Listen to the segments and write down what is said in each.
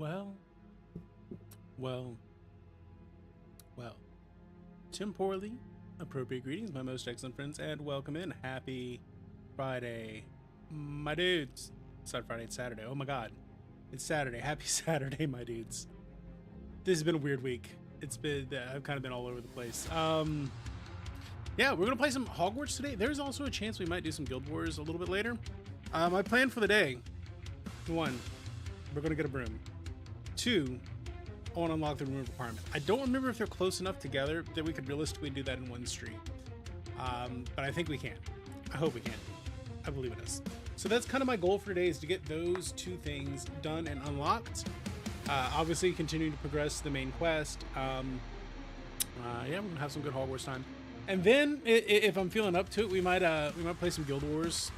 Well, well, well. Temporally appropriate greetings, my most excellent friends, and welcome in. Happy Friday, my dudes. It's not Friday, it's Saturday. Oh my God. It's Saturday. Happy Saturday, my dudes. This has been a weird week. It's been, I've kind of been all over the place. Yeah, we're gonna play some Hogwarts today. There's also a chance we might do some Guild Wars a little bit later. My plan for the day: 1, we're gonna get a broom. 2, I want to unlock the room requirement. I don't remember if they're close enough together that we could realistically do that in one stream. But I think we can. I hope we can. I believe in us. So that's kind of my goal for today, is to get those 2 things done and unlocked. Obviously, continuing to progress the main quest. Yeah, we're gonna have some good Hogwarts time. And then, if I'm feeling up to it, we might play some Guild Wars.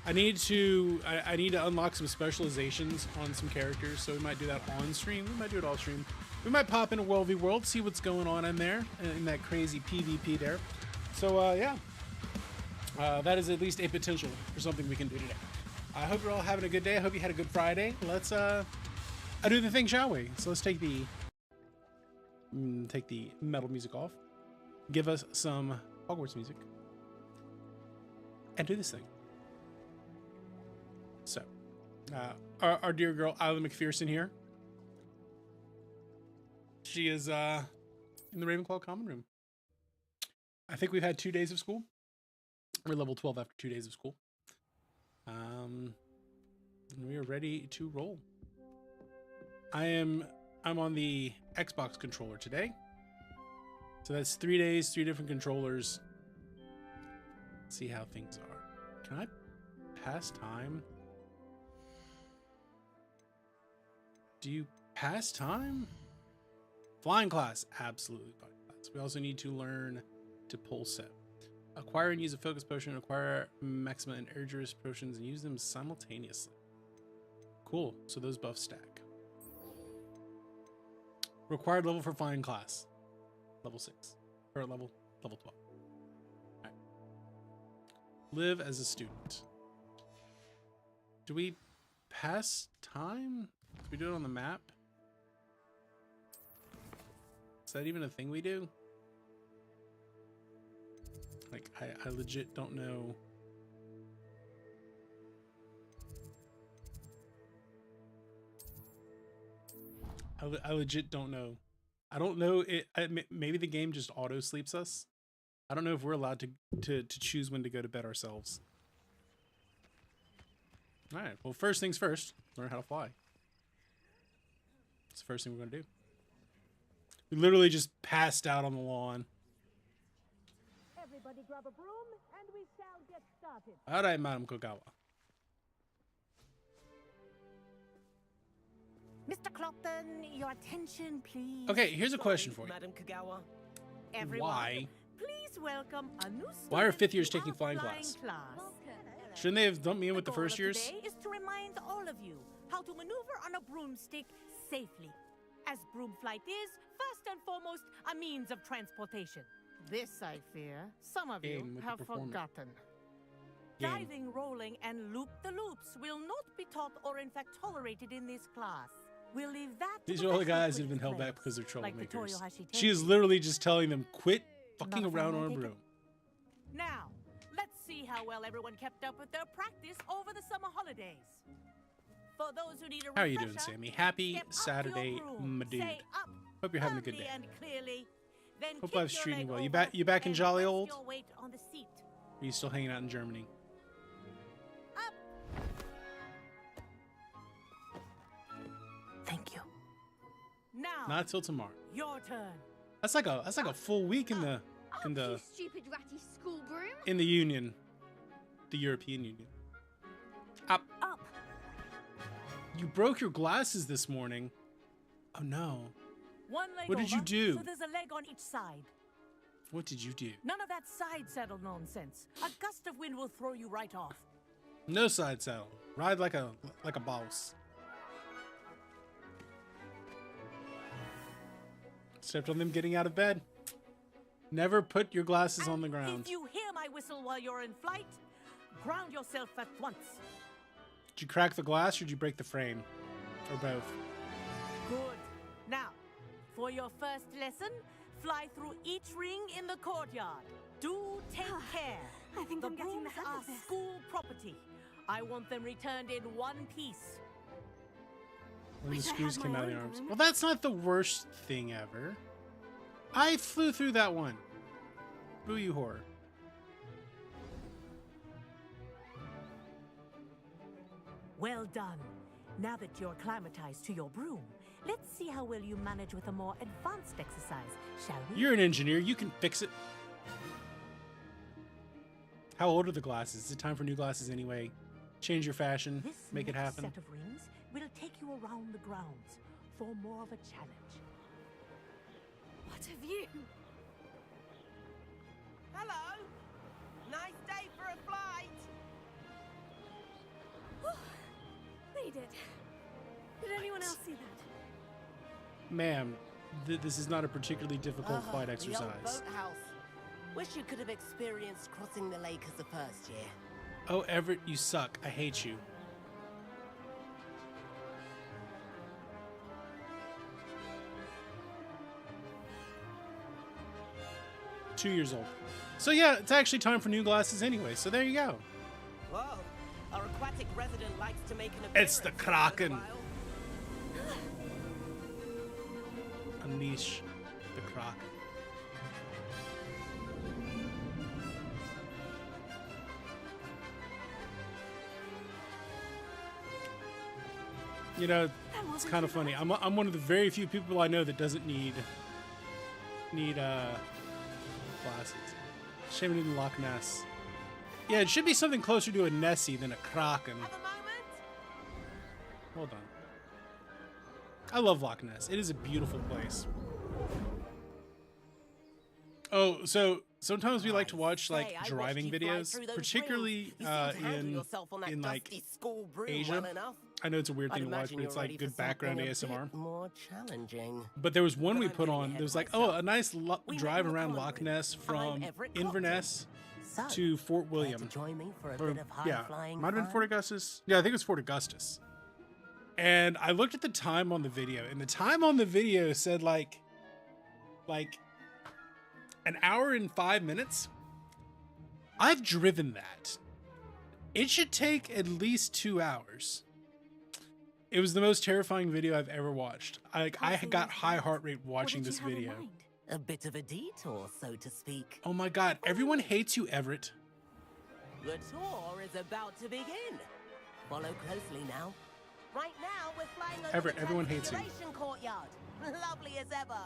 I need to unlock some specializations on some characters, so we might do that on stream. We might do it off stream. We might pop in a World v World, see what's going on in there, in that crazy PvP there. So yeah, that is at least a potential for something we can do today. I hope you're all having a good day. I hope you had a good Friday. Let's do the thing, shall we? So let's take the metal music off, give us some Hogwarts music, and do this thing. So, our dear girl, Isla McPherson here. She is in the Ravenclaw common room. I think we've had 2 days of school. We're level 12 after 2 days of school. And we are ready to roll. I'm on the Xbox controller today. So that's 3 days, 3 different controllers. Let's see how things are. Can I pass time? Do you pass time? Flying class. Absolutely flying class. We also need to learn to pull set. Acquire and use a focus potion. Acquire Maxima and Airjurus potions and use them simultaneously. Cool. So those buffs stack. Required level for flying class. Level 6. Or level 12. Alright. Live as a student. Do we pass time? Do we do it on the map? Is that even a thing we do? Like, I legit don't know. I legit don't know. I don't know. Maybe the game just auto sleeps us. I don't know if we're allowed to choose when to go to bed ourselves. All right. Well, first things first. Learn how to fly. That's the first thing we're gonna do. We literally just passed out on the lawn. Everybody grab a broom and we shall get started. All right, Madam Kogawa. Mr. Clopton, your attention, please. Okay, here's a question for you. Madam Kagawa. Everyone, Why? please welcome a new student. Why are 5th years to taking our flying class? class. Shouldn't they have dumped me in with the goal first of years? Today is to remind all of you how to maneuver on a broomstick safely, as broom flight is, first and foremost, a means of transportation. This, I fear, some of Game you with the have performer. forgotten. Game. Diving, rolling, and loop-the-loops will not be taught or in fact tolerated in this class. We'll leave that to These are all the guys that professional have been held back players, because they're like the troublemakers. Toyohashi She is Tenkei. literally just telling them, quit fucking Not a around fan, on a I take it? broom. Now, let's see how well everyone kept up with their practice over the summer holidays. For those who need a How are you doing, refresher, Sammy? Happy step up to Saturday, your broom, my dude. say up Hope you're having a good firmly day. and clearly, then Hope kick life's your treating leg you well. over You back in and jolly rest old? your weight on the seat. Or are you still hanging out in Germany? Up. Thank you. Now, Not till tomorrow. your turn. That's like a full week in the You stupid ratty school broom. in the Union, the European Union. Up. Up. You broke your glasses this morning. Oh no. One leg What did you over, do? So there's a leg on each side. What did you do? None of that side saddle nonsense. A gust of wind will throw you right off. No side saddle. Ride like a boss. Except on them getting out of bed. Never put your glasses on the ground. If you hear my whistle while you're in flight, ground yourself at once. Did you crack the glass or did you break the frame? Or both. Good. Now, for your first lesson, fly through each ring in the courtyard. Do take care. I think The I'm getting the brooms hang are of this. school property. I want them returned in one piece. When the Wish I screws had came my out of the own arms. broom. Well, that's not the worst thing ever. I flew through that one. Boo you whore. Well done. Now that you're acclimatized to your broom, let's see how well you manage with a more advanced exercise, shall we? You're an engineer. You can fix it. How old are the glasses? Is it time for new glasses anyway? Change your fashion. This Make it next happen. set of rings will take you around the grounds for more of a challenge. What have you? Hello. Nice day for a flight. They did. Did anyone else see that? Ma'am, this is not a particularly difficult flight The exercise. old boathouse. Wish you could have experienced crossing the lake as the first year. Oh, Everett, you suck. I hate you. Two years old. So yeah, it's actually time for new glasses anyway, so there you go. Whoa. Our aquatic resident likes to make an It's the appearance once in a Kraken. while. Unleash the Kraken. You know, it's kind of funny. I'm one of the very few people I know that doesn't need glasses. Shame it in Loch Ness. Yeah, it should be something closer to a Nessie than a Kraken. Have a moment. Hold on. I love Loch Ness. It is a beautiful place. Oh, so sometimes we like to watch like Say, I driving watched you fly videos, through those particularly rings. You seem to handle in yourself on that like dusty school broom Asia. well enough. I know it's a weird I'd thing to watch, imagine but it's you're like ready good for background something a ASMR. bit more challenging. But there was one But we I'm put getting on. ahead There was of like, myself. oh, a nice We drive met in the around common Loch room. Ness I'm from Everett Inverness So, to Fort care William. to join me for a Or, bit of yeah, high-flying might have been fun? Fort Augustus. Yeah, I think it was Fort Augustus. And I looked at the time on the video, and the time on the video said like an hour and 5 minutes. I've driven that. It should take at least 2 hours. It was the most terrifying video I've ever watched. I got high heart rate watching this video. A bit of a detour, so to speak. Oh my god, everyone hates you, Everett. The tour is about to begin. Follow closely now. Right now, we're flying over Everett, the everyone hates you. Transfiguration courtyard. Lovely as ever.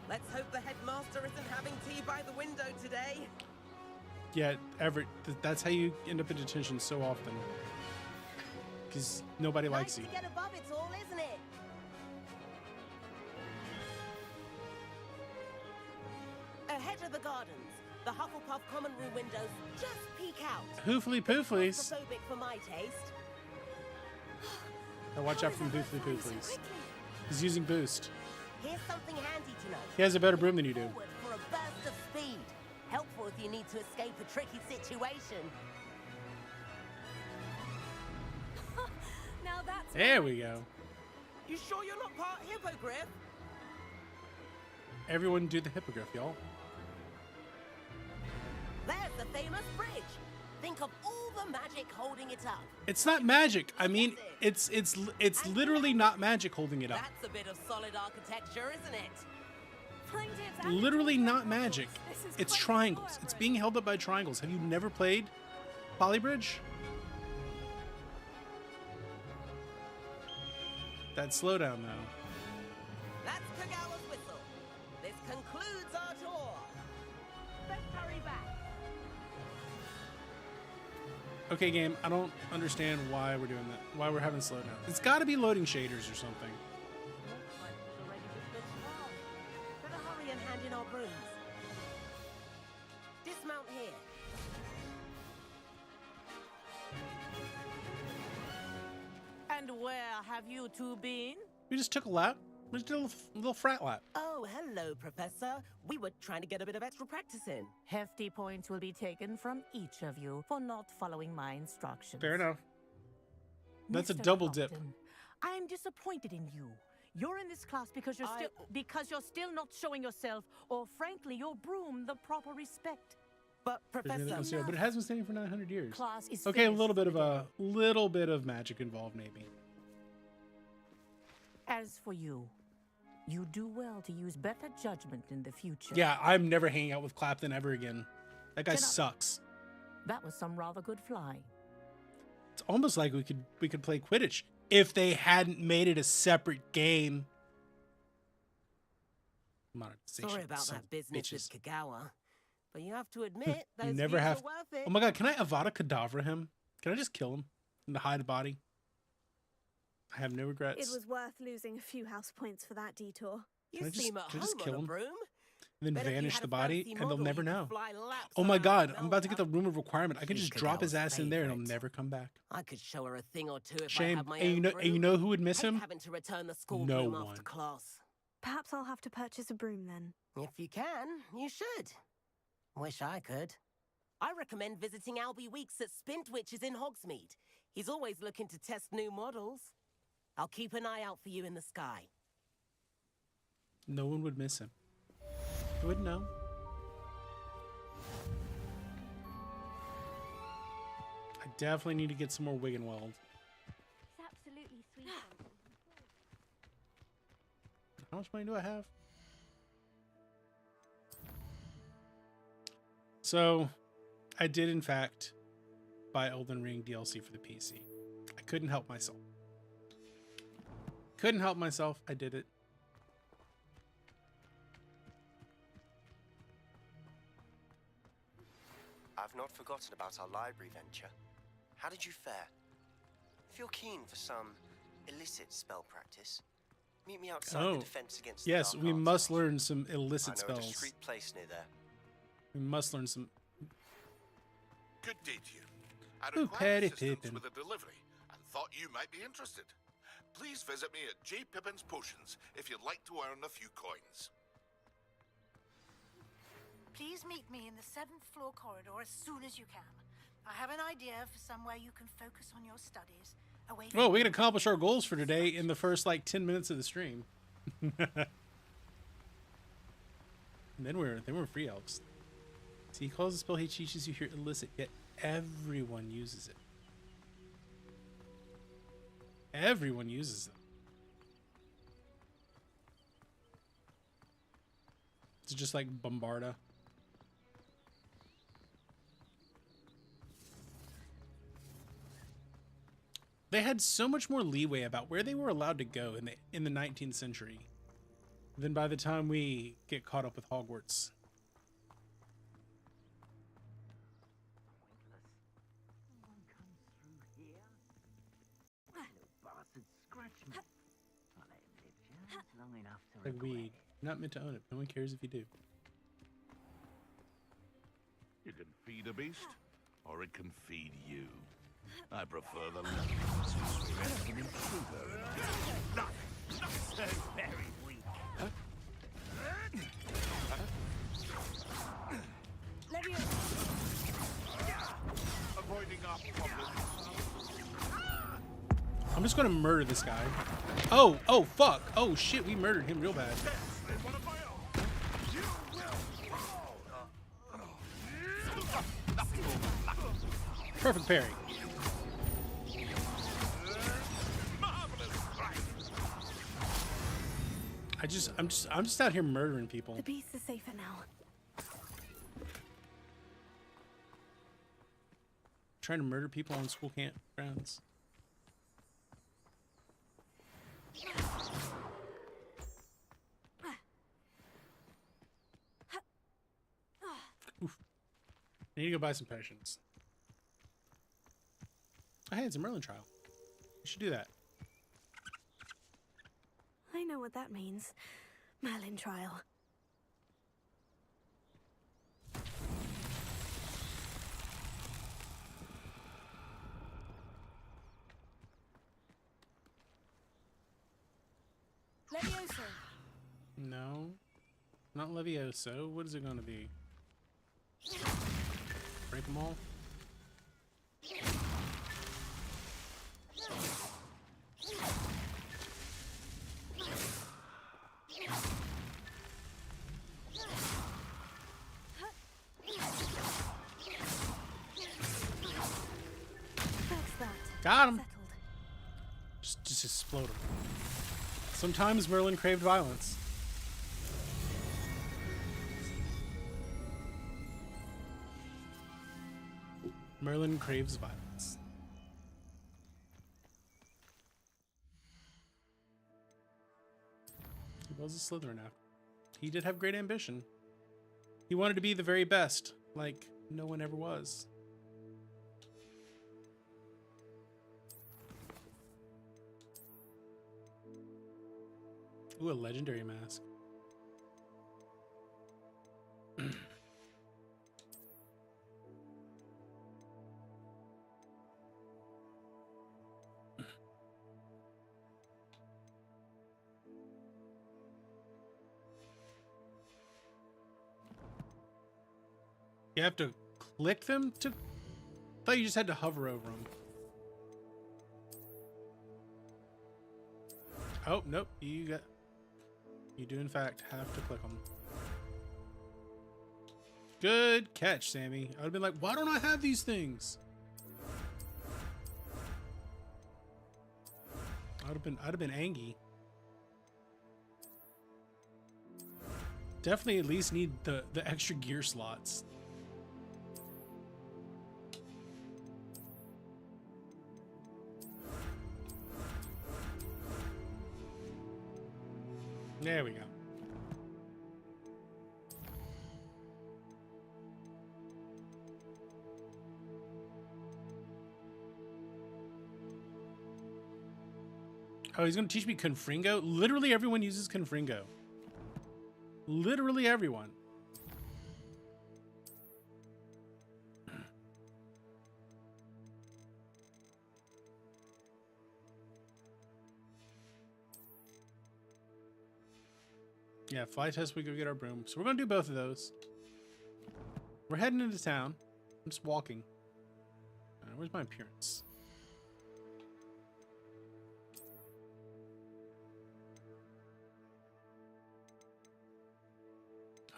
Let's hope the headmaster isn't having tea by the window today. Yeah, Everett, that's how you end up in detention so often. Because nobody likes Nice you. to get above it all, isn't it? Ahead of the gardens, the Hufflepuff common room windows just peek out. Hoofly pooflies. Claustrophobic for my taste. Now watch out from Hoofly pooflies. He's using boost. Here's something handy to know. He has a better broom than you do. Forward for a burst of speed. Helpful if you need to escape a tricky situation. Now that's There we go. You sure you're not part hippogriff? Everyone do the hippogriff, y'all. There's the famous bridge. Think of all the magic holding it up. It's not magic. I mean, it's literally not magic holding it up. That's a bit of solid architecture, isn't it? Plaintiffs, Literally advocates, not advocates. magic. This is It's quite triangles. the It's floor, being held up by triangles. Have you never played Polybridge? That slowdown though. That's Kagawa's whistle. This concludes our tour. Let's hurry back. Okay, game. I don't understand why we're doing that. Why we're having slowdown. It's got to be loading shaders or something. Looks like it's already been switched off. Better hurry and hand in our brooms. Dismount here. And where have you two been? We just took a lap. We just did a little frat lap. Oh, hello, Professor. We were trying to get a bit of extra practice in. Hefty points will be taken from each of you for not following my instructions. Fair enough. That's a Mr. double dip. Clopton, I'm disappointed in you. You're in this class because you're still not showing yourself, or frankly, your broom the proper respect. But Professor, But it has been standing for 900 years. Class is Okay, a finished little bit for of the day. little bit of magic involved, maybe. As for you, you do well to use better judgment in the future. Yeah, I'm never hanging out with Clapton ever again. That guy Chin up. sucks. That was some rather good flying. It's almost like we could play Quidditch if they hadn't made it a separate game. sorry about that business with Kagawa, but you have to admit those never views have. are worth it. Oh my god, can I Avada Kedavra him? Can I just kill him and hide the body? I have no regrets. It was worth losing a few house points for that detour. You Can I just- seem at can I just home kill on a him? broom. And then Bet if you vanish had the a body, fancy and they'll model, never you could know. fly laps Oh my around god, the I'm about to get the Beltway. room of requirement. I can She's just drop his Kagawa's ass in there and he'll favorite. never come back. I could show her a thing or two if I Shame. had my And own broom. you know who would miss Hate him? having to return the school No broom one. after class. Perhaps I'll have to purchase a broom then. If you can, you should. Wish I could. I recommend visiting Albie Weeks at Spintwitches in Hogsmeade. He's always looking to test new models. I'll keep an eye out for you in the sky. No one would miss him. I wouldn't know. I definitely need to get some more Wiggenweld. It's absolutely sweet. How much money do I have? So, I did in fact buy Elden Ring DLC for the PC. I couldn't help myself. Couldn't help myself. I did it. I've not forgotten about our library venture. How did you fare? If you're keen for some illicit spell practice, meet me outside the Defense Against the yes, Dark we Arts must section. learn some I illicit know a spells. discreet place near there. We must learn some. Good day to you. I Ooh, require Patty assistance Pippin. with a delivery and thought you might be interested. Please visit me at J. Pippin's Potions if you'd like to earn a few coins. Please meet me in the 7th floor corridor as soon as you can. I have an idea for somewhere you can focus on your studies. Away from Well, we can accomplish our goals for today in the first like 10 minutes of the stream. And then we're free elves. See, he calls the spell he teaches you here illicit, yet everyone uses it. Everyone uses it. It's just like Bombarda. They had so much more leeway about where they were allowed to go in the 19th century than by the time we get caught up with Hogwarts. Like weed. You're not meant to own it. No one cares if you do. You can feed a beast, or it can feed you. I prefer the latter. so very weak. Avoiding our problems. I'm just gonna murder this guy. Oh, fuck. Oh, shit, we murdered him real bad. Perfect parry. I'm just out here murdering people. The beast is safer now. Trying to murder people on school campgrounds. Oof. I need to go buy some potions. Oh, hey, it's a Merlin trial. You should do that. I know what that means. Merlin trial. Levioso. No. Not Levioso. What is it going to be? Break them all? Got him. Settled. Just explode him. Sometimes Merlin craved violence. Merlin craves violence. He was a Slytherin after. He did have great ambition. He wanted to be the very best, like no one ever was. Ooh, a legendary mask. You have to click them to... I thought you just had to hover over them. Oh, nope. You do in fact have to click them. Good catch, Sammy. I would have been like, why don't I have these things? I'd have been angry. Definitely at least need the extra gear slots. There we go. Oh, he's going to teach me Confringo? Literally everyone uses Confringo. Literally everyone. Yeah, fly test, we go get our broom. So we're going to do both of those. We're heading into town. I'm just walking. Where's my appearance?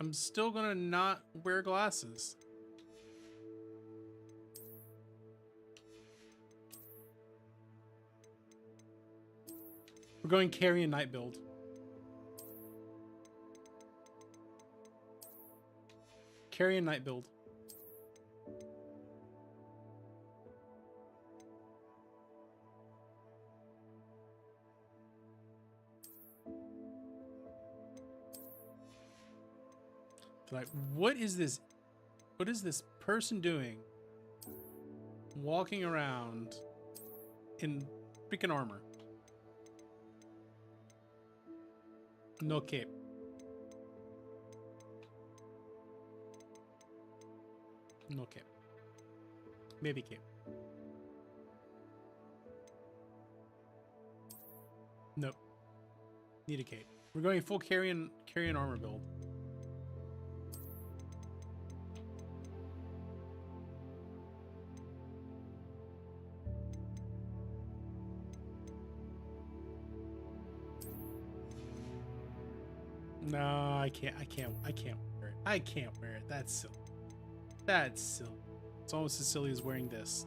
I'm still going to not wear glasses. We're going Carrion Night build. Carrion Night build. Like, what is this? What is this person doing? Walking around in freaking armor. No cape. No cape. Maybe cape. Nope. Need a cape. We're going full carrion armor build. No, I can't wear it. I can't wear it. That's silly. That's silly. It's almost as silly as wearing this.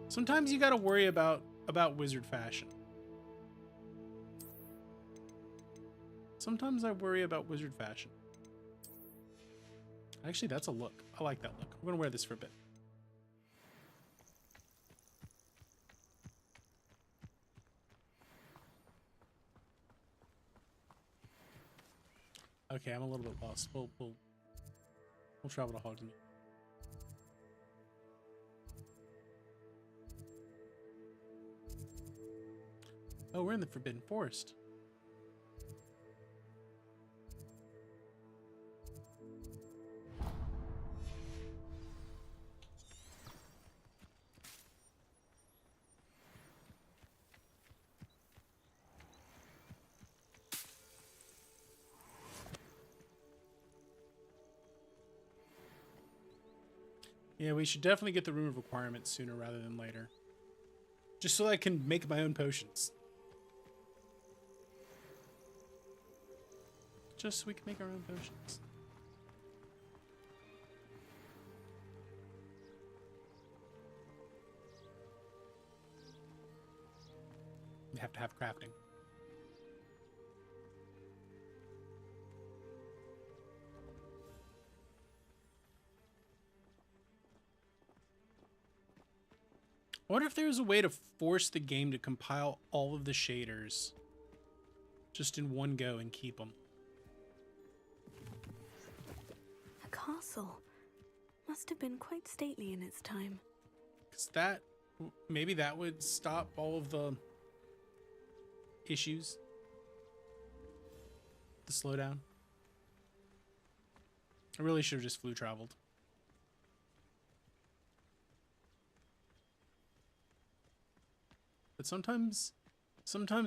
Sometimes you gotta worry about wizard fashion. Sometimes I worry about wizard fashion. Actually, that's a look. I like that look. I'm gonna wear this for a bit. Okay, I'm a little bit lost. We'll travel to Hogsmeade. Oh, we're in the Forbidden Forest. Yeah, we should definitely get the Room of Requirements sooner rather than later. Just so I can make my own potions. Just so we can make our own potions. We have to have crafting. I wonder if there's a way to force the game to compile all of the shaders just in one go and keep them. A castle. Must have been quite stately in its time. Because that, maybe that would stop all of the issues. The slowdown. I really should have just flew traveled. But sometimes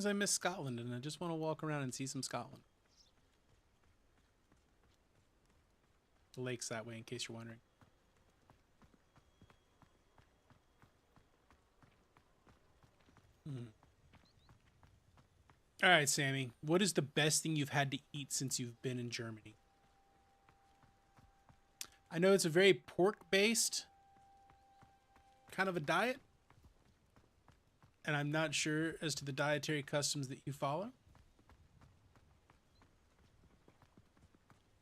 I miss Scotland and I just want to walk around and see some Scotland. The lake's that way, in case you're wondering. All right, Sammy. What is the best thing you've had to eat since you've been in Germany? I know it's a very pork-based kind of a diet. And I'm not sure as to the dietary customs that you follow.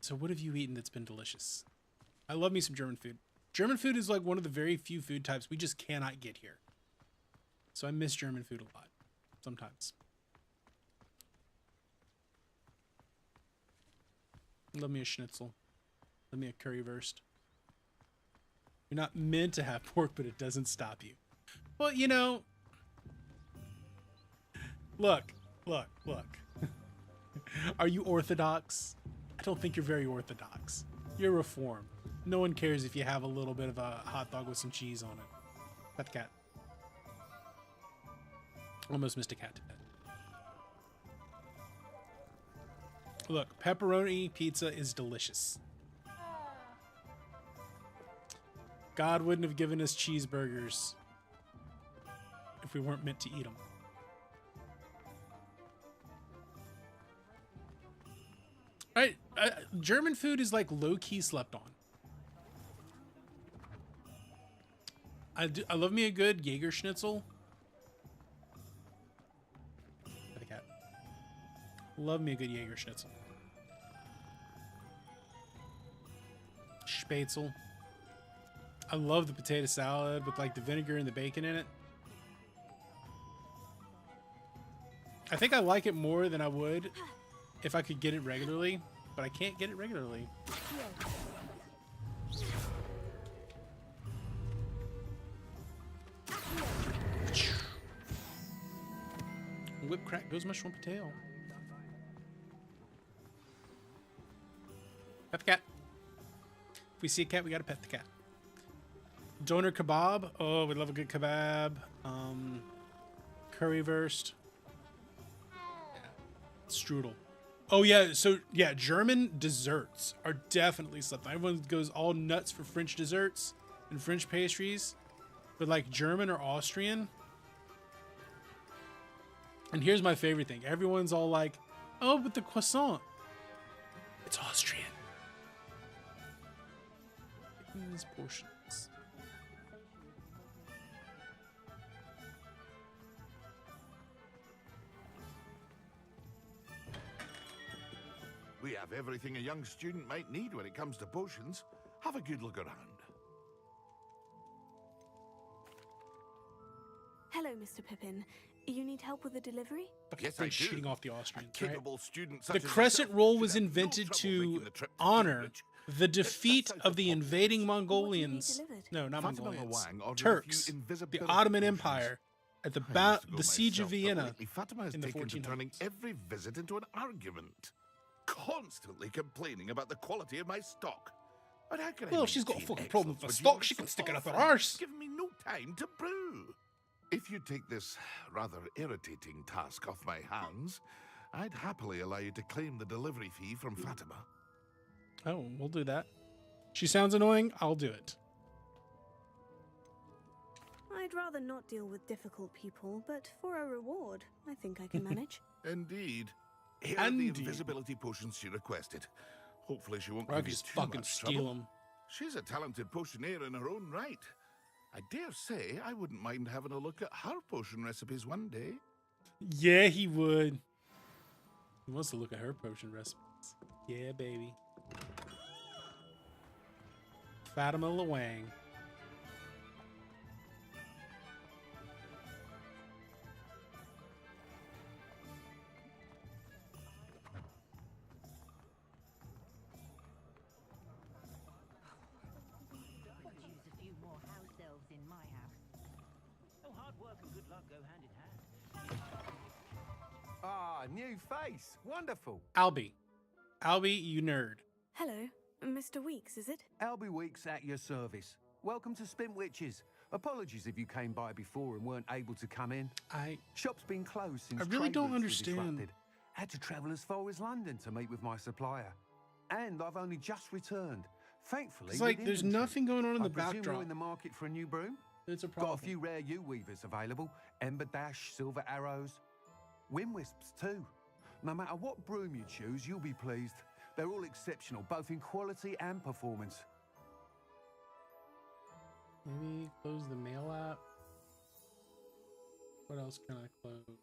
So what have you eaten that's been delicious? I love me some German food. German food is like one of the very few food types we just cannot get here. So I miss German food a lot. Sometimes. Love me a schnitzel. Love me a currywurst. You're not meant to have pork, but it doesn't stop you. Well, you know... Look. Are you Orthodox? I don't think you're very Orthodox. You're Reform. No one cares if you have a little bit of a hot dog with some cheese on it. Pet the cat. Almost missed a cat to pet. Look, pepperoni pizza is delicious. God wouldn't have given us cheeseburgers if we weren't meant to eat them. German food is like low-key slept on. I love me a good Jaeger schnitzel. The cat. Love me a good Jaeger schnitzel. Spätzle. I love the potato salad with like the vinegar and the bacon in it. I think I like it more than I would if I could get it regularly, but I can't get it regularly. Whip crack goes my shrimp tail. Pet the cat. If we see a cat, we gotta pet the cat. Doner kebab. Oh, we love a good kebab. Currywurst. Yeah. Strudel. Oh yeah, so yeah, German desserts are definitely something. Everyone goes all nuts for French desserts and French pastries, but like German or Austrian. And here's my favorite thing. Everyone's all like, oh, but the croissant. It's Austrian. These portions. We have everything a young student might need when it comes to potions. Have a good look around. Hello, Mr. Pippin. You need help with the delivery? Yes, They're I do. shooting off the Austrians, A capable student such The as crescent yourself roll should was have no invented trouble making to the trip to honor Cambridge. the defeat south of the of invading What do you need Mongolians. delivered? No, not Fatima Mongolians. Lawang ordered a Turks. few The invisibility Ottoman potions. Empire at the I used to go the siege of myself, but Vienna. lately Fatima has in the taken to turning 1400s. every visit into an argument, constantly complaining about the quality of my stock. But how can I Well, if she's got a maintain fucking problem with excellence the when stock, you she are can so stick it up her often arse. giving me no time to brew. If you take this rather irritating task off my hands, I'd happily allow you to claim the delivery fee from Fatima. Oh, we'll do that. She sounds annoying. I'll do it. I'd rather not deal with difficult people, but for a reward, I think I can manage. Indeed. Here are the Indeed. invisibility potions she requested. Hopefully she won't Or I give could you just too fucking much steal trouble. them. She's a talented potioneer in her own right. I dare say I wouldn't mind having a look at her potion recipes one day. Yeah, he would. He wants to look at her potion recipes. Yeah, baby. Fatima Luang. Ah, new face. Wonderful. Albie. Albie, you nerd. Hello, Mr. Weeks, is it? Albie Weeks at your service. Welcome to Spin Witches. Apologies if you came by before and weren't able to come in. Shop's been closed since I really trade don't routes were understand. disrupted. Had to travel as far as London to meet with my supplier. And I've only just returned. Thankfully, It's like with there's inventory. nothing going on in the I presume backdrop. you're in the market for a new broom? It's a problem. Got a few rare U-weavers available. Ember Dash, Silver Arrows. Wind Wisps too. No matter what broom you choose, you'll be pleased. They're all exceptional, both in quality and performance. Maybe close the mail app. What else can I close?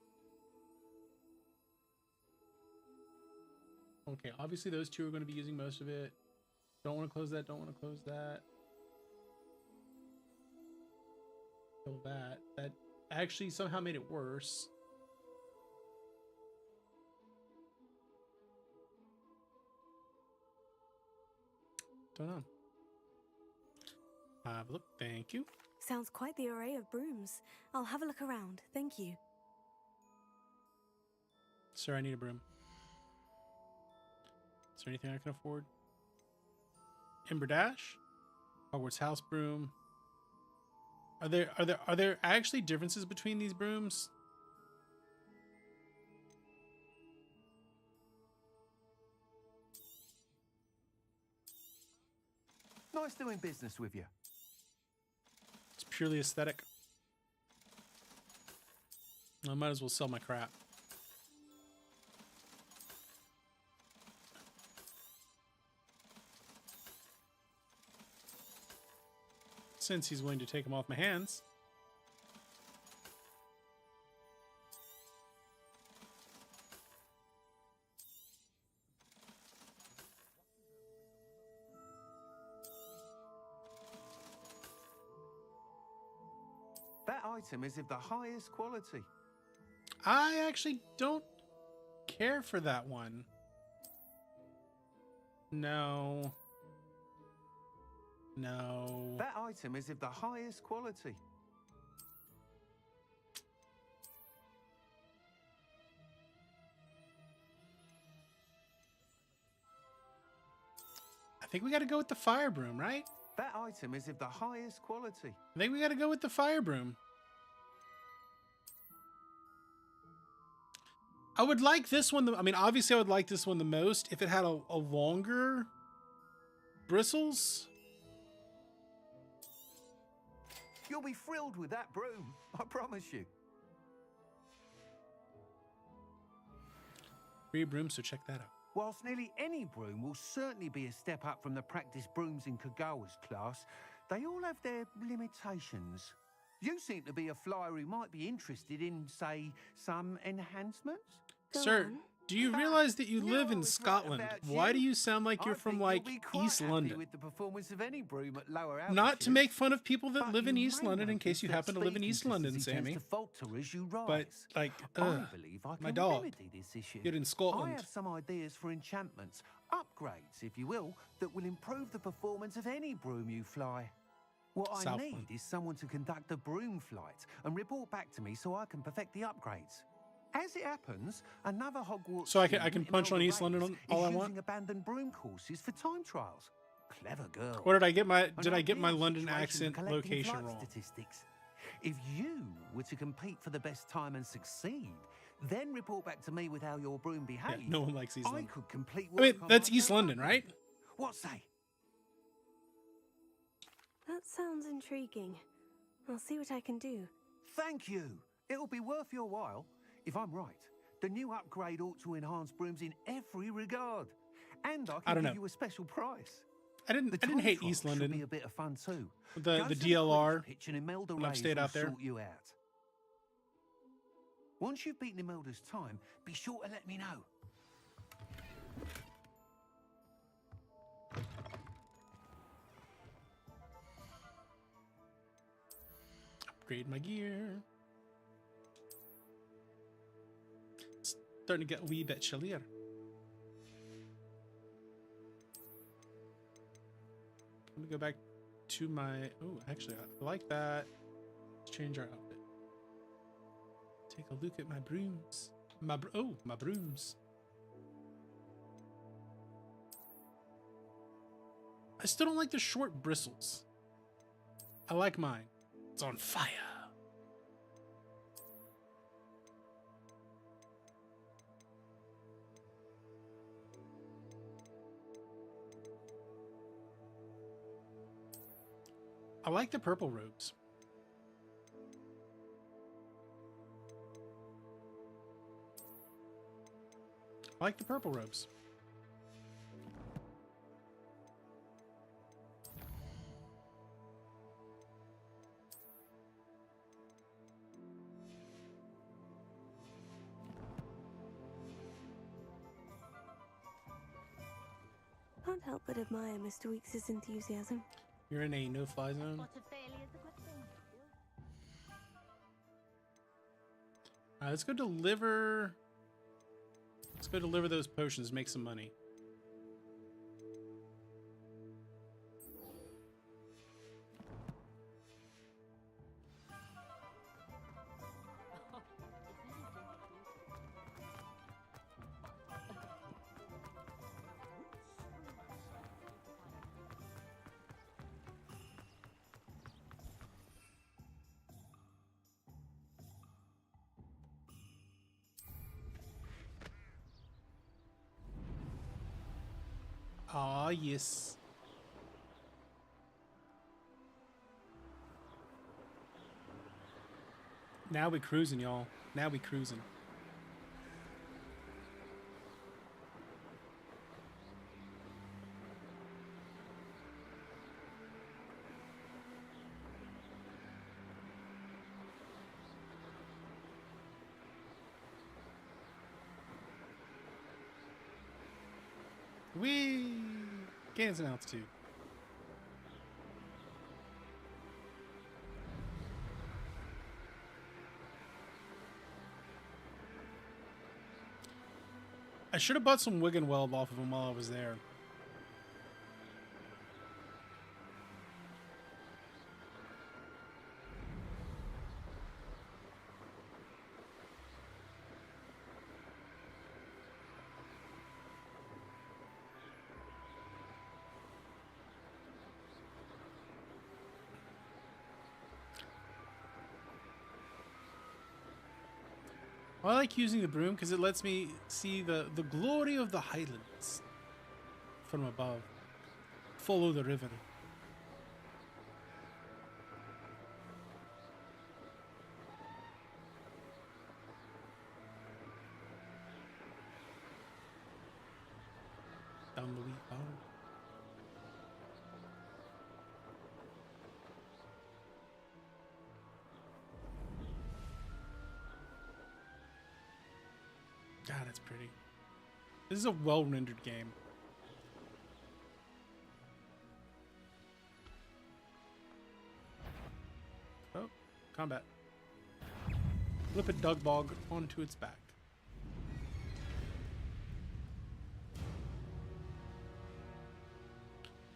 Okay, obviously those two are going to be using most of it. Don't want to close that. Don't want to close that. Kill that. That actually somehow made it worse. Don't know. Have a look. Thank you. Sounds quite the array of brooms. I'll have a look around. Thank you. Sir, I need a broom. Is there anything I can afford? Ember Dash? Hogwarts House Broom. Are there actually differences between these brooms? Nice doing business with you. It's purely aesthetic. I might as well sell my crap. Since he's willing to take them off my hands. That item is of the highest quality. I actually don't care for that one. No. No. That item is of the highest quality. I think we got to go with the fire broom, right? That item is of the highest quality. I think we got to go with the fire broom. I would like this one. I mean, obviously I would like this one the most if it had a longer bristles. You'll be thrilled with that broom, I promise you. Free broom, so check that out. Whilst nearly any broom will certainly be a step up from the practice brooms in Kagawa's class, they all have their limitations. You seem to be a flyer who might be interested in, say, some enhancements? Sir, do you realize that you live in Scotland? Why do you sound like you're from, like, East London? With the performance of any broom at lower Not to make fun of people that live in East London in case you happen to live in East London, Sammy. But, like, my dog, you're in Scotland. I have some ideas for enchantments, upgrades, if you will, that will improve the performance of any broom you fly. What I need is someone to conduct a broom flight and report back to me so I can perfect the upgrades. As it happens, another Hogwarts. So I can punch on East London all I want. Using abandoned broom courses for time trials. Clever girl. Or did I get my London accent location wrong? Statistics. If you were to compete for the best time and succeed, then report back to me with how your broom behaved. Yeah, no one likes East London. I could complete I mean, work on that's my East own. London, right? What say? That sounds intriguing. I'll see what I can do. Thank you. It'll be worth your while. If I'm right, the new upgrade ought to enhance brooms in every regard. And I can give you a special price. I didn't hate East London. Should be a bit of fun too. The DLR when I've stayed out there. Sort you out. Once you've beaten Imelda's time, be sure to let me know. Upgrade my gear. Starting to get a wee bit chillier. Let me go back to my... Oh, actually, I like that. Let's change our outfit. Take a look at my brooms. My brooms. I still don't like the short bristles. I like mine. It's on fire. I like the purple robes. I like the purple robes. Can't help but admire Mr. Weeks' enthusiasm. You're in a no-fly zone. What a failure is a good thing. Alright, let's go deliver. Let's go deliver those potions, make some money. Ah, yes. Now we cruising, y'all. Now we cruising. Whee! Gains in altitude. I should have bought some Wigan Weld off of him while I was there. I like using the broom because it lets me see the glory of the Highlands from above. Follow the river. Down the wee bar. God, it's pretty. This is a well-rendered game. Oh, combat. Flip a Dugbog onto its back.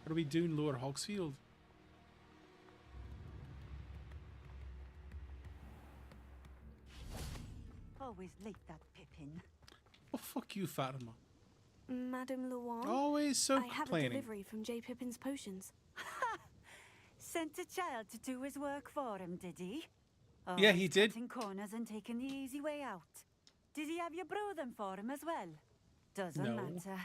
What are we doing, Lower Hawksfield? Always late, that Pippin. Oh, fuck you, Fatima. Madame Luan? Always so I have a complaining. delivery from J. Pippin's potions. Sent a child to do his work for him, did he? Yeah, he did. Cutting corners and taking the easy way out. Did he have you brew them for him as well? Doesn't No. matter.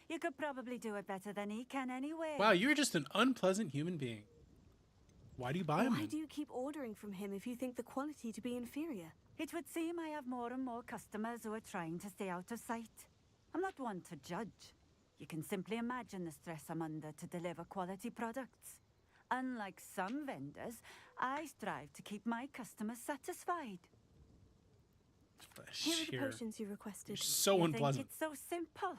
You could probably do it better than he can anyway. Wow, you're just an unpleasant human being. Why do you buy them? Why do you keep ordering from him if you think the quality to be inferior? It would seem I have more and more customers who are trying to stay out of sight. I'm not one to judge. You can simply imagine the stress I'm under to deliver quality products. Unlike some vendors, I strive to keep my customers satisfied. Here are the potions you requested. So You unpleasant. think it's so simple?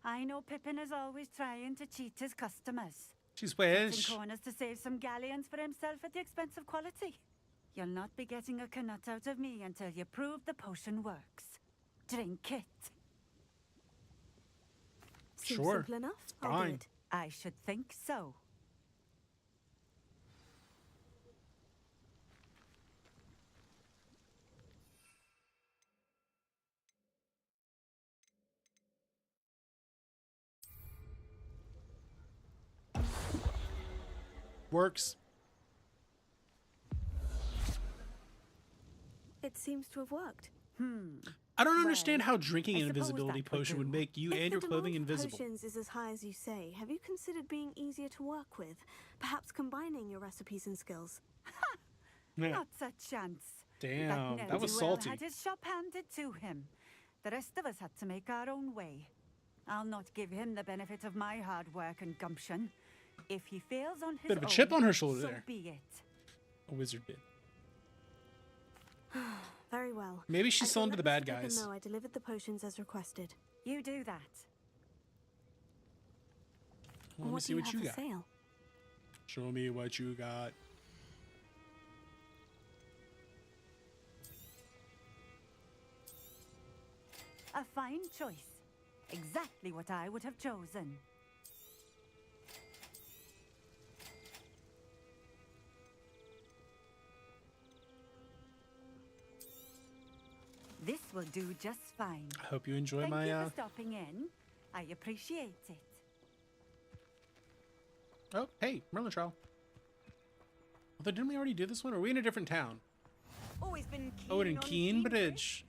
I know Pippin is always trying to cheat his customers. She's Cutting wish. corners to save some galleons for himself at the expense of quality. You'll not be getting a canut out of me until you prove the potion works. Drink it. Seems Sure. simple enough. It's I'll do fine. it. I should think so. Works. It seems to have worked. I don't understand Well, how drinking I an suppose invisibility that would potion would do. make you If and the your clothing demand for invisible. potions is as high as you say, have you considered being easier to work with? Perhaps combining your recipes and skills? Yeah. Not a chance. Damn, that was ne'er-do-well salty. had his shop handed to him. The rest of us had to make our own way. I'll not give him the benefit of my hard work and gumption. If he fails on his Bit of a own, chip on her shoulder so there. be it. A wizard bit. Very well. Maybe she's I selling shall to the let bad Mr. Pippin guys. know I delivered the potions as requested. You do that. Let me What see do you what have you for got. sale? Show me what you got. A fine choice. Exactly what I would have chosen. This will do just fine. I hope you enjoy Thank my you for stopping in. I appreciate it. Oh, hey, Merlin trial. Although didn't we already do this one? Or are we in a different town? Always been keen Oh, in on Keenbridge.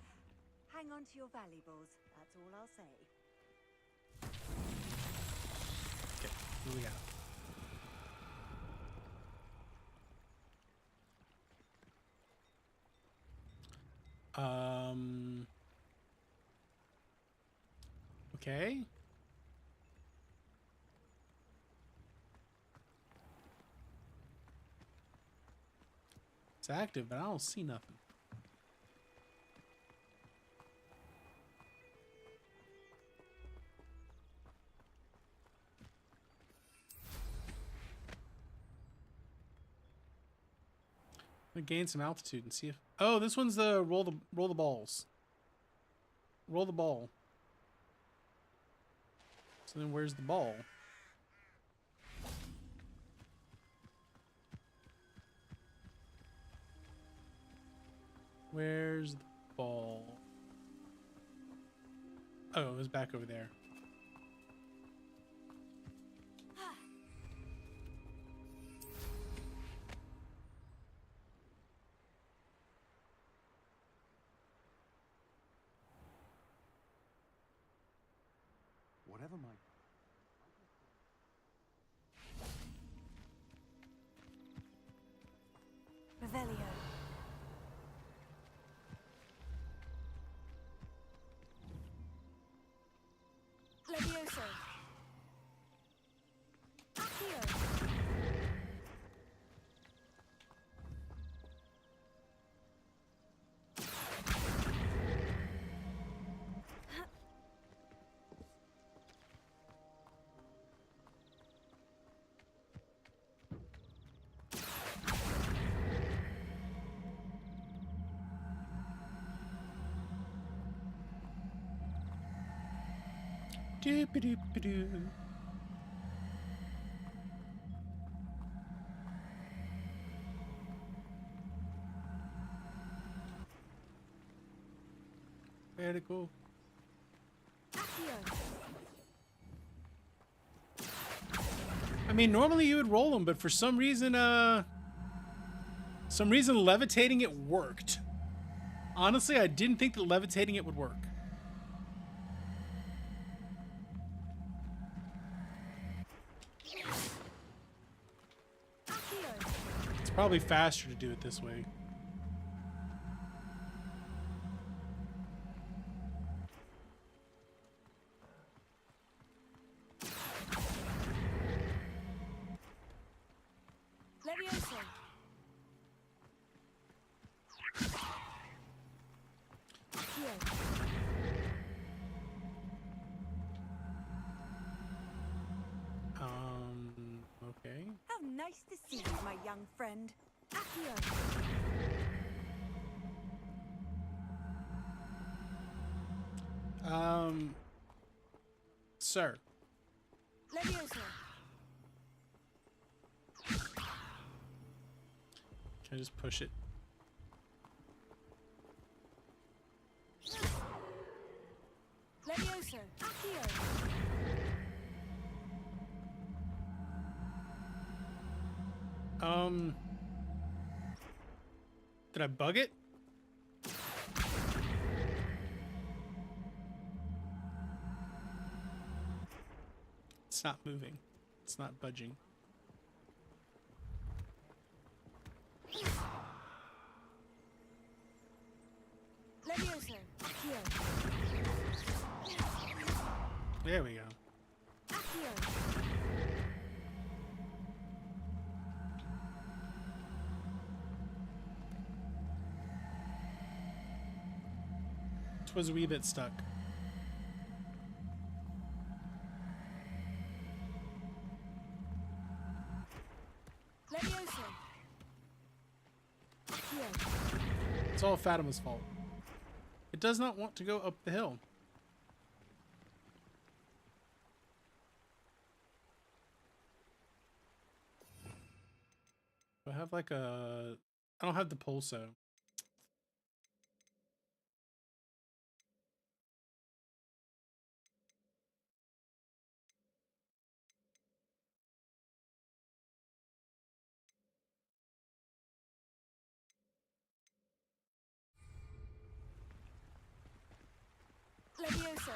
Hang on to your valuables. That's all I'll say. Okay, what we got? Okay. It's active, but I don't see nothing. I'm gonna gain some altitude and see if. Oh, this one's the roll the balls. Roll the ball. So then, where's the ball? Where's the ball? Oh, it was back over there. Whatever my... Revelio. Levioso. Accio. Doop-a-doop-a-doo. Very cool. I mean, normally you would roll them, but for some reason levitating it worked. Honestly, I didn't think that levitating it would work. It's probably faster to do it this way. Levioso. young friend. Accio. Sir. Levioso. Can I just push it? Levioso. Accio. Did I bug it? It's not moving. It's not budging. Levioso. Accio. There we go. Accio. It was a wee bit stuck. Levioso. Accio. It's all Fatima's fault. It does not want to go up the hill. Do I have like a... I don't have the pulso. Levioso.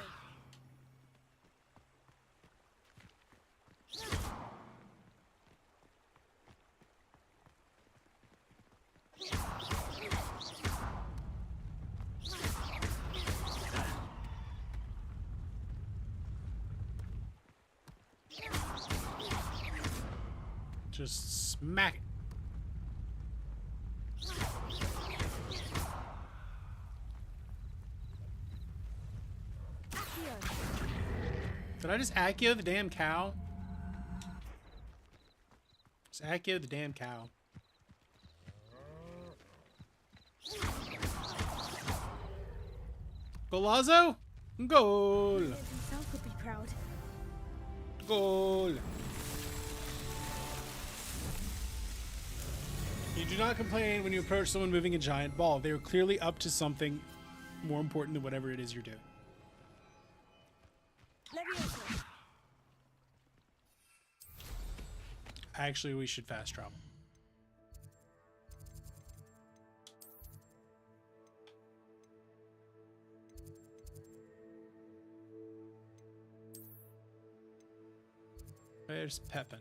Just smack it. Did I just Accio the damn cow? Just Accio the damn cow. Golazo? Goal! Himself would be proud. Goal! You do not complain when you approach someone moving a giant ball. They are clearly up to something more important than whatever it is you're doing. Levioso. Actually, we should fast travel. There's Pepin.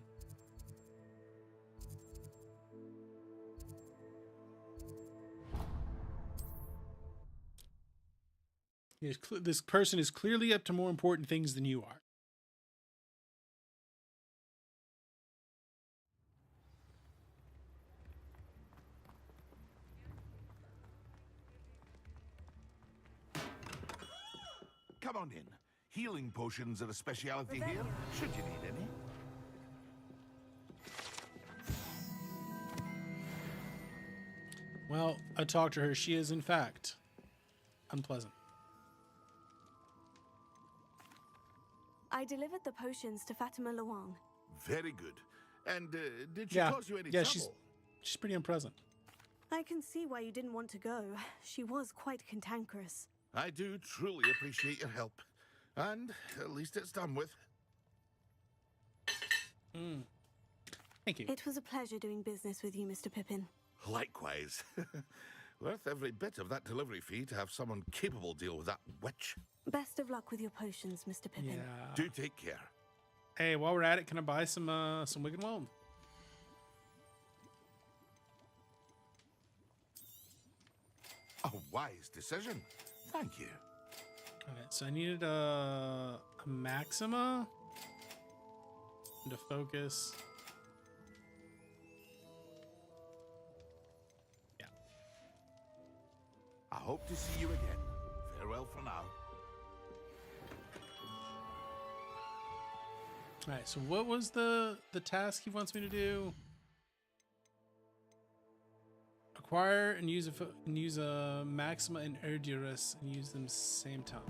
This person is clearly up to more important things than you are. Come on in. Healing potions are a speciality here, should you need any. Well, I talked to her. She is, in fact, unpleasant. I delivered the potions to Fatima Luang. Very good. And did she cause you any trouble? She's pretty unpleasant. I can see why you didn't want to go. She was quite cantankerous. I do truly appreciate your help. And at least it's done with. Thank you. It was a pleasure doing business with you, Mr. Pippin. Likewise. Worth every bit of that delivery fee to have someone capable deal with that witch. Best of luck with your potions, Mr. Pippin. Yeah. Do take care. Hey, while we're at it, can I buy some Wiggenweld? A wise decision. Thank you. Okay, so I needed a Maxima and a focus. Yeah. I hope to see you again. Farewell for now. All right, so what was the task he wants me to do? Acquire and use a Maxima and Erdurus and use them same time.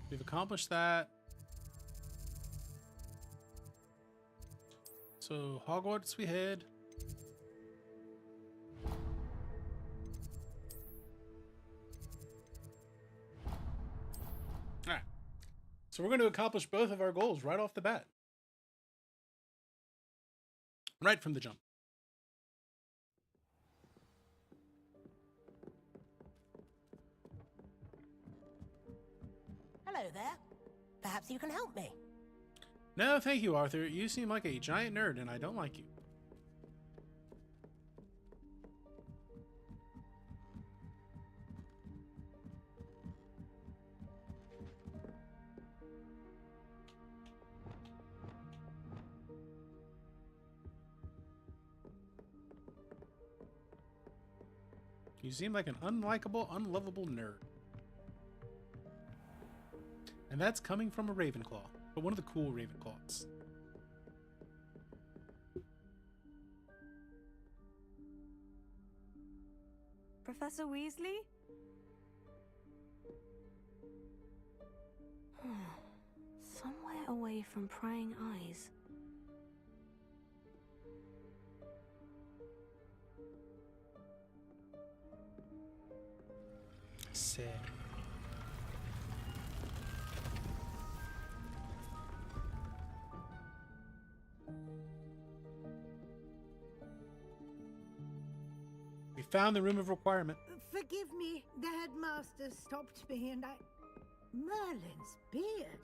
We've accomplished that. So Hogwarts we head. Alright. So we're going to accomplish both of our goals right off the bat. Right from the jump. Hello there. Perhaps you can help me. No, thank you, Arthur. You seem like a giant nerd, and I don't like you. You seem like an unlikable, unlovable nerd. And that's coming from a Ravenclaw, but one of the cool Ravenclaws. Professor Weasley? Somewhere away from prying eyes. Sick. We found the room of requirement. Forgive me, the headmaster stopped me and Merlin's beard.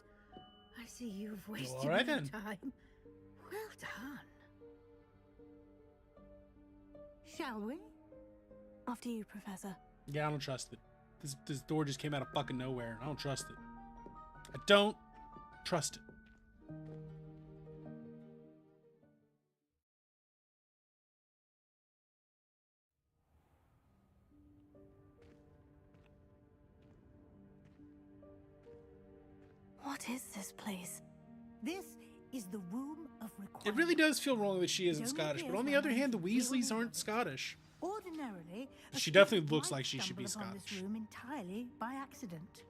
I see you've wasted all right, no then. time. Well done. Shall we? After you, Professor. Yeah, I don't trust it. This door just came out of fucking nowhere. I don't trust it. I don't trust it. What is this place? This is the room of requirement. It really does feel wrong that she isn't It only Scottish, but appears on the when other I hand, the reveal Weasleys the aren't truth. Scottish. Ordinarily, a She student definitely looks might like she should be stumble upon Scottish. this room entirely by accident,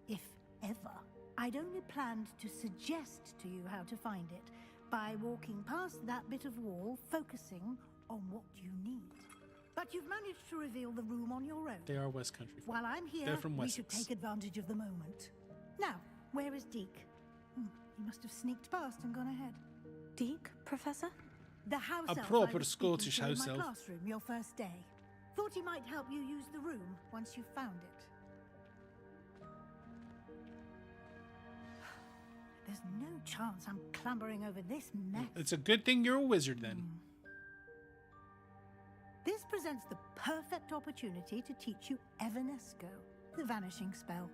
if ever. I'd only planned to suggest to you how to find it by walking past that bit of wall, focusing on what you need. But you've managed to reveal the room on your own. They are West Country. While I'm here, They're from we should Wessex. take advantage of the moment. Now, where is Deke? He must have sneaked past and gone ahead. Deke, Professor? The house A elf proper I was Scottish speaking to house in elf. my classroom your first day. Thought he might help you use the room once you found it. There's no chance I'm clambering over this mess. It's a good thing you're a wizard then. This presents the perfect opportunity to teach you Evanesco, the vanishing spell.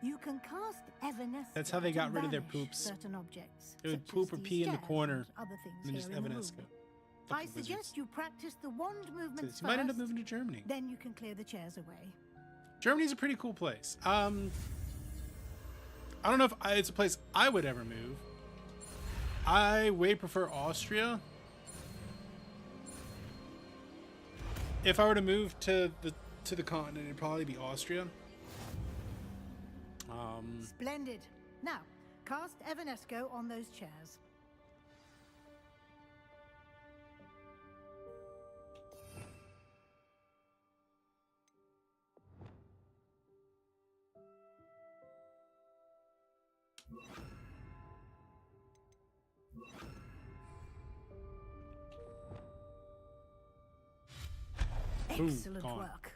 You can cast Evanesco. That's how they got to rid of their vanish poops. Certain objects. They would such poop as or these pee in the chairs corner and other things and then just here in the room. Evanesco. I Fucking suggest wizards. you practice the wand movements So you might end up first, moving to Germany. then you can clear the chairs away. Germany's a pretty cool place. I don't know if it's a place I would ever move. I way prefer Austria. If I were to move to the continent, it'd probably be Austria. Splendid. Now, cast Evanesco on those chairs. Boom, Excellent gone. work.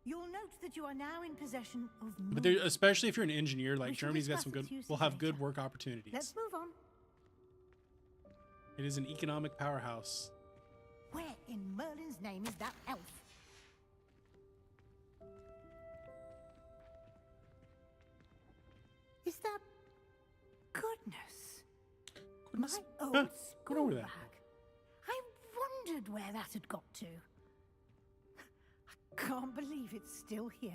You'll note that you are now in possession of But there, knowledge. especially if you're an engineer, like We shall Germany's got discuss some good. its uses We'll have good later. work opportunities. Let's move on. It is an economic powerhouse. Where in Merlin's name is that elf? old school over that. bag. I wondered where that had got to. I can't believe it's still here.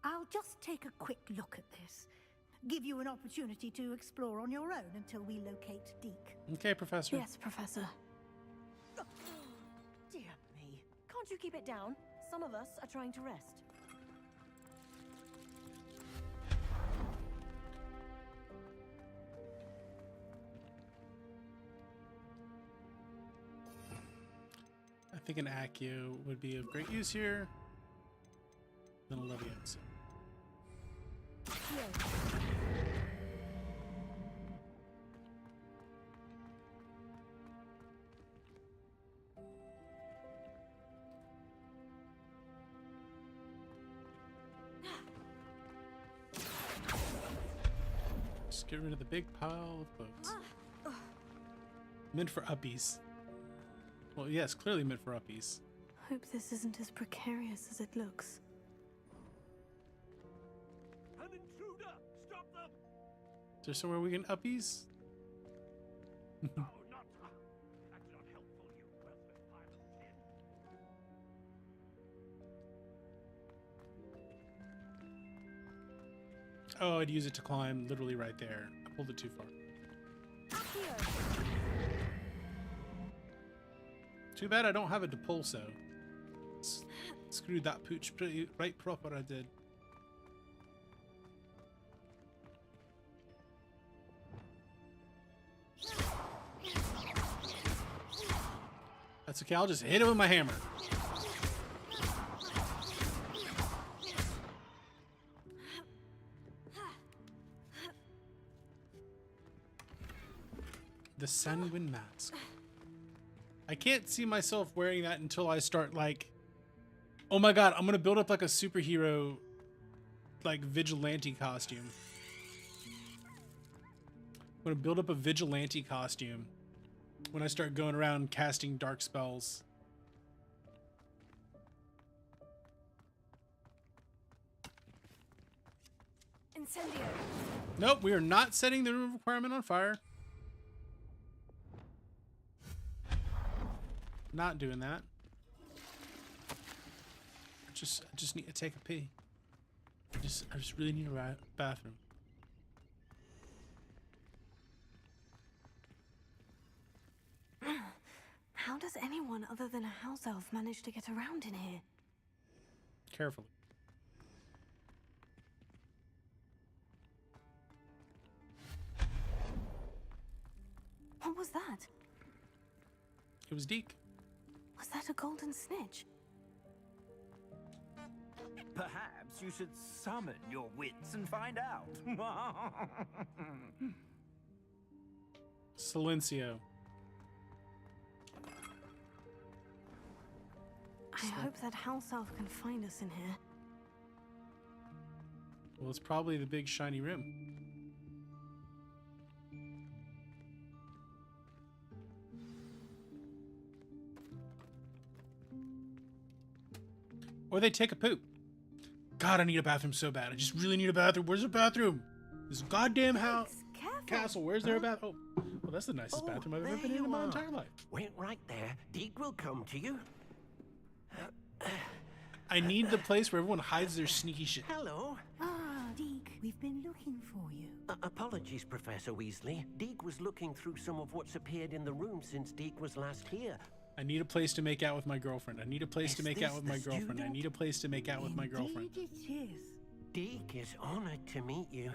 I'll just take a quick look at this. Give you an opportunity to explore on your own until we locate Deke. Okay, Professor. Yes, Professor. Dear me. Can't you keep it down? Some of us are trying to rest. I think an Accio would be of great use here. Then a Leviosa. Just get rid of the big pile of boats. Meant for uppies. Well, yes, clearly meant for uppies. Hope this isn't as precarious as it looks. An intruder! Stop them! Is there somewhere we can uppies? Oh, not that's not helpful, you worthless pile of tin. Oh, I'd use it to climb literally right there. I pulled it too far. Too bad I don't have a depulso. Screwed that pooch pretty right proper I did. That's okay, I'll just hit it with my hammer. The Sanguine Mask. I can't see myself wearing that until I start like, oh my god, I'm gonna build up like a superhero, like vigilante costume. I'm gonna build up a vigilante costume when I start going around casting dark spells. Incendio. Nope, we are not setting the room requirement on fire. Not doing that. I just need to take a pee. I just really need a bathroom. How does anyone other than a house elf manage to get around in here? Carefully. What was that? It was Deke. Was that a golden snitch? Perhaps you should summon your wits and find out. Silencio. I hope that house elf can find us in here. Well, it's probably the big shiny room. Or they take a poop. God, I need a bathroom so bad. I just really need a bathroom. Where's the bathroom? This goddamn house. Castle, where's there a bathroom? Oh, well, that's the nicest bathroom I've ever been in my entire life. Wait right there. Deke will come to you. I need the place where everyone hides their sneaky shit. Hello. Ah, Deke, we've been looking for you. Apologies, Professor Weasley. Deke was looking through some of what's appeared in the room since Deke was last here. I need a place to make out with my girlfriend. I need a place to make out with my girlfriend. I need a place to make out with my girlfriend. Indeed it is. Deke is honored to meet you.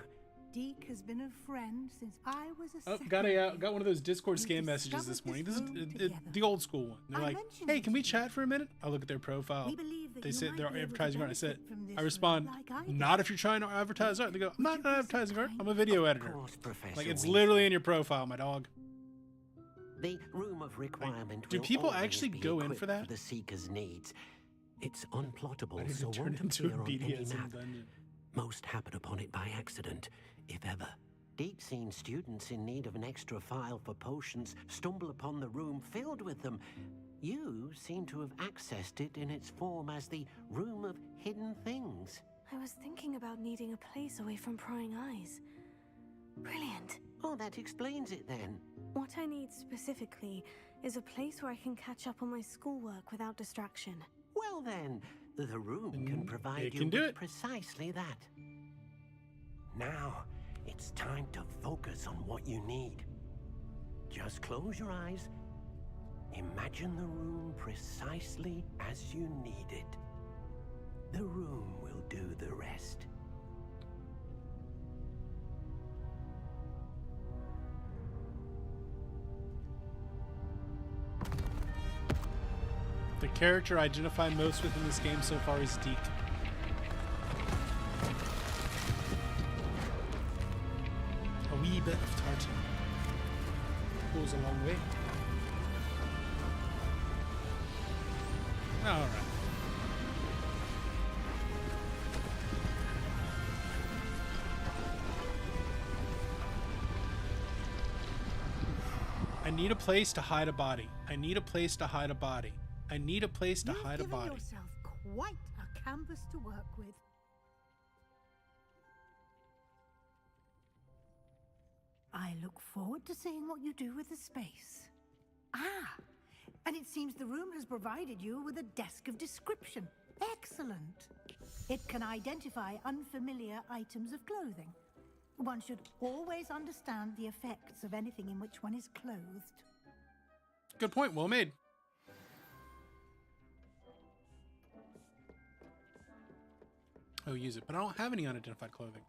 Deke has been a friend since I was a Oh, got one of those Discord scam messages this morning. This is the old school one. They're like, "Hey, can we chat for a minute?" I look at their profile. They say they're advertising art. I said, I respond, "Not if you're trying to advertise art." They go, "I'm not advertising art. I'm a video editor." Like it's literally in your profile, my dog. The room of requirement. Do people actually go in for that? For the seeker's needs. It's unplottable, I need to so turn won't into a appear on any BDSM map. dungeon. Most happen upon it by accident, if ever. Deke's seen students in need of an extra file for potions stumble upon the room filled with them. You seem to have accessed it in its form as the Room of Hidden Things. I was thinking about needing a place away from prying eyes. Brilliant. Oh, that explains it then. What I need specifically is a place where I can catch up on my schoolwork without distraction. Well then, the room can provide you with precisely that. Now, it's time to focus on what you need. Just close your eyes. Imagine the room precisely as you need it. The room will do the rest. The character I identify most with in this game so far is Deke. A wee bit of tartan goes a long way. All right. I need a place to hide a body. I need a place to hide a body. I need a place to hide a body. You've given yourself quite a canvas to work with. I look forward to seeing what you do with the space. Ah, and it seems the room has provided you with a desk of description. Excellent. It can identify unfamiliar items of clothing. One should always understand the effects of anything in which one is clothed. Good point. Well made. Oh, use it. But I don't have any unidentified clothing.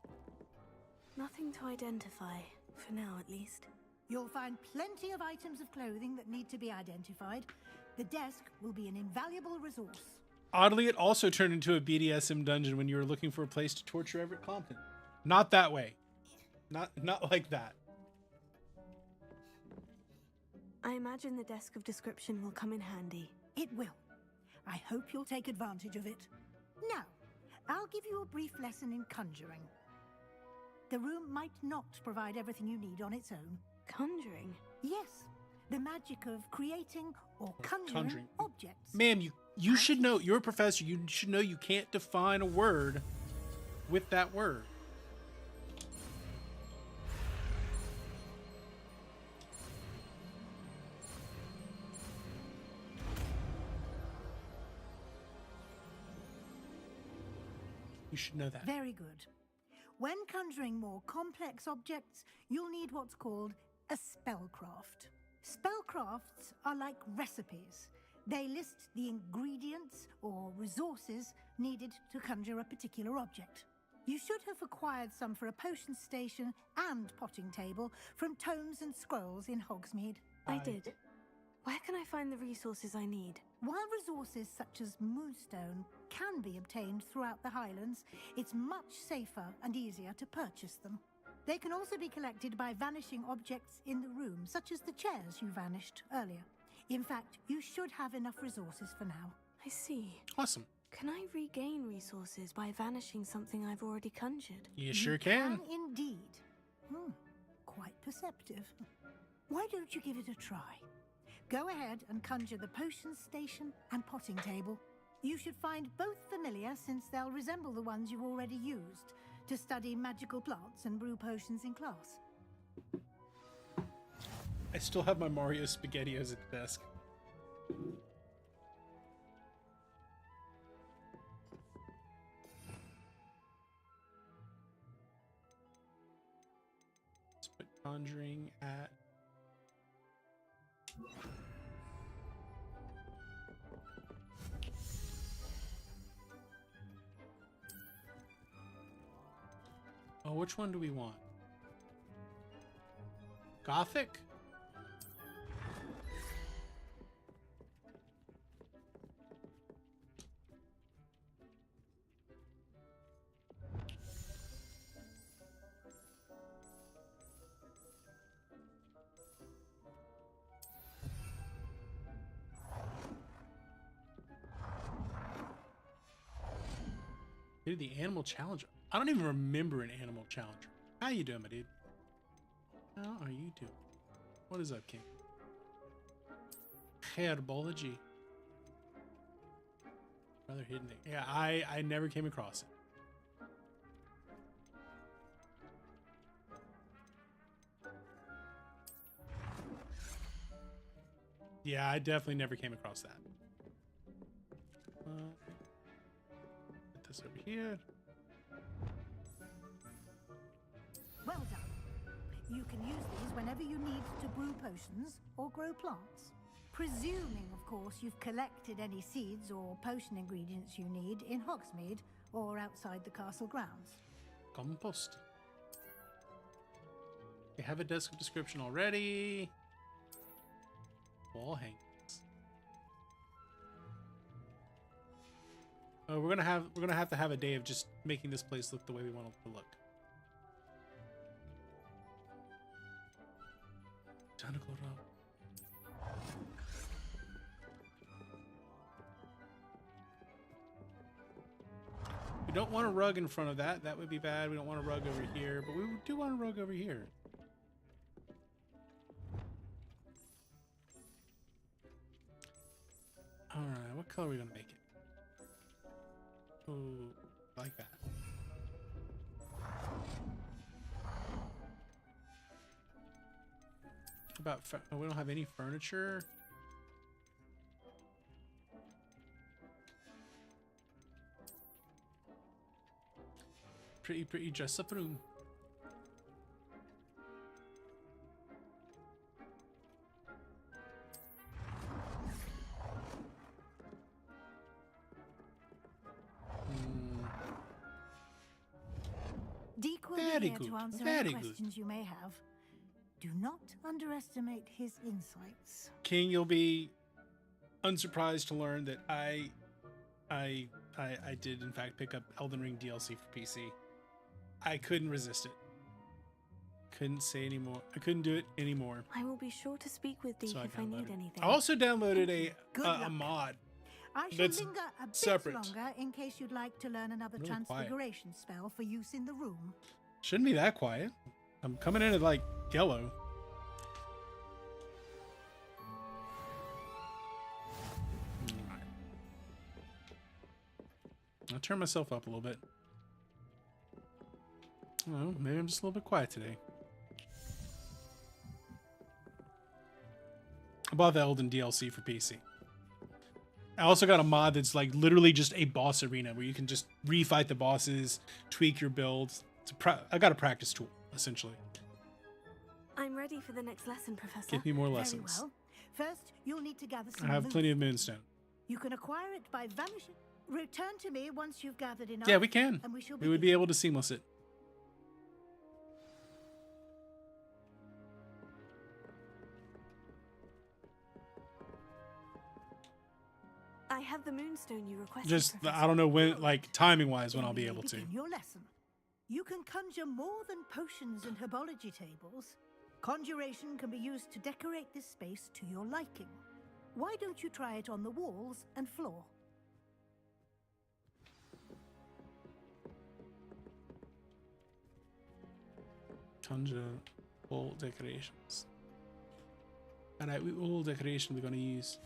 Nothing to identify, for now at least. You'll find plenty of items of clothing that need to be identified. The desk will be an invaluable resource. Oddly, it also turned into a BDSM dungeon when you were looking for a place to torture Everett Compton. Not that way. Not like that. I imagine the desk of description will come in handy. It will. I hope you'll take advantage of it. Now, I'll give you a brief lesson in conjuring. The room might not provide everything you need on its own. Conjuring? Yes. The magic of creating or conjuring objects. Ma'am, you should know. You're a professor. You should know you can't define a word with that word. You should know that. Very good. When conjuring more complex objects, you'll need what's called a spellcraft. Spellcrafts are like recipes. They list the ingredients or resources needed to conjure a particular object. You should have acquired some for a potion station and potting table from tomes and scrolls in Hogsmeade. I did. Where can I find the resources I need? While resources such as moonstone can be obtained throughout the Highlands, it's much safer and easier to purchase them. They can also be collected by vanishing objects in the room, such as the chairs you vanished earlier. In fact, you should have enough resources for now. I see. Awesome. Can I regain resources by vanishing something I've already conjured? You sure can. Indeed. Quite perceptive. Why don't you give it a try? Go ahead and conjure the potion station and potting table. You should find both familiar, since they'll resemble the ones you've already used to study magical plants and brew potions in class. I still have my Mario SpaghettiOs at the desk. Let's put conjuring at... Oh, which one do we want? Gothic? Dude, the animal challenger. I don't even remember an animal challenger. How you doing, my dude? How are you doing? What is up, King? Herbology. Rather hidden thing. Yeah, I never came across it. Yeah, I definitely never came across that. Put this over here. Well done. You can use these whenever you need to brew potions or grow plants. Presuming, of course, you've collected any seeds or potion ingredients you need in Hogsmeade or outside the castle grounds. Compost. We have a desk description already. Wall hangings. Oh, we're gonna have to have a day of just making this place look the way we want it to look. Tentacle row. We don't want a rug in front of that. That would be bad. We don't want a rug over here, but we do want a rug over here. All right, what color are we gonna make it? Oh, like that. About oh, we don't have any furniture. Pretty dress up room. Deek will Very be here good. to answer Very any good. questions you may have. Do not underestimate his insights. King, you'll be unsurprised to learn that I did in fact pick up Elden Ring DLC for PC. I couldn't resist it. Couldn't say anymore. I couldn't do it anymore. I will be sure to speak with Deek So if I need anything. I also downloaded Good a luck. mod. I shall That's linger a bit separate. longer in case you'd like to learn another Really quiet. transfiguration spell for use in the room. Shouldn't be that quiet. I'm coming in at like yellow. I'll turn myself up a little bit. Oh, maybe I'm just a little bit quiet today. I bought the Elden DLC for PC. I also got a mod that's like literally just a boss arena where you can just refight the bosses, tweak your builds. I got a practice tool, essentially. I'm ready for the next lesson, Professor. Give me more Very lessons. well. First, you'll need to gather I some have plenty of moonstone. moonstone. You can acquire it by vanishing. Return to me once you've gathered enough. Yeah, we can. And we shall We would be able to seamless it. I have the moonstone you requested. Just, Professor. I don't know when, like, timing-wise, when I'll be You may able to. begin your lesson. You can conjure more than potions and herbology tables. Conjuration can be used to decorate this space to your liking. Why don't you try it on the walls and floor? Conjure all decorations. Alright, all decoration we're gonna use.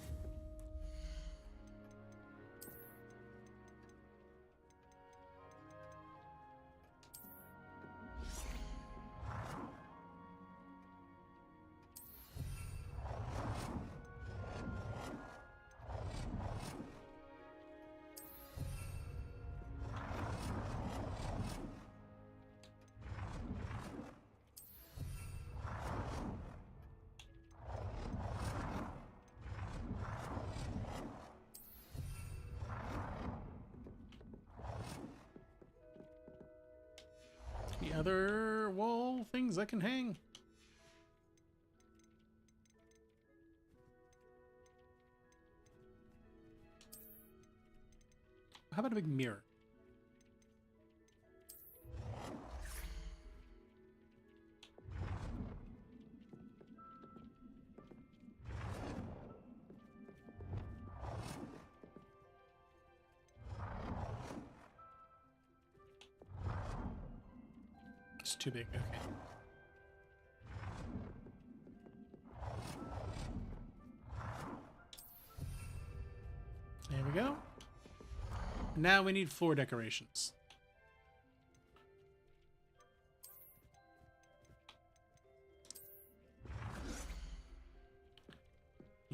The other wall things I can hang. How about a big mirror? It's too big, okay. There we go. Now we need floor decorations.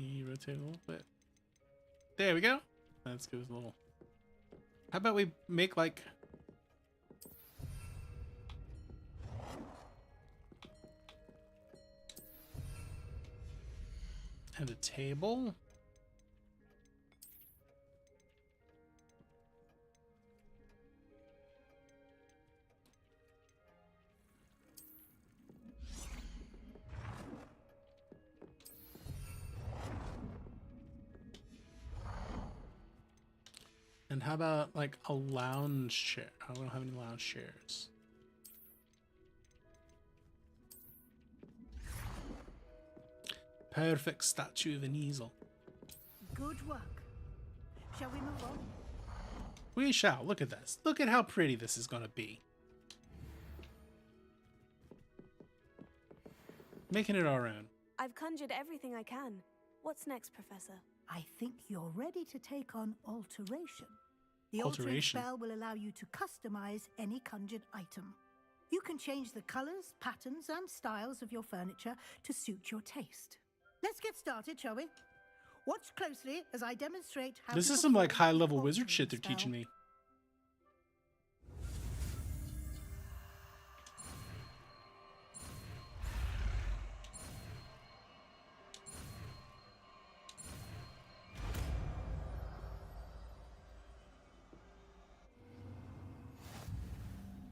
You rotate a little bit. There we go. Let's go with a little. How about we make like and a table. And how about like a lounge chair? I don't have any lounge chairs. Perfect statue of an easel. Good work. Shall we move on? We shall. Look at this. Look at how pretty this is going to be. Making it our own. I've conjured everything I can. What's next, Professor? I think you're ready to take on alteration. The altering spell will allow you to customize any conjured item. You can change the colors, patterns, and styles of your furniture to suit your taste. Let's get started, shall we? Watch closely as I demonstrate how. This is some like high-level wizard shit they're teaching me.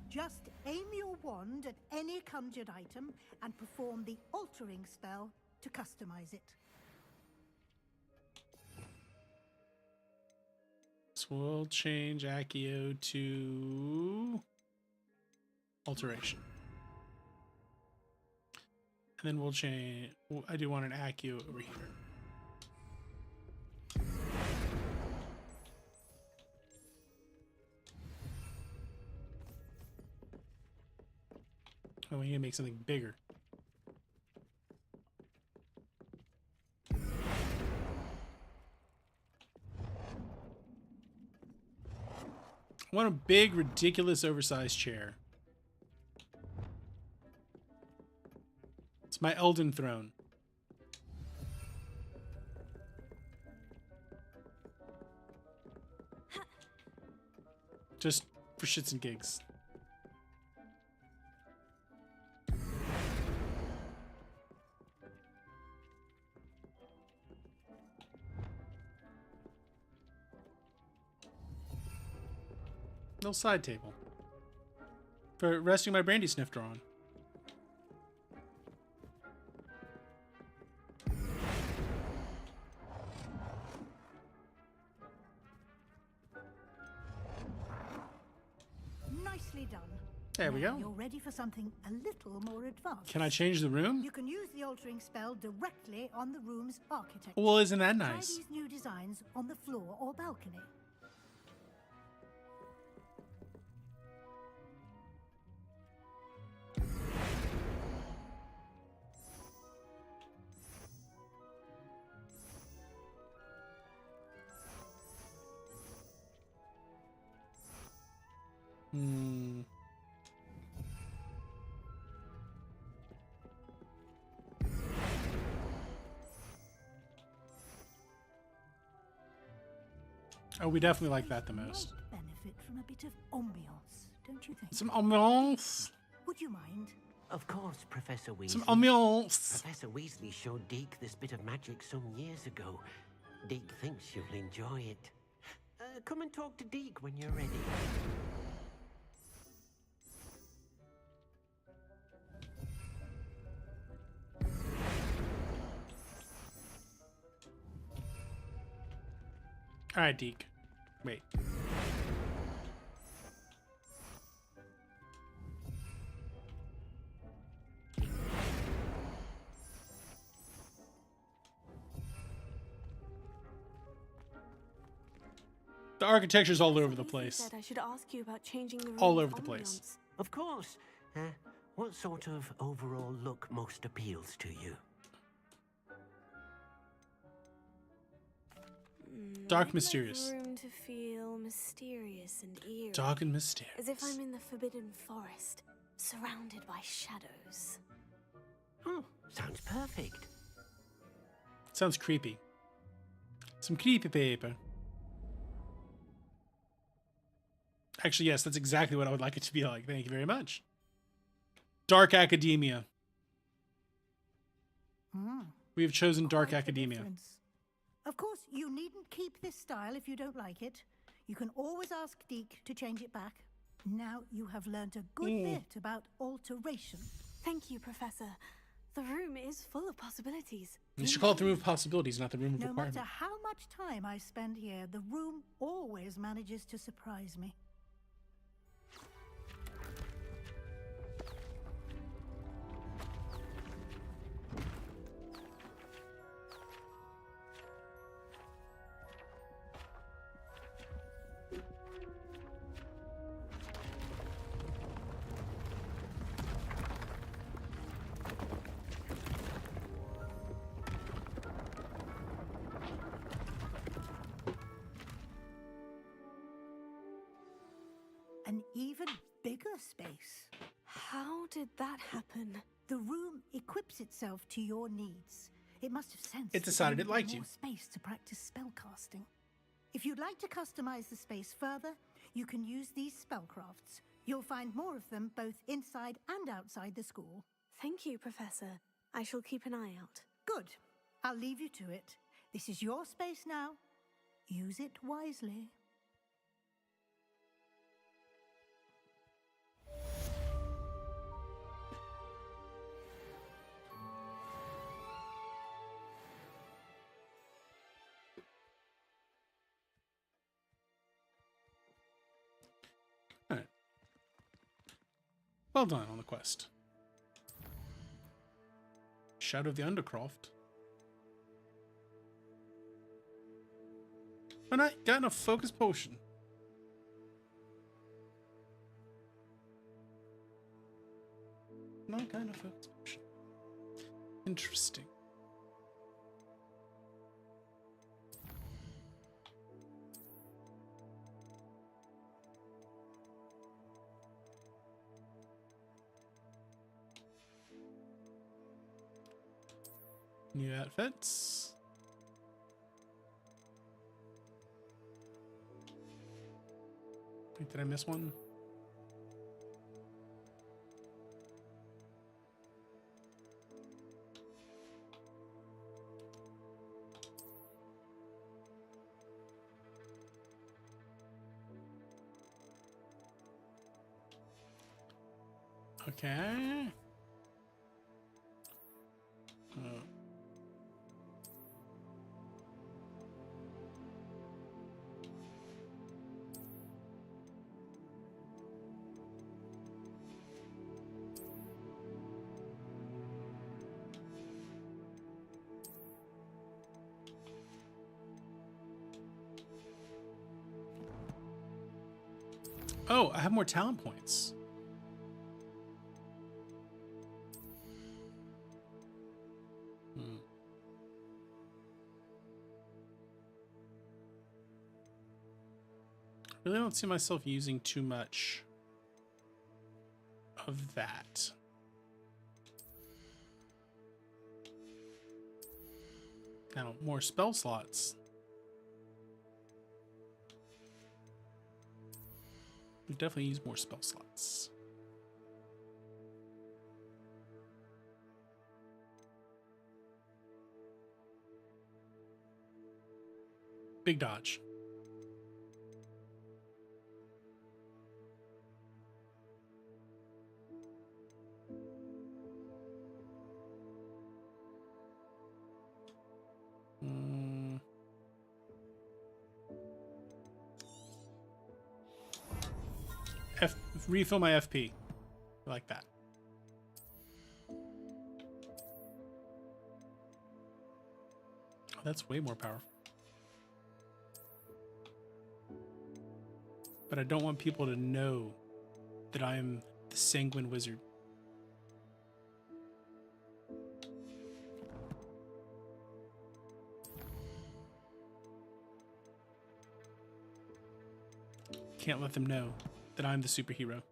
Just aim your wand at any conjured item and perform the altering spell to customize it. So we'll change Accio to alteration. And then we'll change, I do want an Accio over here. Oh, we need to make something bigger. I want a big, ridiculous, oversized chair. It's my Elden throne. Just for shits and gigs. Little side table for resting my brandy snifter on. Nicely done. There we go. You're ready for something a little more advanced. Can I change the room? You can use the altering spell directly on the room's architecture. Well, isn't that nice? Try these new designs on the floor or balcony. Oh, we definitely like that the most. Benefit from a bit of ambiance, don't you think? Some ambiance. Would you mind? Of course, Professor Weasley. Some ambiance. Professor Weasley showed Deke this bit of magic some years ago. Deke thinks you'll enjoy it. Come and talk to Deke when you're ready. All right, Deke. Wait. The architecture's all over the place. Said I should ask you about changing the room All over the place. Of course. What sort of overall look most appeals to you? Dark, mysterious. Room to feel mysterious and eerie. Dark and mysterious. As if I'm in the Forbidden Forest, surrounded by shadows. Oh, sounds perfect. Sounds creepy. Some creepy paper. Actually, yes, that's exactly what I would like it to be like. Thank you very much. Dark academia. We have chosen dark academia. Of course, you needn't keep this style if you don't like it. You can always ask Deke to change it back. Now you have learned a good bit about alteration. Thank you, Professor. The room is full of possibilities. You should call it the room of possibilities, not the room of requirement. No matter how much time I spend here, the room always manages to surprise me. An even bigger space. How did that happen? The room equips itself to your needs. It must have sensed it decided it liked you. More space to practice spellcasting. If you'd like to customize the space further, you can use these spellcrafts. You'll find more of them both inside and outside the school. Thank you, Professor. I shall keep an eye out. Good. I'll leave you to it. This is your space now. Use it wisely. Well done on the quest. Shadow of the Undercroft. And I got enough focus potion. Not got enough focus potion. Interesting. New outfits. Did I miss one? Okay. Oh, I have more talent points. I really don't see myself using too much of that. Now, more spell slots. We definitely use more spell slots. Big dodge. Refill my FP. I like that. Oh, that's way more powerful. But I don't want people to know that I am the Sanguine Wizard. Can't let them know that I'm the superhero.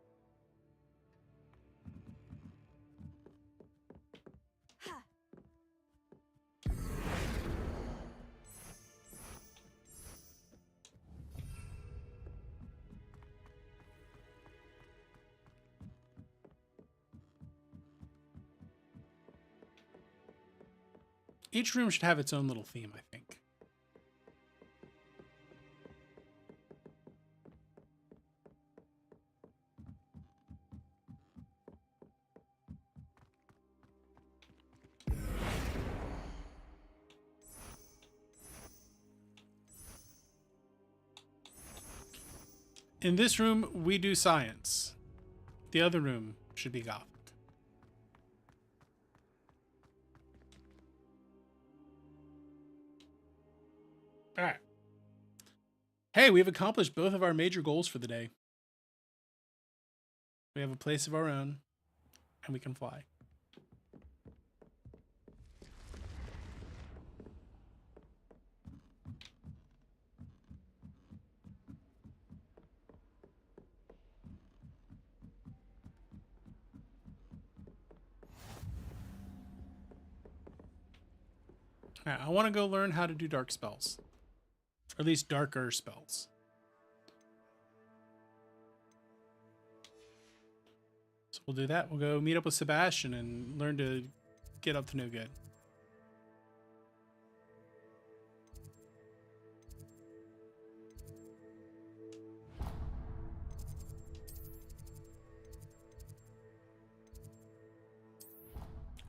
Each room should have its own little theme, I think. In this room, we do science. The other room should be Gothic. All right. Hey, we've accomplished both of our major goals for the day. We have a place of our own, and we can fly. All right, I want to go learn how to do dark spells. Or at least darker spells. So we'll do that. We'll go meet up with Sebastian and learn to get up to no good.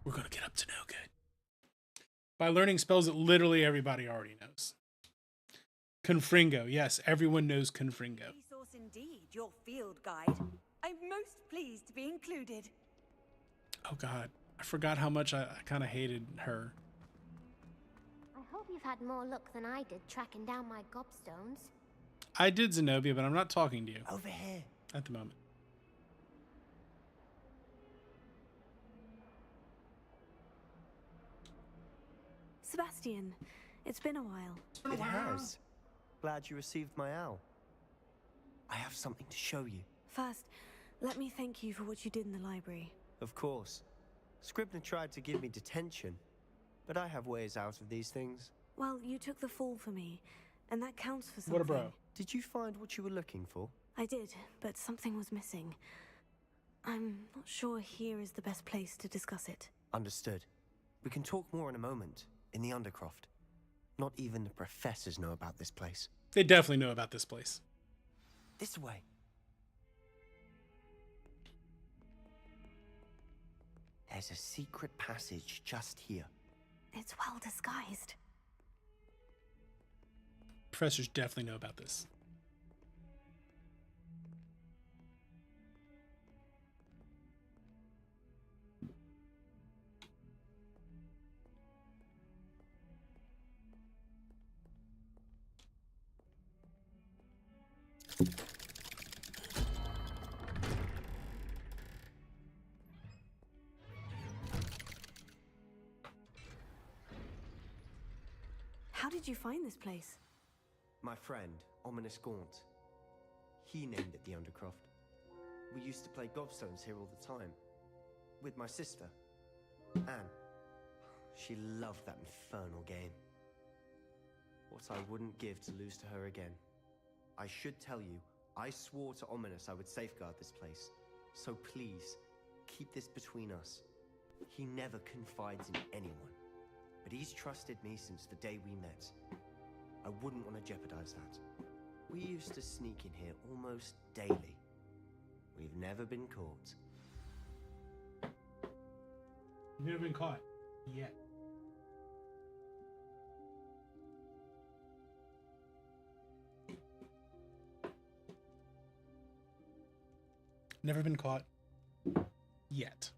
We're going to get up to no good. By learning spells that literally everybody already knows. Confringo. Yes, everyone knows Confringo. Resource indeed, your field guide. I'm most pleased to be included. Oh god, I forgot how much I kind of hated her. I hope you've had more luck than I did tracking down my gobstones. I did, Zenobia, but I'm not talking to you. Over here. At the moment. Sebastian, it's been a while. It has. Glad you received my owl. I have something to show you. First, let me thank you for what you did in the library. Of course. Scribner tried to give me detention, but I have ways out of these things. Well, you took the fall for me, and that counts for something. What a bro. Did you find what you were looking for? I did, but something was missing. I'm not sure here is the best place to discuss it. Understood. We can talk more in a moment, in the Undercroft. Not even the professors know about this place. They definitely know about this place. This way. There's a secret passage just here. It's well disguised. Professors definitely know about this. How did you find this place? My friend, Ominous Gaunt. He named it the Undercroft. We used to play gobstones here all the time. With my sister, Anne. She loved that infernal game. What I wouldn't give to lose to her again. I should tell you, I swore to Ominous I would safeguard this place. So please, keep this between us. He never confides in anyone. But he's trusted me since the day we met. I wouldn't want to jeopardize that. We used to sneak in here almost daily. We've never been caught. You've never been caught yet. Never been caught yet.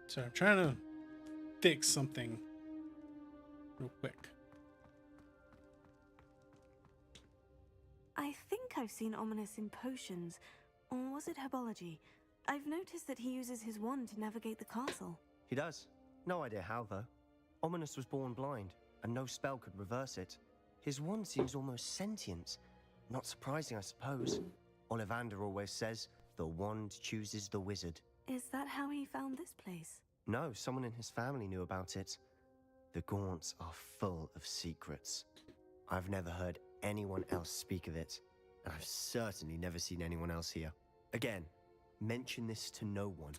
So I'm trying to fix something real quick. I think I've seen Ominous in potions. Or was it herbology? I've noticed that he uses his wand to navigate the castle. He does. No idea how, though. Ominous was born blind, and no spell could reverse it. His wand seems almost sentient. Not surprising, I suppose. Ollivander always says, the wand chooses the wizard. Is that how he found this place? No, someone in his family knew about it. The Gaunts are full of secrets. I've never heard anyone else speak of it, and I've certainly never seen anyone else here. Again, mention this to no one,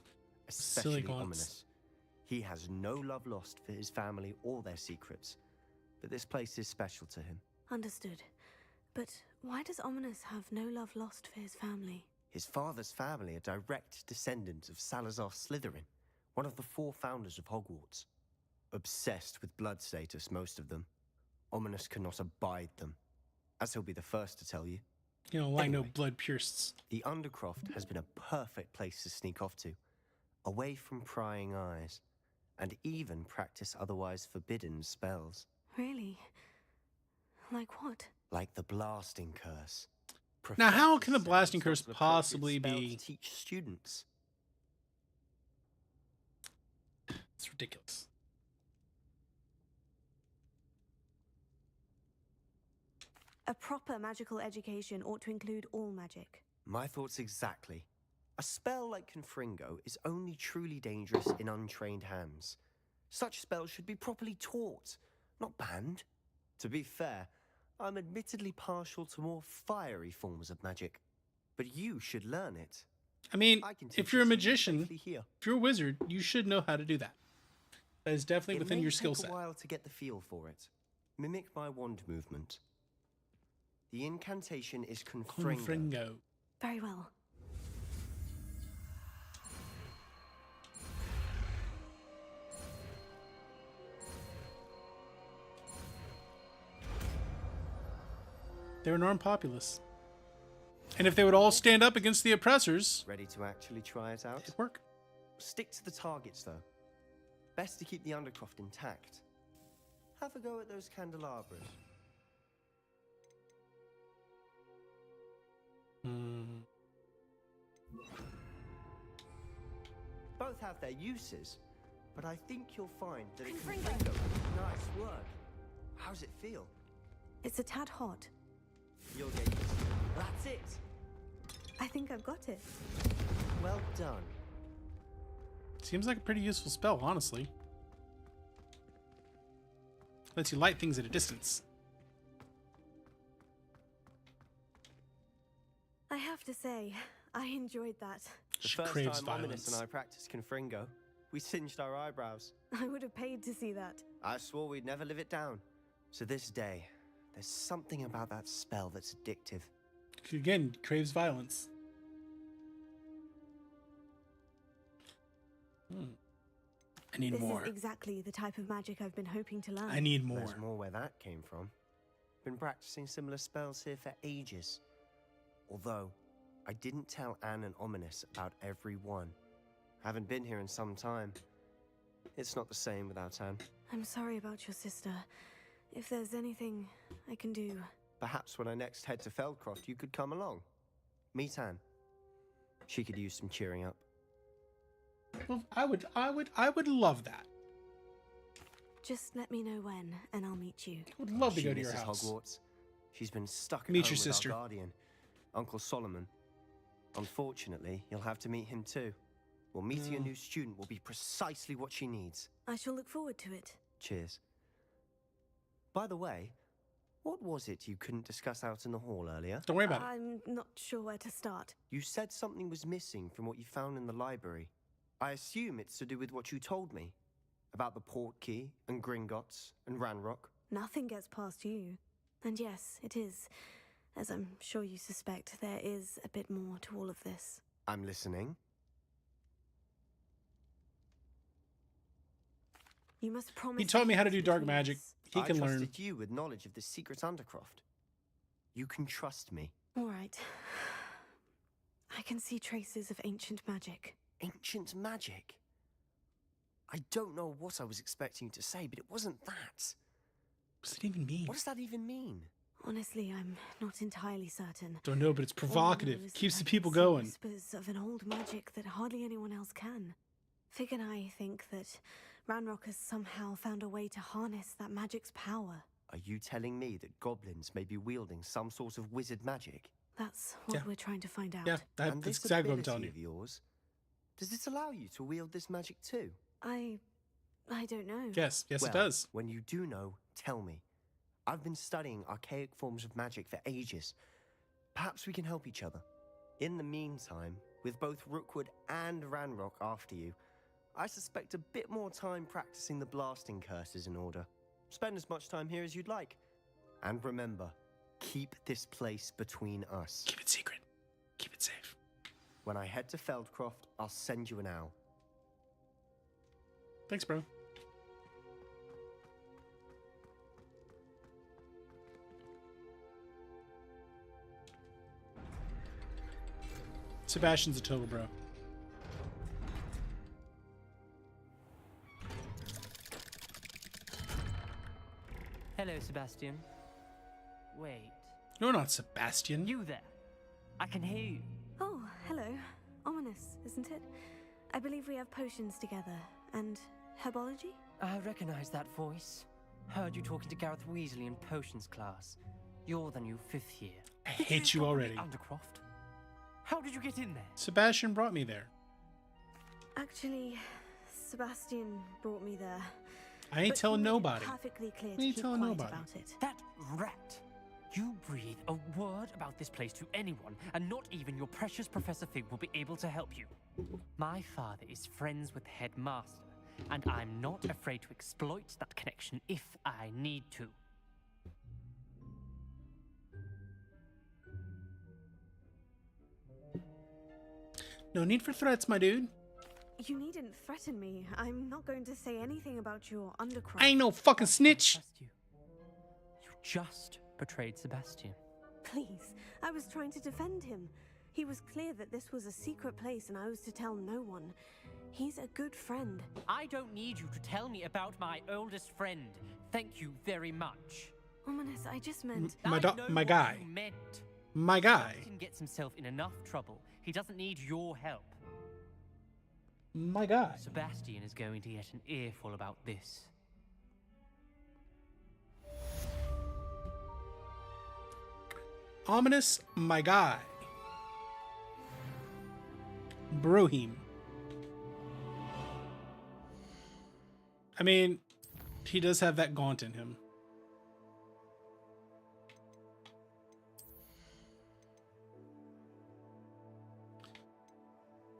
especially Ominous. He has no love lost for his family or their secrets, but this place is special to him. Understood. But why does Ominous have no love lost for his family? His father's family are direct descendants of Salazar Slytherin, one of the 4 founders of Hogwarts. Obsessed with blood status, most of them. Ominous cannot abide them, as he'll be the first to tell you. You know, like no blood pierced. The Undercroft has been a perfect place to sneak off to, away from prying eyes, and even practice otherwise forbidden spells. Really? Like what? Like the blasting curse. Now, how can the blasting curse possibly be? Teach students. It's ridiculous. A proper magical education ought to include all magic. My thoughts exactly. A spell like Confringo is only truly dangerous in untrained hands. Such spells should be properly taught, not banned. To be fair, I'm admittedly partial to more fiery forms of magic, but you should learn it. I mean, if you're a magician, if you're a wizard, you should know how to do that. That is definitely within your skill set. It may take a while to get the feel for it. Mimic my wand movement. The incantation is Confringo. Very well. They're an armed populace. And if they would all stand up against the oppressors... Ready to actually try it out? It'd work. Stick to the targets, though. Best to keep the Undercroft intact. Have a go at those candelabras. Both have their uses, but I think you'll find that it's nice work. How's it feel? It's a tad hot. You'll get used to it. That's it. I think I've got it. Well done. Seems like a pretty useful spell, honestly. Lets you light things at a distance. I have to say, I enjoyed that. The first time Ominous and I practiced Confringo, we singed our eyebrows. I would have paid to see that. I swore we'd never live it down. So this day, there's something about that spell that's addictive. Again, craves violence. I need more. This is exactly the type of magic I've been hoping to learn. I need more. There's more where that came from. Been practicing similar spells here for ages. Although, I didn't tell Anne and Ominous about every one. Haven't been here in some time. It's not the same without Anne. I'm sorry about your sister. If there's anything I can do... Perhaps when I next head to Feldcroft, you could come along. Meet Anne. She could use some cheering up. Well, I would love that. Just let me know when, and I'll meet you. I would love to go to your house. Hogwarts. She's been stuck at Meet home your with sister. our guardian, Uncle Solomon. Unfortunately, you'll have to meet him too. Well, meeting a new student will be precisely what she needs. I shall look forward to it. Cheers. By the way, what was it you couldn't discuss out in the hall earlier? Don't worry about it. I'm not sure where to start. You said something was missing from what you found in the library. I assume it's to do with what you told me. About the Portkey, and Gringotts, and Ranrock. Nothing gets past you. And yes, it is. As I'm sure you suspect, there is a bit more to all of this. I'm listening. You must promise... He taught me how to do dark magic. He can learn. I trusted you with knowledge of the secret Undercroft. You can trust me. All right. I can see traces of ancient magic. Ancient magic? I don't know what I was expecting to say, but it wasn't that. What does it even mean? What does that even mean? Honestly, I'm not entirely certain. Don't know, but it's provocative. It Keeps the people going. Whispers of an old magic that hardly anyone else can. Fig and I think that Ranrock has somehow found a way to harness that magic's power. Are you telling me that goblins may be wielding some sort of wizard magic? That's what we're trying to find out. Yeah, that's exactly what I'm telling you. Of yours, does it allow you to wield this magic too? I I don't know. Yes, it Well, does. When you do know, tell me. I've been studying archaic forms of magic for ages. Perhaps we can help each other. In the meantime, with both Rookwood and Ranrock after you, I suspect a bit more time practicing the blasting curse is in order. Spend as much time here as you'd like. And remember, keep this place between us. Keep it secret. Keep it safe. When I head to Feldcroft, I'll send you an owl. Thanks, bro. Sebastian's a total bro. Hello, Sebastian. Wait. You're not Sebastian. You there. I can hear you. Oh, hello. Ominous, isn't it? I believe we have potions together. And herbology? I recognize that voice. Heard you talking to Gareth Weasley in potions class. You're the new 5th year. I hate you already. Undercroft. How did you get in there? Sebastian brought me there. Actually, Sebastian brought me there. I ain't telling nobody. Perfectly clear I ain't to keep telling quiet nobody. about it. That rat. You breathe a word about this place to anyone, and not even your precious Professor Fig will be able to help you. My father is friends with the headmaster, and I'm not afraid to exploit that connection if I need to. No need for threats, my dude. You needn't threaten me. I'm not going to say anything about your undercroft. I ain't no fucking snitch. You just betrayed Sebastian. Please, I was trying to defend him. He was clear that this was a secret place and I was to tell no one. He's a good friend. I don't need you to tell me about my oldest friend. Thank you very much. Ominous, I just meant... My guy. You meant. My guy. Sebastian gets himself in enough trouble. He doesn't need your help. My guy. Sebastian is going to get an earful about this. Ominous, my guy. Brohim. I mean, he does have that gaunt in him.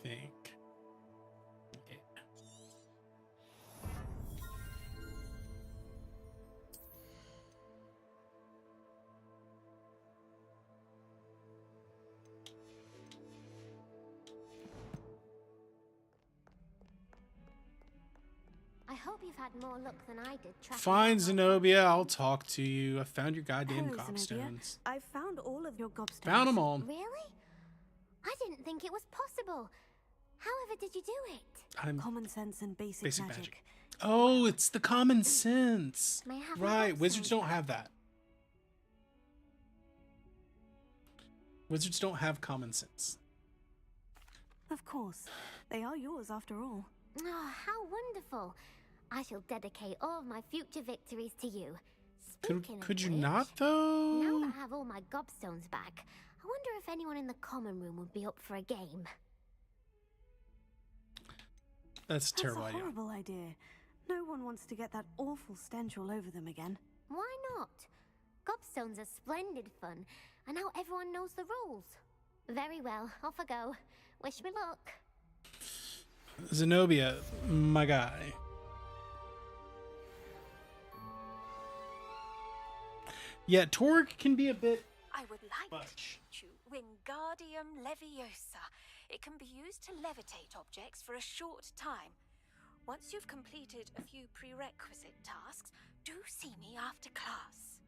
Think. Yeah. I hope you've had more luck than I did. Fine, Zenobia, I'll talk to you. I found your goddamn Hello, Zenobia. gobstones. I found all of your gobstones. Found them all. Really? I didn't think it was possible. However did you do it? Common sense and basic magic. Oh, it's the common sense. May I have my Right, gobstones wizards don't back? have that. Wizards don't have common sense. Of course. They are yours after all. Oh, how wonderful. I shall dedicate all of my future victories to you. Speaking Could of you which, not, though? Now that I have all my gobstones back, I wonder if anyone in the common room would be up for a game. That's a terrible That's a idea. horrible idea. No one wants to get that awful stench all over them again. Why not? Gobstones are splendid fun, and now everyone knows the rules. Very well, off I go. Wish me luck. Zenobia, my guy. Yeah, Torg can be a bit... I would like to teach you Wingardium Leviosa. It can be used to levitate objects for a short time. Once you've completed a few prerequisite tasks, do see me after class.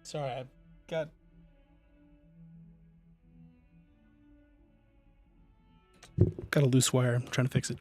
Sorry, I've got... Got a loose wire. I'm trying to fix it.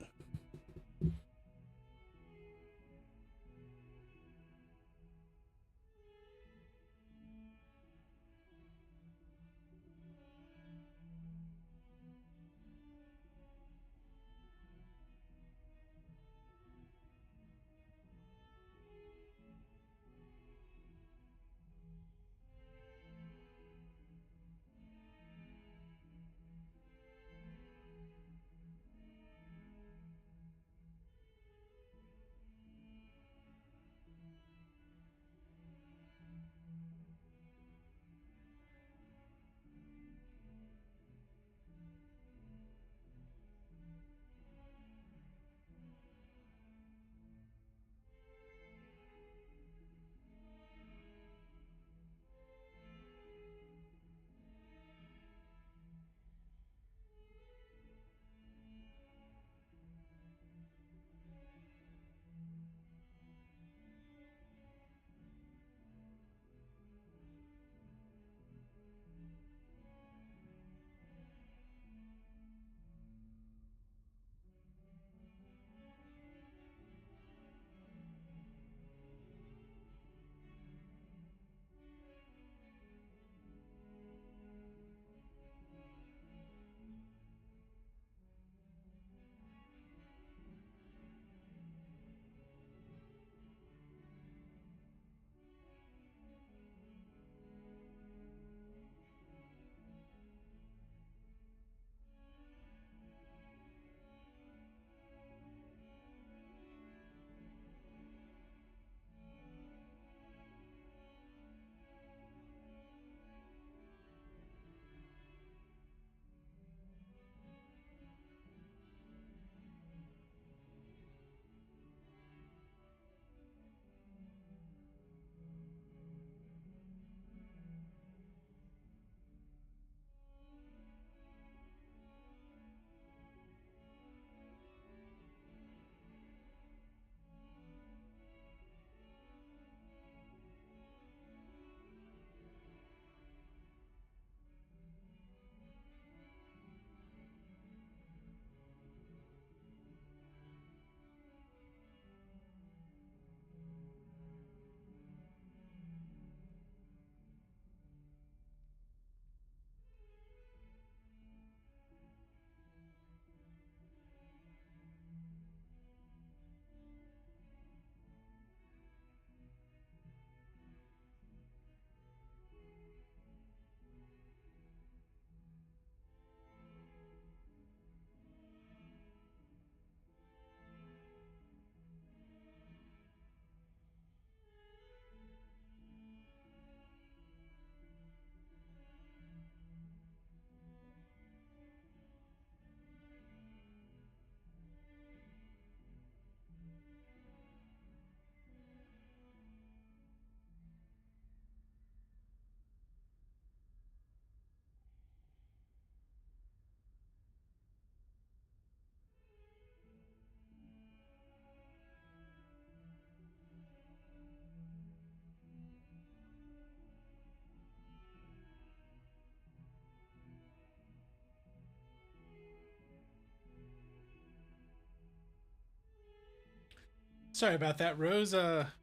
Sorry about that. Rose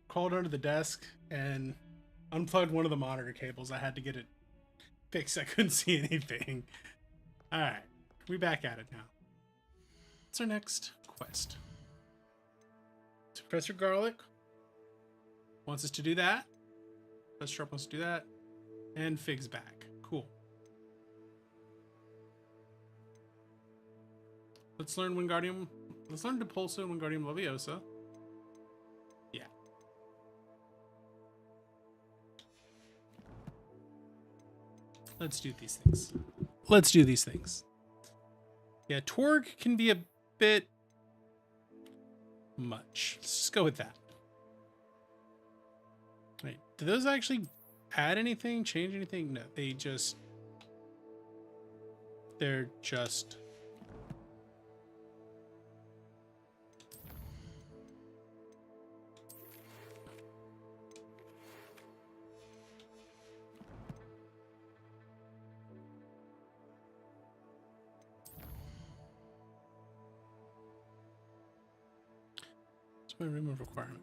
crawled under the desk and unplugged one of the monitor cables. I had to get it fixed. I couldn't see anything. Alright, we back at it now. What's our next quest? So Professor Garlic wants us to do that. Professor Sharp wants to do that. And Fig's back. Cool. Let's learn Wingardium. Let's learn Depulso and Wingardium Leviosa. Yeah. Let's do these things. Let's do these things. Yeah, Twerg can be a bit much. Let's just go with that. Wait, do those actually add anything, change anything? No, they're just it's my remove requirement.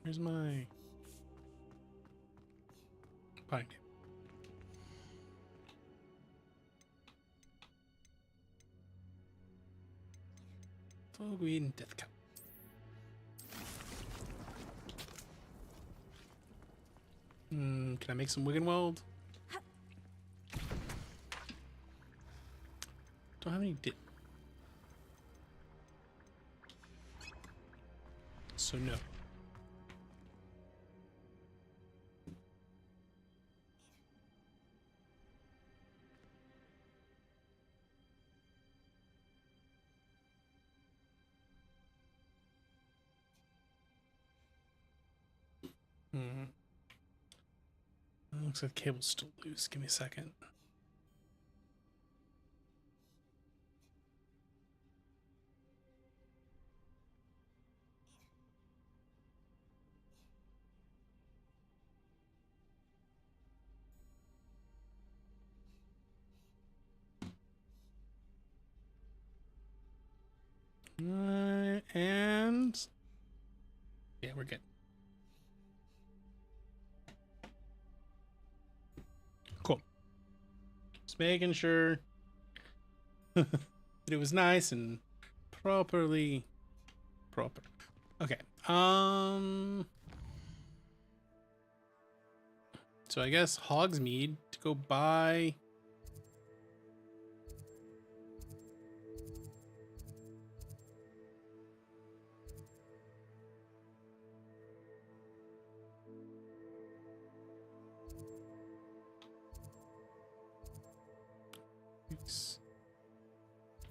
Where's my pine? Fogweed and Death Cup. Can I make some Wiggenweld? Don't have any so no. Looks like the cable's still loose. Give me a second. And yeah, we're good. Cool. Just making sure that it was nice and proper. Okay. So I guess Hogsmeade to go buy.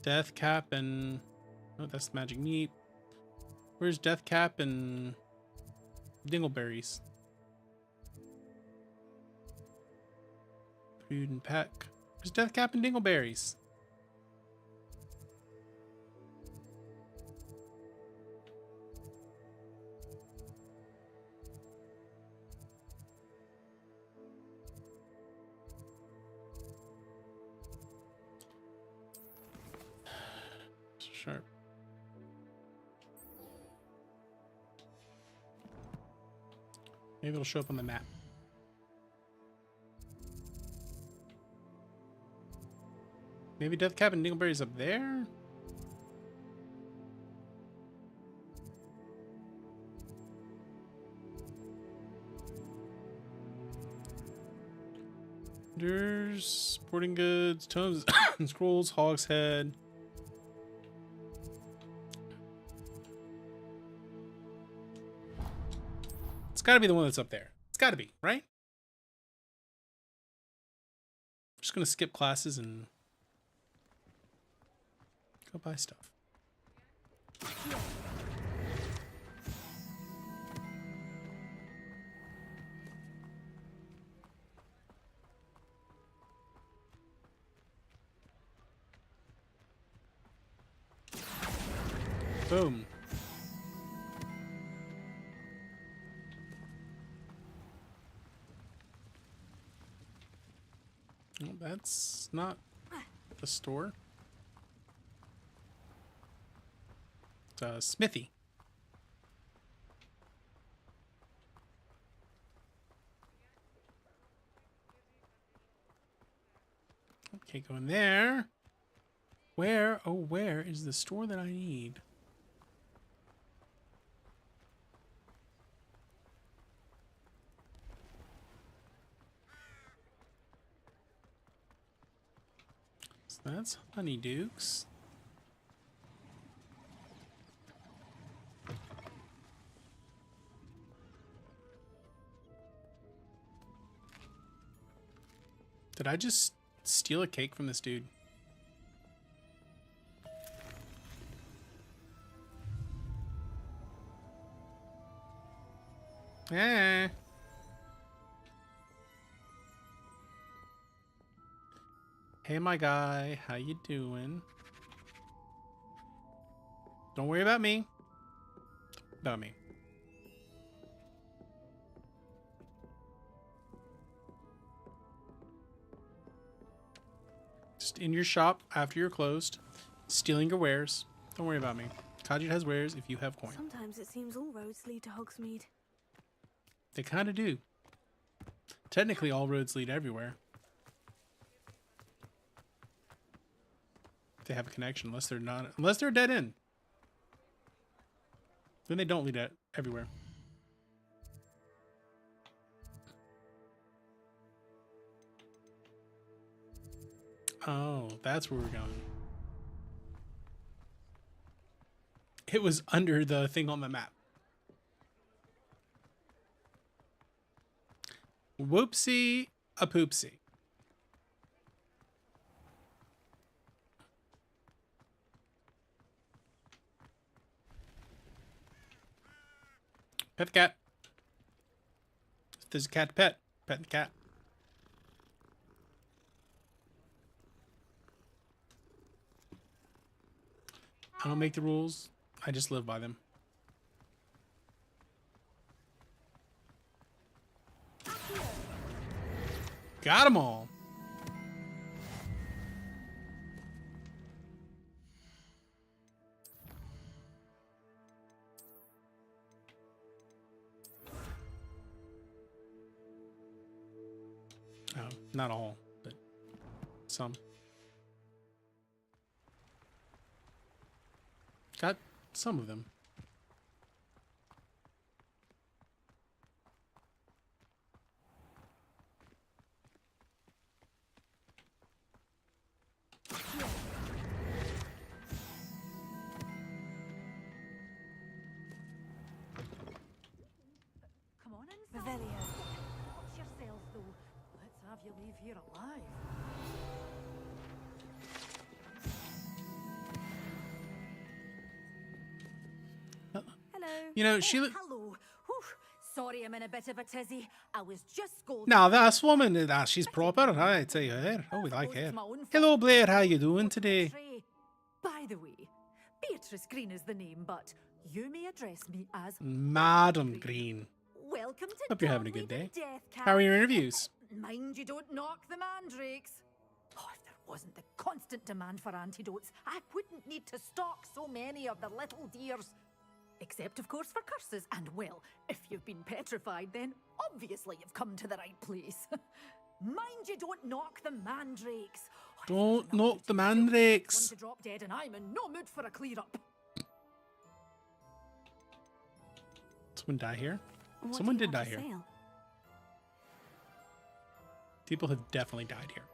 Death Cap and oh, that's Magic Meat. Where's Death Cap and Dingleberries? Food and Peck. Where's Death Cap and Dingleberries? Sharp. Maybe it'll show up on the map. Maybe Death Cap and Dingleberry's up there? There's sporting goods, tomes and scrolls, Hogshead. It's gotta be the one that's up there. It's gotta be, right? I'm just gonna skip classes and go buy stuff. Boom. Well, that's not the store. It's a smithy. Okay, go in there. Where? Oh, where is the store that I need? So that's Honeydukes. Did I just steal a cake from this dude? Eh. Hey, my guy, how you doing? Don't worry about me. About me. Just in your shop after you're closed, stealing your wares. Don't worry about me. Khajiit has wares if you have coin. Sometimes it seems all roads lead to Hogsmeade. They kind of do. Technically, all roads lead everywhere. They have a connection, unless they're a dead end. Then they don't lead everywhere. Oh, that's where we're going. It was under the thing on the map. Whoopsie a poopsie. Pet the cat. If there's a cat to pet, pet the cat. I don't make the rules. I just live by them. Got them all. Oh, not all, but some. Got some of them. Come on in, Revelio. Watch yourself, though. Let's have you leave here alive. Hello. You know, she. Hello. Whew. Sorry, I'm in a bit of a tizzy. I was just scolding. Now, this woman, she's proper. I tell you, her. Oh, we like her. Hello, Blair. How you doing today? By the way, Beatrice Green is the name, but you may address me as Madam Green. Welcome to Hope you're having a good day. Death Cat. How are your interviews? Mind you don't knock the mandrakes. Oh, if there wasn't the constant demand for antidotes, I wouldn't need to stock so many of the little dears. Except, of course, for curses. And, well, if you've been petrified, then obviously you've come to the right place. Mind you don't knock the mandrakes. Don't knock the mandrakes. Want to drop dead, and I'm in no mood for a clear-up. Someone die here? Someone did die here. People have definitely died here.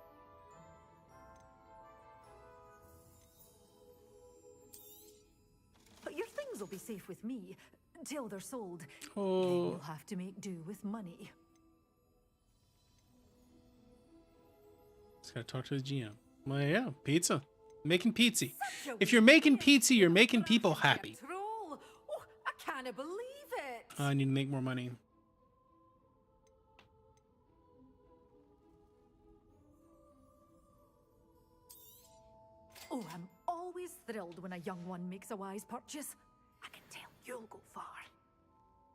But your things will be safe with me till they're sold. Oh. Then you'll have to make do with money. Just gotta talk to the GM. Well, yeah, pizza. Making pizza. If you're making pizza, you're making people happy. Oh, I can't believe it. I need to make more money. Oh, I'm always always thrilled when a young one makes a wise purchase. I can tell you'll go far.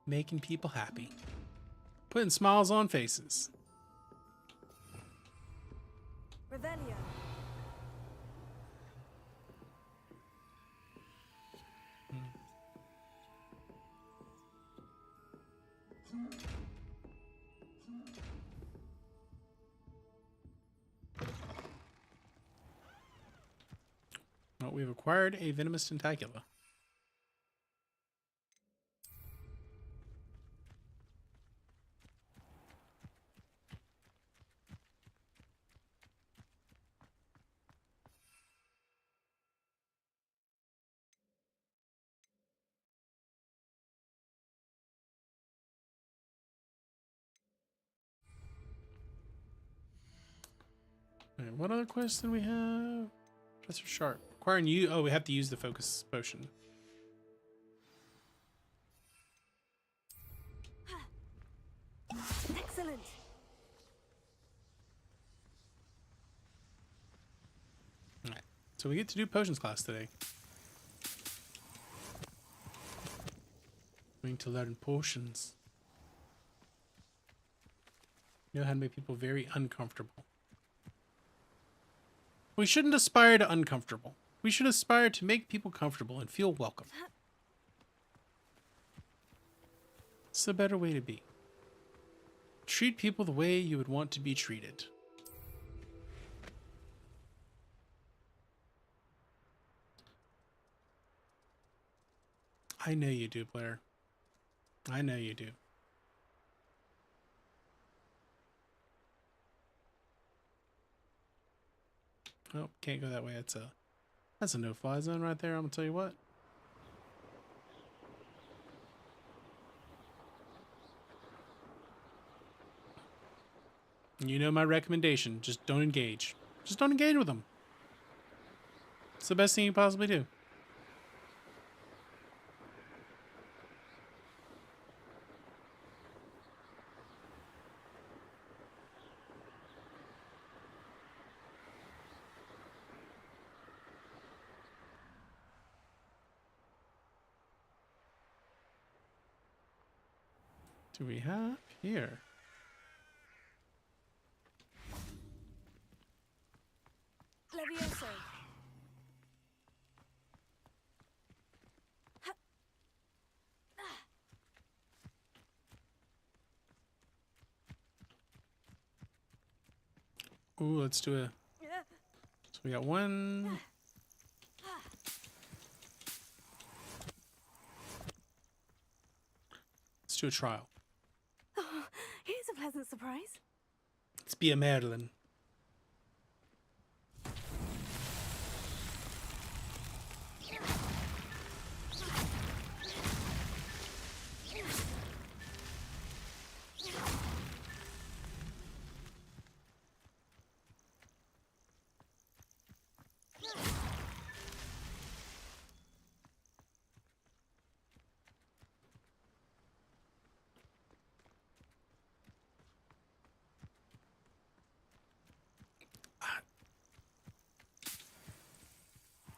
Making people happy. Putting smiles on faces. Revelio. Well, we've acquired a venomous tentacula. All right, what other quests do we have? Professor Sharp. Acquiring you. Oh, we have to use the focus potion. Excellent. All right, so we get to do potions class today. Going to learn potions. You know how to make people very uncomfortable. We shouldn't aspire to uncomfortable. We should aspire to make people comfortable and feel welcome. It's a better way to be. Treat people the way you would want to be treated. I know you do, Blair. I know you do. Oh, can't go that way. That's a no-fly zone right there. I'm gonna tell you what. You know my recommendation. Just don't engage. Just don't engage with them. It's the best thing you can possibly do. Do we have here? Levioso. Ooh, let's do a... So we got one... Let's do a trial. Oh, here's a pleasant surprise. Let's be a Merlin.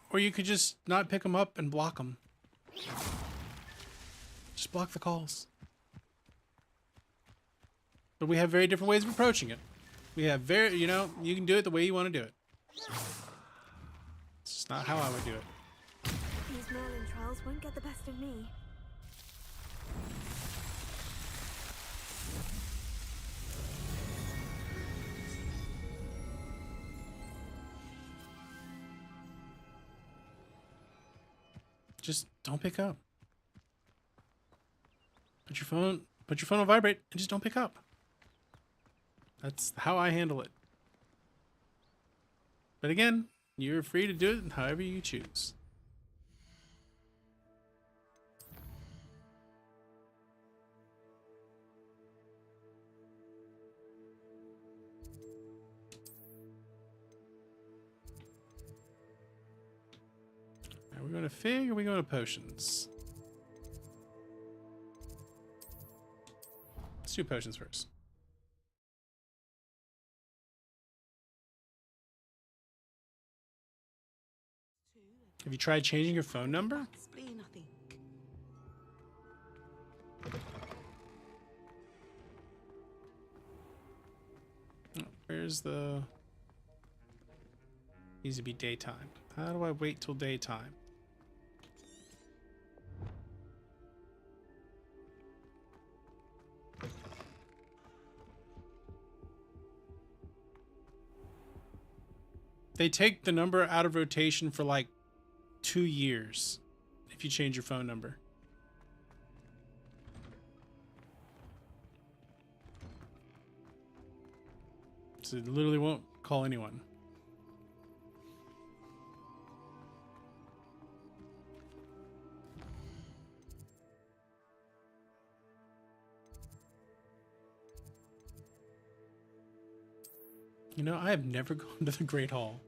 Or you could just not pick them up and block them. Just block the calls. But we have very different ways of approaching it. We have very, you know, you can do it the way you want to do it. It's just not how I would do it. These Merlin trials won't get the best of me. Just don't pick up. Put your phone on vibrate and just don't pick up. That's how I handle it. But again, you're free to do it however you choose. Are we going to fig or are we going to potions? Let's do potions first. Have you tried changing your phone number? Spleen, I think. Where's the... Needs to be daytime. How do I wait till daytime? They take the number out of rotation for like 2 years if you change your phone number. So it literally won't call anyone. You know, I have never gone to the Great Hall.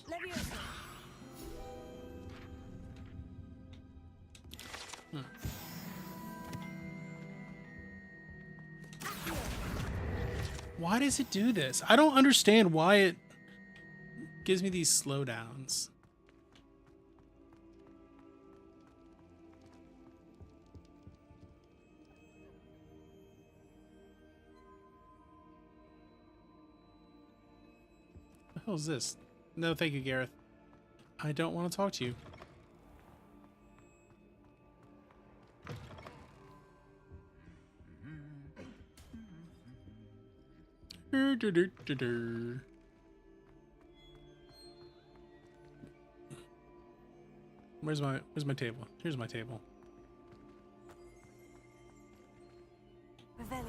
Leviosa. Why does it do this? I don't understand why it gives me these slowdowns. What the hell is this? No, thank you, Gareth. I don't want to talk to you. Where's my table? Here's my table. Revelio.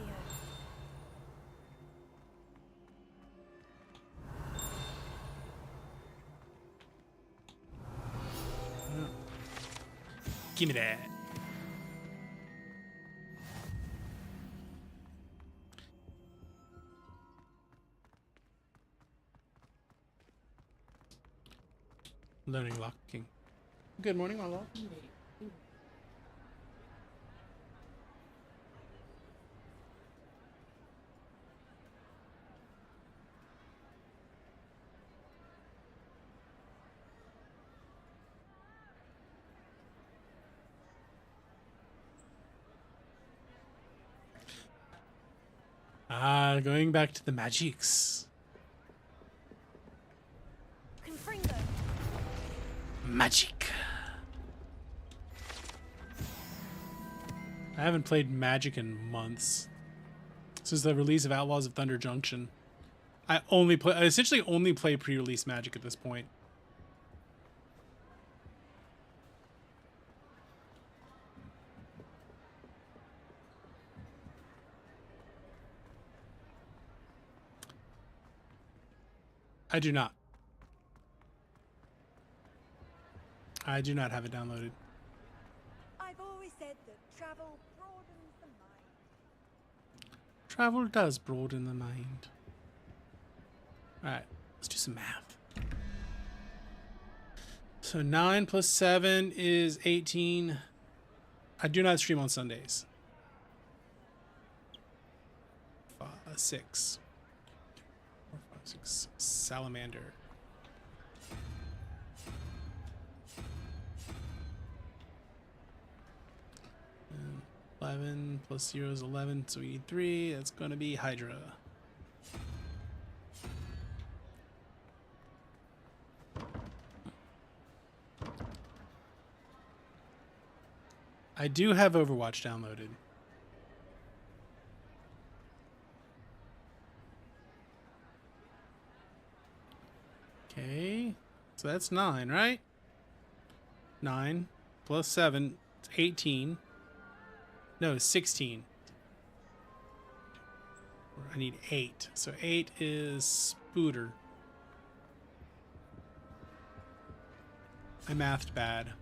Give me that. Learning locking. Good morning, my love. Going back to the magics. Confringo. Magic. I haven't played Magic in months. Since the release of Outlaws of Thunder Junction. I essentially only play pre-release Magic at this point. I do not. I do not have it downloaded. I've always said that travel broadens the mind. Travel does broaden the mind. Alright, let's do some math. So 9 plus 7 is 18. I do not stream on Sundays. 6. 4, 5, 6. Salamander. And 11 plus 0 is 11, so we need 3. That's going to be Hydra. I do have Overwatch downloaded. So that's 9, right? 9 plus 7, it's 18. No, 16. I need 8. So 8 is Spooter. I mathed bad.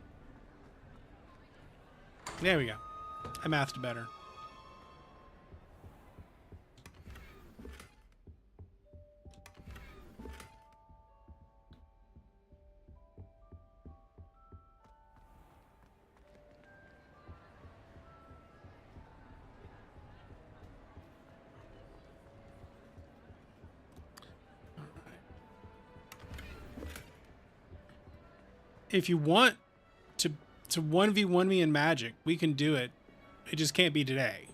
There we go. I mathed better. If you want to 1v1 me in Magic, we can do it. It just can't be today.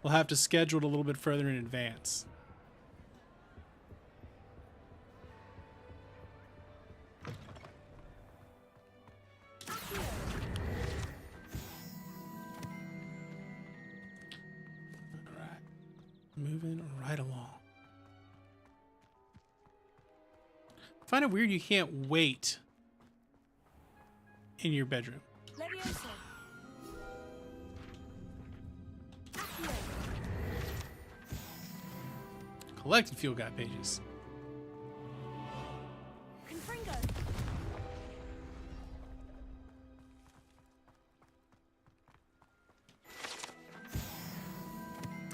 We'll have to schedule it a little bit further in advance. Alright. Moving right along. I find it weird you can't wait in your bedroom. Leviosa. Collected field guide pages. Confringo.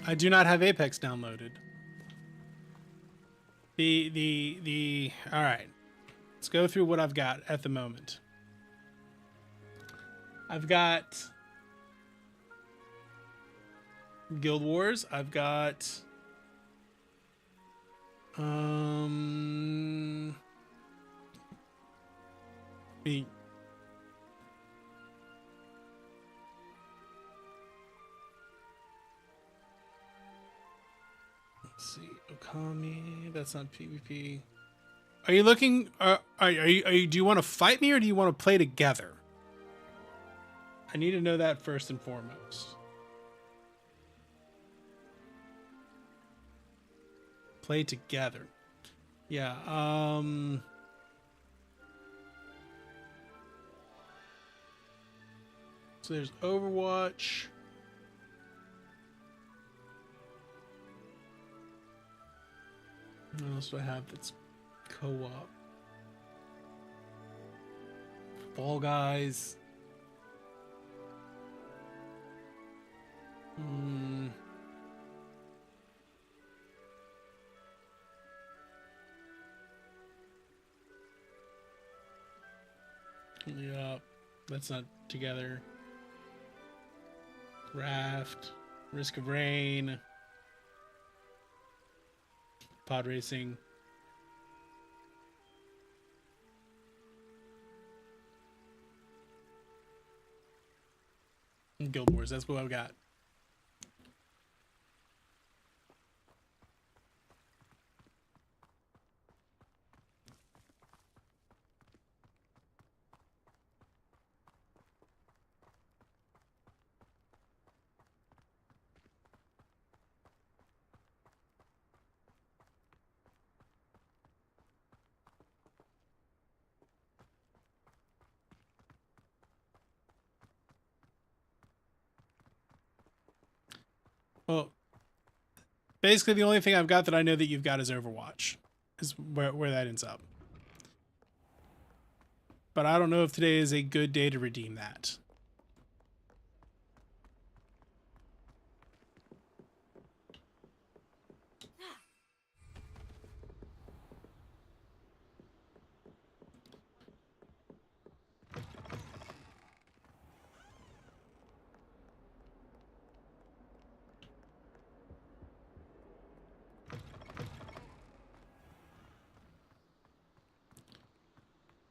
I do not have Apex downloaded. All right. Let's go through what I've got at the moment. I've got Guild Wars. I've got me. Let's see, Okami. That's not PvP. Are you looking? Are you? Do you want to fight me or do you want to play together? I need to know that first and foremost. Play together. Yeah. So there's Overwatch. What else do I have that's co-op? Fall Guys. Yeah, that's not together. Raft, Risk of Rain, Pod Racing. And Guild Wars, that's what I've got. Well, basically the only thing I've got that I know that you've got is Overwatch, is where that ends up. But I don't know if today is a good day to redeem that.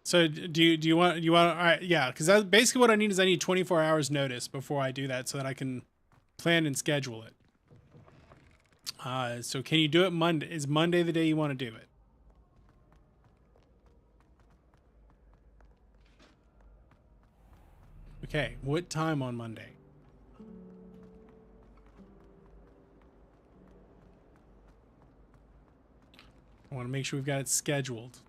So do you want all right, yeah, because that's basically what I need is I need 24 hours notice before I do that so that I can plan and schedule it. So can you do it Monday? Is Monday the day you want to do it? Okay, what time on Monday? I want to make sure we've got it scheduled.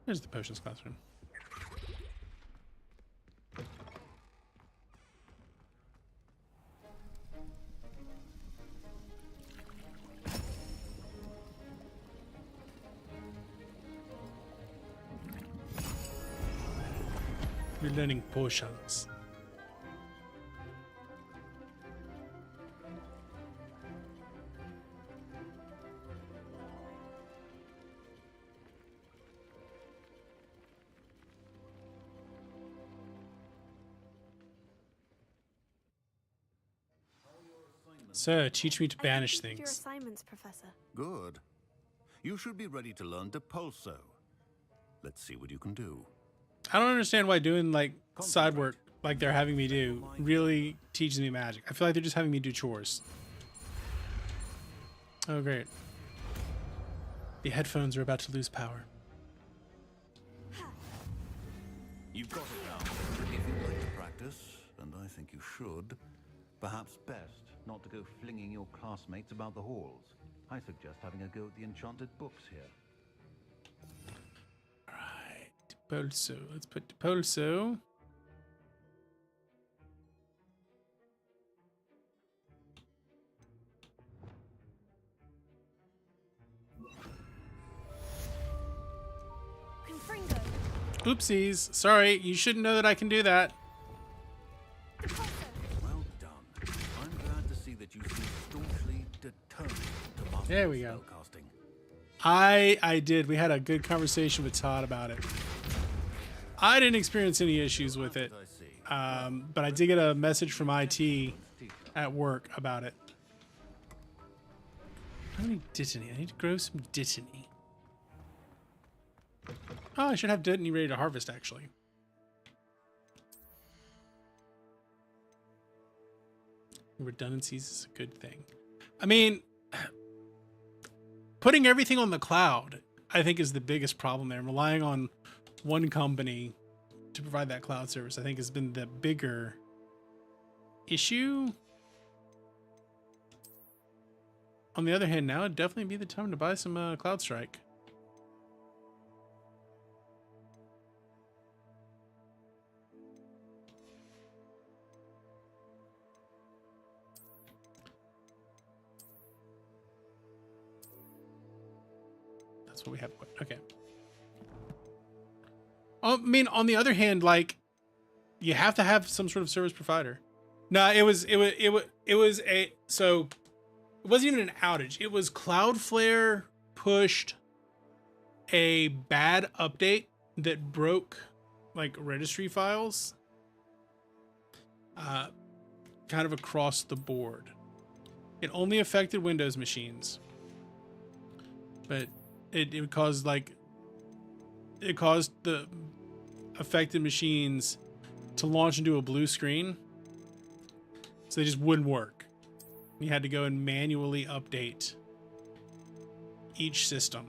There's the potions classroom. You're learning potions. So, teach me to banish things. Your assignments, Professor. Good. You should be ready to learn Depulso. Let's see what you can do. I don't understand why doing like side work like they're having me do really teaches me magic. I feel like they're just having me do chores. Oh, great. The headphones are about to lose power. You've got it now. If you'd like to practice, and I think you should, perhaps best not to go flinging your classmates about the halls. I suggest having a go at the enchanted books here. Alright, Depulso. Let's put Depulso. Oopsies. Sorry, you shouldn't know that I can do that. Well done. I'm glad to see that you seem staunchly determined to master There we go. spellcasting. I did. We had a good conversation with Todd about it. I didn't experience any issues with it, but I did get a message from IT at work about it. How many Dittany? I need to grow some Dittany. Oh, I should have Dittany ready to harvest, actually. Redundancies is a good thing. I mean, putting everything on the cloud, I think, is the biggest problem there. Relying on one company to provide that cloud service, I think, has been the bigger issue. On the other hand, now would definitely be the time to buy some CloudStrike. That's what we have. Okay. I mean, on the other hand, like, you have to have some sort of service provider. No, it was a, so it wasn't even an outage. It was Cloudflare pushed a bad update that broke like registry files kind of across the board. It only affected Windows machines, but it caused the affected machines to launch into a blue screen, so they just wouldn't work. You had to go and manually update each system.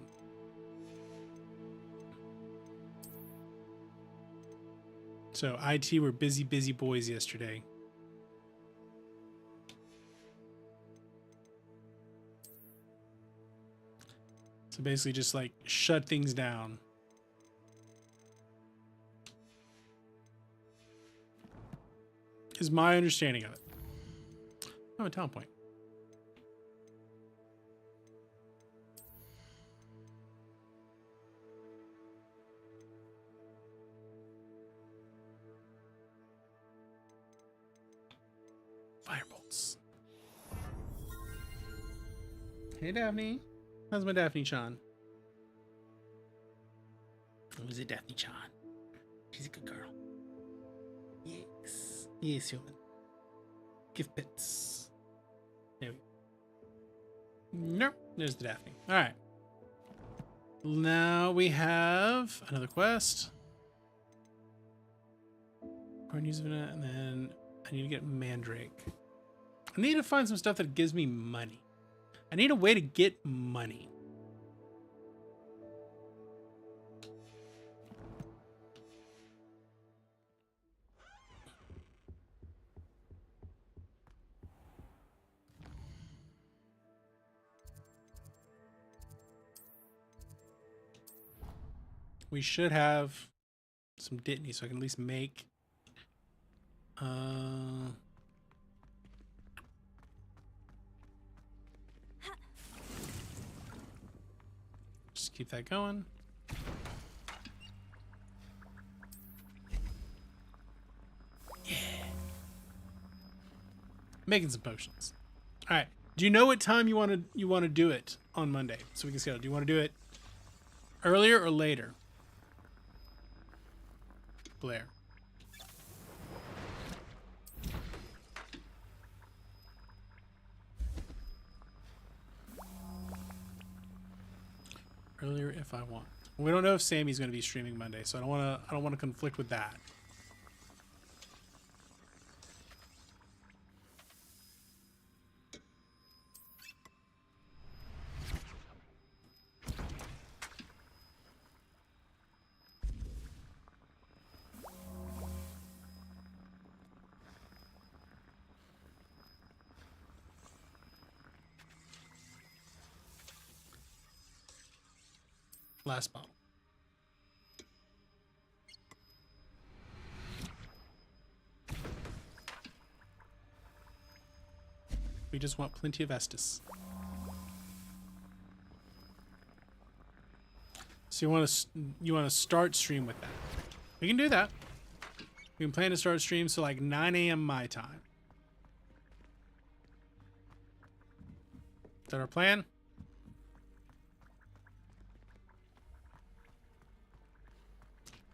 So IT were busy boys yesterday. So basically just like shut things down. Is my understanding of it. Oh, a talent point. Firebolts. Hey, Daphne. How's my Daphne-chan? Who's it, Daphne-chan? She's a good girl. Yes. Yes, human. Gift bits. There we go. Nope. There's the Daphne. Alright. Now we have another quest. And then I need to get Mandrake. I need to find some stuff that gives me money. I need a way to get money. we should have some Ditney, so I can at least make just keep that going. Yeah. Making some potions. All right. Do you know what time you want to do it on Monday so we can schedule? Do you want to do it earlier or later? Blair. Earlier if I want. We don't know if Sammy's going to be streaming Monday, so I don't want to conflict with that. Last bottle. We just want plenty of Estus. So you want to start stream with that? We can do that. We can plan to start stream so like 9 a.m. my time. Is that our plan?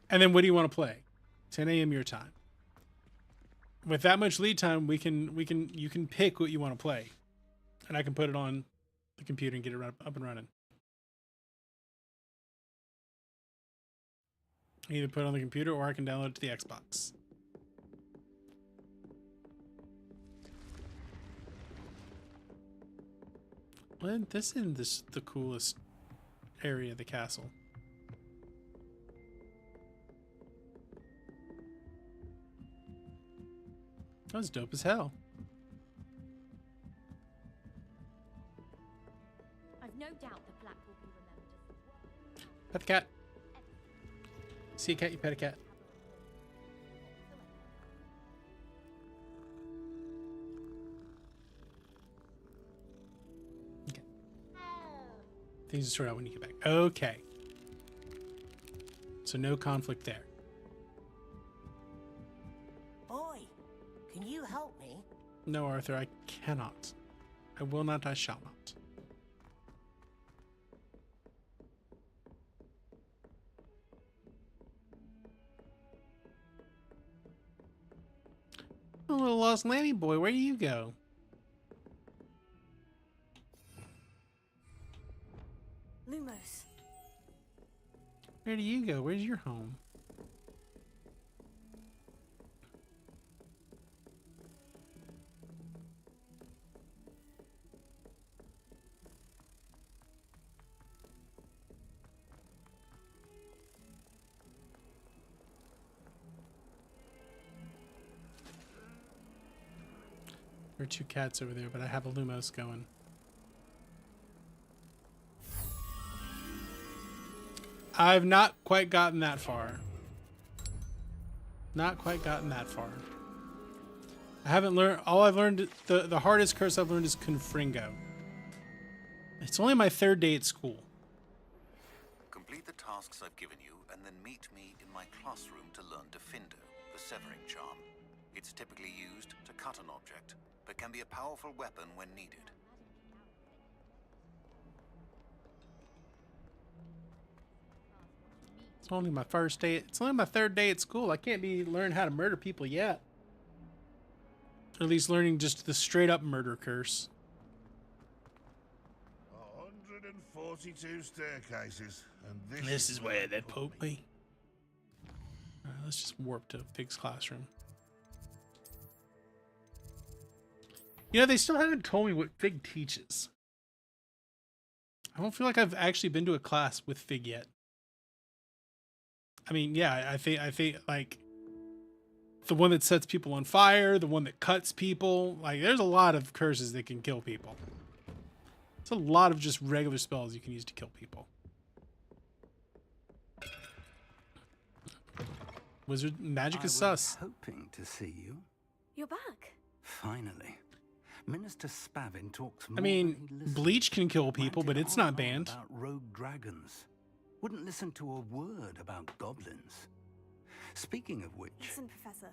And then what do you want to play? 10 a.m. your time. With that much lead time, you can pick what you want to play. And I can put it on the computer and get it up and running. Either put it on the computer or I can download it to the Xbox. Well, this isn't the coolest area of the castle. That was dope as hell. I've no doubt the black will be remembered. Pet the cat. See a cat, you pet a cat. Okay. Things will sort out when you get back. Okay. So no conflict there. Boy, can you help me? No, Arthur, I cannot. I will not, I shall not. Oh, little lost lammy boy, where do you go? Lumos. Where do you go? Where's your home? There are two cats over there, but I have a Lumos going. I've not quite gotten that far. Not quite gotten that far. I haven't learned... All I've learned... The hardest curse I've learned is Confringo. It's only my third day at school. Complete the tasks I've given you, and then meet me in my classroom to learn Defindo, the severing charm. It's typically used to cut an object, but can be a powerful weapon when needed. It's only my first day. It's only my third day at school. I can't be learning how to murder people yet. Or at least learning just the straight up murder curse. 142 staircases, and This is where they poked me. Alright, let's just warp to Fig's classroom. You know, they still haven't told me what Fig teaches. I don't feel like I've actually been to a class with Fig yet. I mean, yeah, I think like the one that sets people on fire, the one that cuts people. Like, there's a lot of curses that can kill people. It's a lot of just regular spells you can use to kill people. Wizard magic is I was sus. hoping to see you. You're back. Finally. Minister Spavin talks more I mean, than he listens. bleach can kill people, but it's not banned. About rogue dragons. Wouldn't listen to a word about goblins. Speaking of which... Listen, Professor.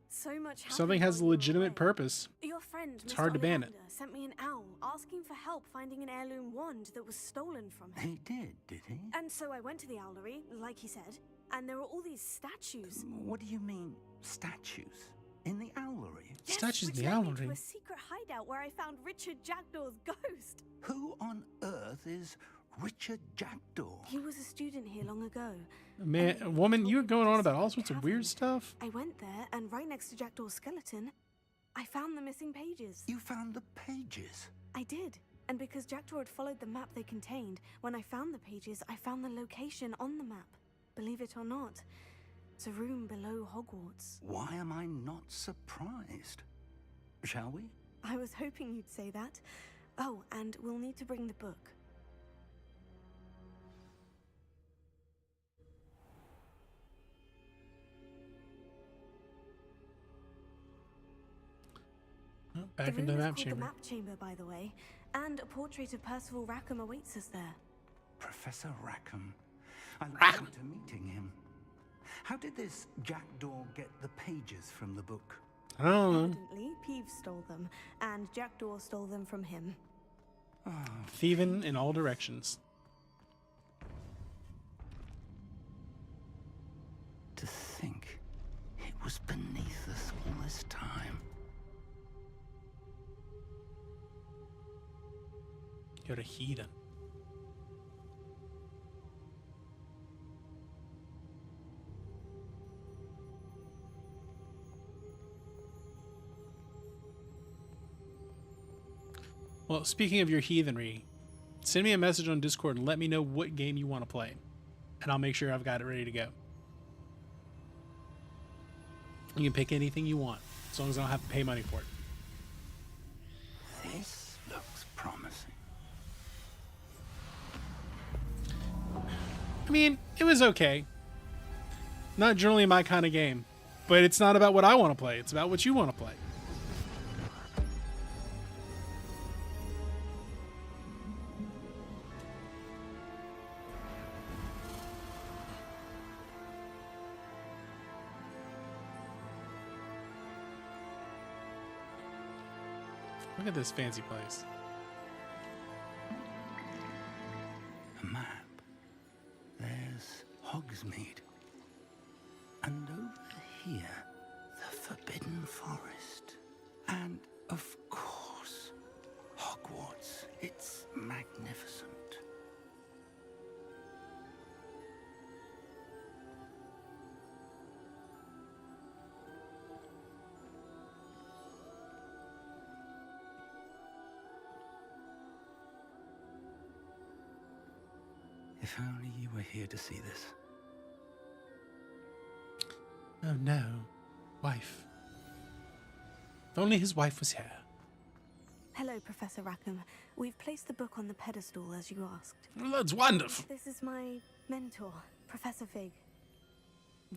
So much Something has a legitimate purpose. Your friend, It's Mr. hard to ban it. Ollivander, sent me an owl asking for help finding an heirloom wand that was stolen from him. He did he? And so I went to the owlery, like he said, and there were all these statues. What do you mean, statues? In the owlery? Yes, Statues in which the led me owlery? to a secret hideout where I found Richard Jackdaw's ghost. Who on earth is Richard Jackdaw? He was a student here long ago. Man, woman, you're going on about all sorts of weird stuff. I went there, and right next to Jackdaw's skeleton, I found the missing pages. You found the pages? I did. And because Jackdaw had followed the map they contained, when I found the pages, I found the location on the map. Believe it or not, it's a room below Hogwarts. Why am I not surprised? Shall we? I was hoping you'd say that. Oh, and we'll need to bring the book. Back into the map The chamber. map chamber, by the way, and a portrait of Percival Rackham awaits us there. Professor Rackham. I look forward to meeting him. How did this Jackdaw get the pages from the book? I don't know. Evidently, Peeves stole them, and Jackdaw stole them from him. Thieving in all directions. To think it was beneath us all this time. You're a heathen. Well, speaking of your heathenry, send me a message on Discord and let me know what game you want to play, and I'll make sure I've got it ready to go. You can pick anything you want, as long as I don't have to pay money for it. This looks promising. I mean, it was okay. Not generally my kind of game, but it's not about what I want to play. It's about what you want to play. Look at this fancy place. A map. There's Hogsmeade. And over here, the Forbidden Forest. And, of course, Hogwarts. It's magnificent. If only you were here to see this. Oh no, wife. If only his wife was here. Hello, Professor Rackham. We've placed the book on the pedestal as you asked. Well, that's wonderful. This is my mentor, Professor Fig.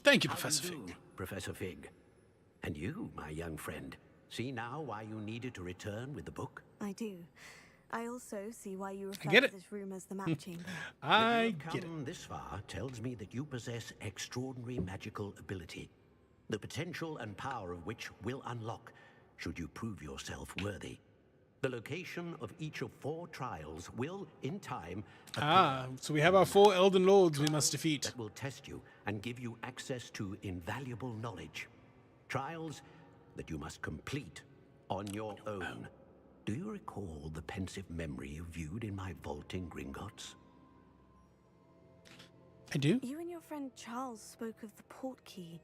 Thank you, How Professor do you do, Fig. Professor Fig. And you, my young friend, see now why you needed to return with the book? I do. I also see why you refer get to it. this room as the map chamber. I That get you it. have come this far tells me that you possess extraordinary magical ability, the potential and power of which will unlock should you prove yourself worthy. The location of each of 4 trials will, in time, So we have our 4 Elden Lords we must defeat. that will test you and give you access to invaluable knowledge. Trials that you must complete on your own. Do you recall the pensive memory you viewed in my vault in Gringotts? I do. You and your friend Charles spoke of the portkey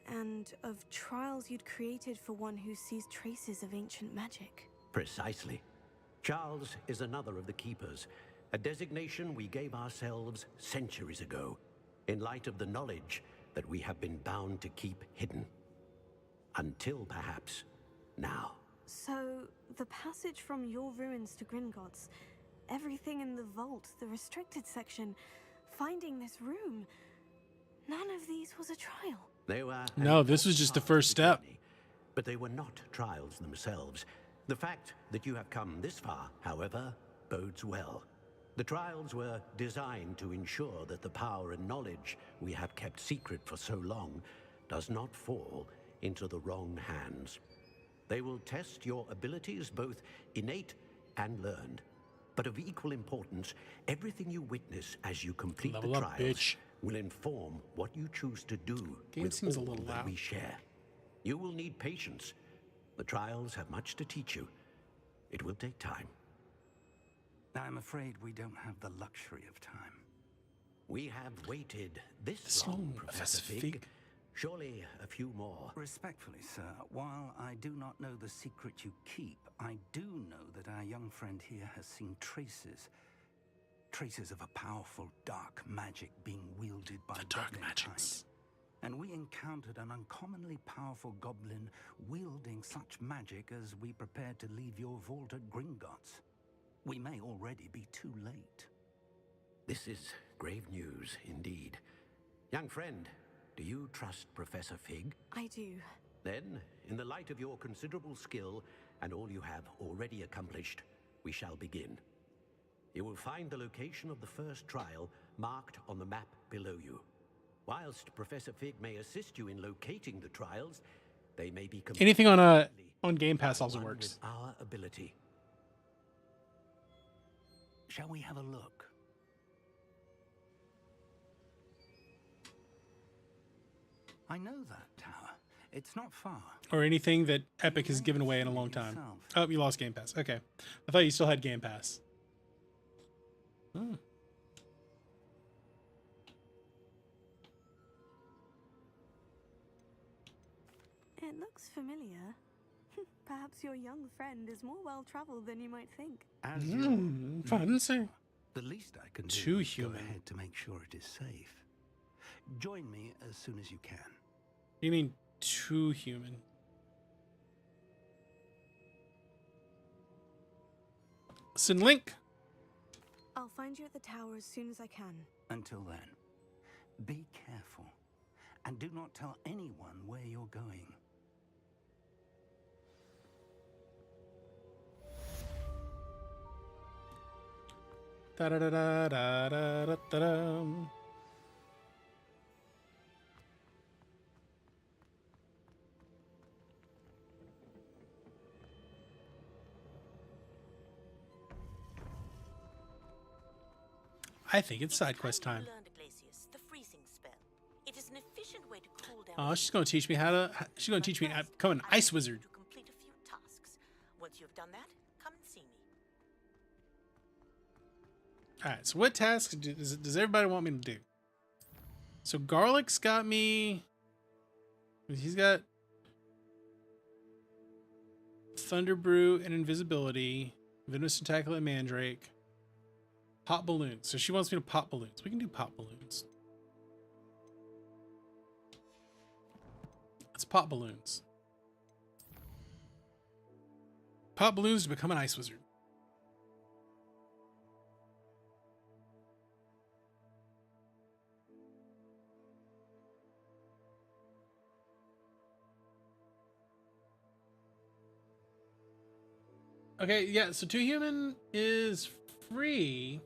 and of trials you'd created for one who sees traces of ancient magic. Precisely. Charles is another of the Keepers, a designation we gave ourselves centuries ago, in light of the knowledge that we have been bound to keep hidden. Until perhaps now. So, the passage from your ruins to Gringotts, everything in the vault, the restricted section, finding this room, none of these was a trial. They were No, this was just the first step. But they were not trials themselves. The fact that you have come this far, however, bodes well. The trials were designed to ensure that the power and knowledge we have kept secret for so long does not fall into the wrong hands. They will test your abilities, both innate and learned. But of equal importance, everything you witness as you complete Level the up, trials bitch. will inform what you choose to do Game with seems a all little that loud. we share. You will need patience. The trials have much to teach you. It will take time. I'm afraid we don't have the luxury of time. We have waited this long, Professor Fig. Surely a few more. Respectfully, sir, while I do not know the secret you keep, I do know that our young friend here has seen traces of a powerful dark magic being wielded by dark magics. And we encountered an uncommonly powerful goblin wielding such magic as we prepared to leave your vault at Gringotts. We may already be too late. This is grave news indeed. Young friend, do you trust Professor Fig? I do. Then, in the light of your considerable skill and all you have already accomplished, we shall begin. You will find the location of the first trial marked on the map below you. Whilst Professor Fig may assist you in locating the trials, they may be anything on Game Pass also works. With our ability. Shall we have a look? I know that tower. It's not far. Or anything that Epic has given away in a long time. Oh, you lost Game Pass. Okay. I thought you still had Game Pass. Hmm. It looks familiar. Perhaps your young friend is more well-traveled than you might think. Fancy. The least I can do Too is human. go ahead to make sure it is safe. Join me as soon as you can. You mean too human? Send link. I'll find you at the tower as soon as I can. Until then, be careful and do not tell anyone where you're going. Da da da da da da da da da. I think it's side quest time. The freezing spell. It is an efficient way to cool down. Oh, she's gonna teach me how to. She's gonna teach me how to become an ice wizard. To complete a few tasks. Once you've done that, come and see me. All right. So what tasks does everybody want me to do? So Garlic's got me. He's got Thunder Brew and Invisibility, Venomous Tentacle and Mandrake. Pop balloons. So she wants me to pop balloons. We can do pop balloons. Let's pop balloons. Pop balloons to become an ice wizard. Okay, yeah, so 2 Human is free,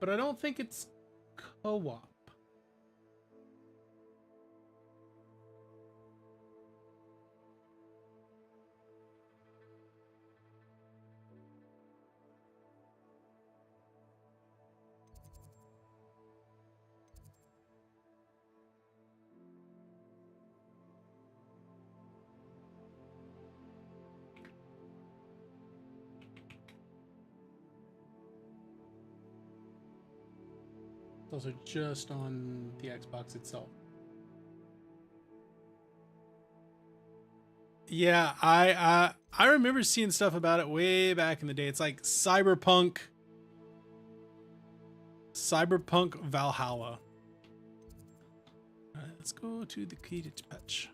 but I don't think it's co-op. It's also just on the Xbox itself. Yeah, I remember seeing stuff about it way back in the day. It's like Cyberpunk Valhalla. All right, let's go to the Quidditch patch.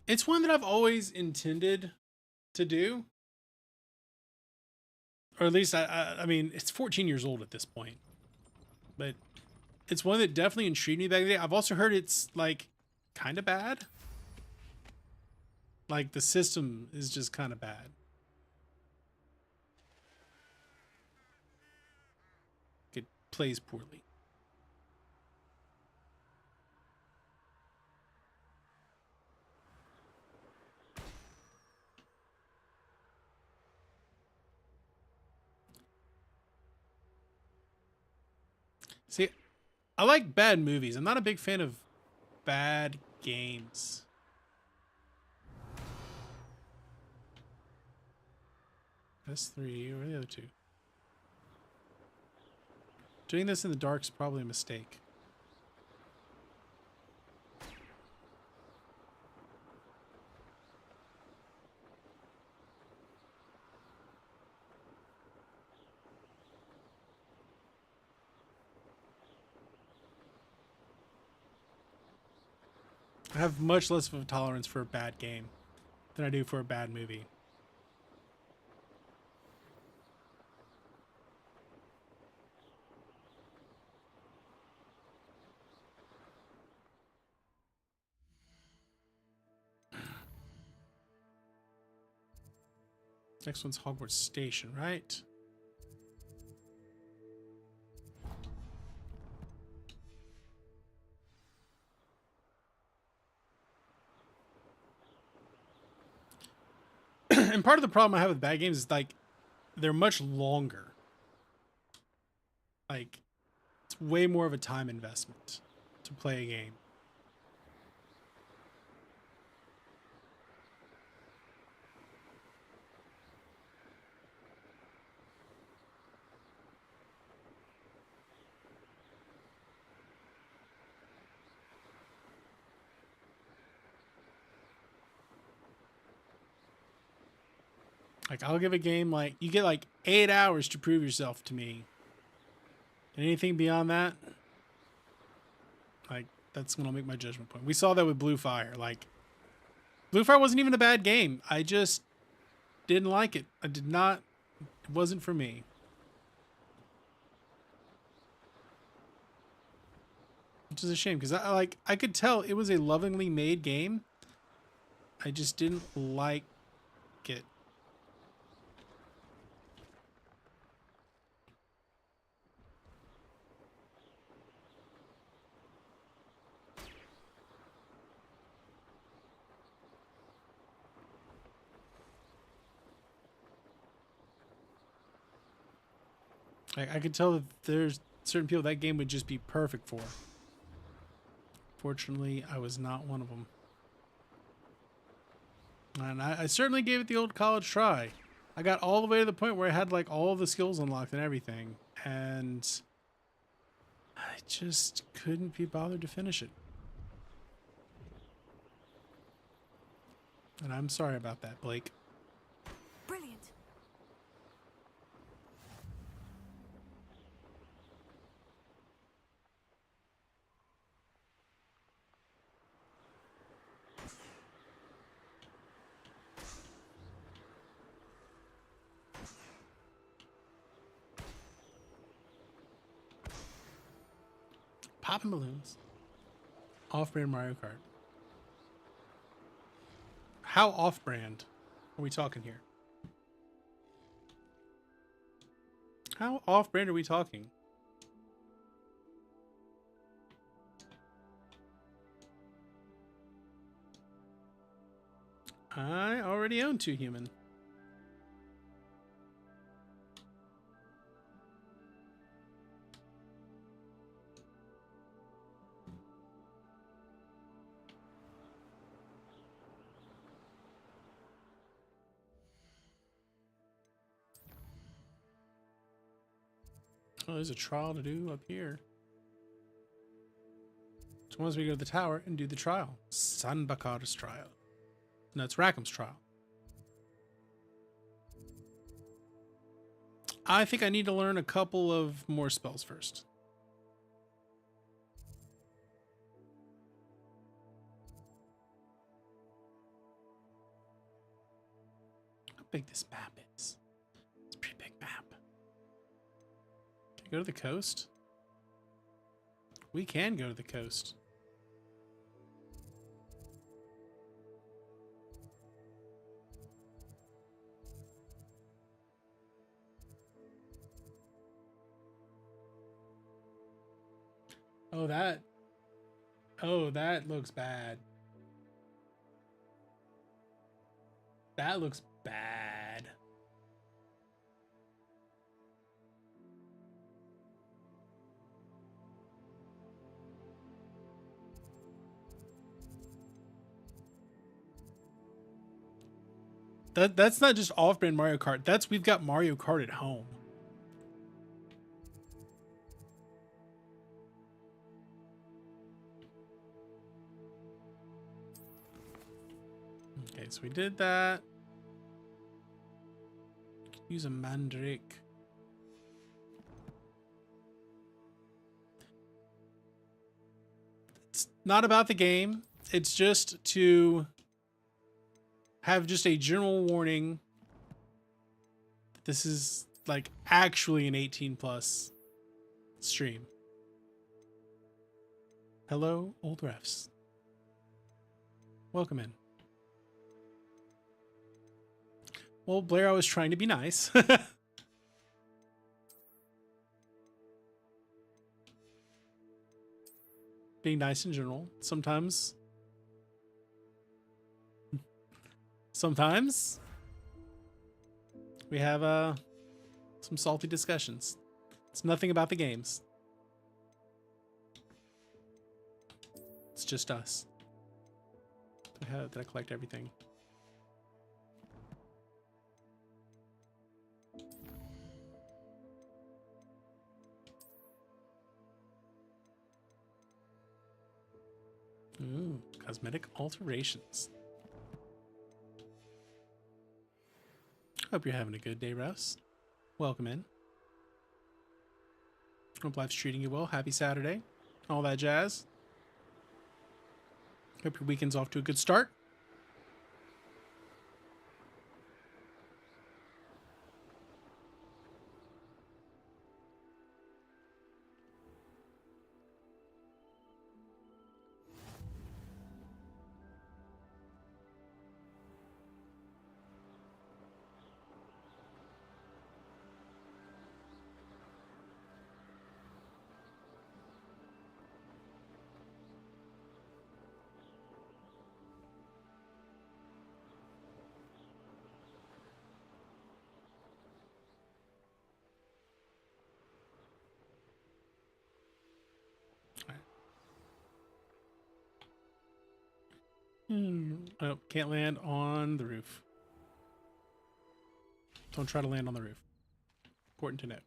It's one that I've always intended to do. Or at least, I mean, it's 14 years old at this point. But it's one that definitely intrigued me back then. I've also heard it's, like, kind of bad. Like, the system is just kind of bad. It plays poorly. See, I like bad movies. I'm not a big fan of bad games. S3, or the other two? Doing this in the dark is probably a mistake. I have much less of a tolerance for a bad game than I do for a bad movie. Next one's Hogwarts Station, right? And part of the problem I have with bad games is, like, they're much longer. Like, it's way more of a time investment to play a game. Like, I'll give a game, like, you get like 8 hours to prove yourself to me. And anything beyond that, like, that's when I'll make my judgment point. We saw that with Blue Fire. Like, Blue Fire wasn't even a bad game. I just didn't like it. I did not, it wasn't for me. Which is a shame, because I could tell it was a lovingly made game. I just didn't like it. I could tell that there's certain people that game would just be perfect for. Fortunately, I was not one of them. And I certainly gave it the old college try. I got all the way to the point where I had like all the skills unlocked and everything. And I just couldn't be bothered to finish it. And I'm sorry about that, Blake. Brilliant. Popping balloons. Off-brand Mario Kart. How off-brand are we talking here? How off-brand are we talking? I already own 2 human. Oh, there's a trial to do up here. So once we go to the tower and do the trial. Sanbakar's trial. No, it's Rackham's trial. I think I need to learn a couple of more spells first. big this map is. It's a pretty big map. Can I go to the coast? We can go to the coast. Oh, that looks bad. That looks bad. That's not just off-brand Mario Kart. We've got Mario Kart at home. Okay, so we did that. Use a mandrake. It's not about the game. It's just to have just a general warning. This is like actually an 18+ stream. Hello, old refs. Welcome in. Well, Blair, I was trying to be nice. Being nice in general. Sometimes we have some salty discussions. It's nothing about the games. It's just us. Did I collect everything? Ooh, cosmetic alterations. Hope you're having a good day, Russ. Welcome in. Hope life's treating you well. Happy Saturday. All that jazz. Hope your weekend's off to a good start. Oh, can't land on the roof. Don't try to land on the roof. Important to note.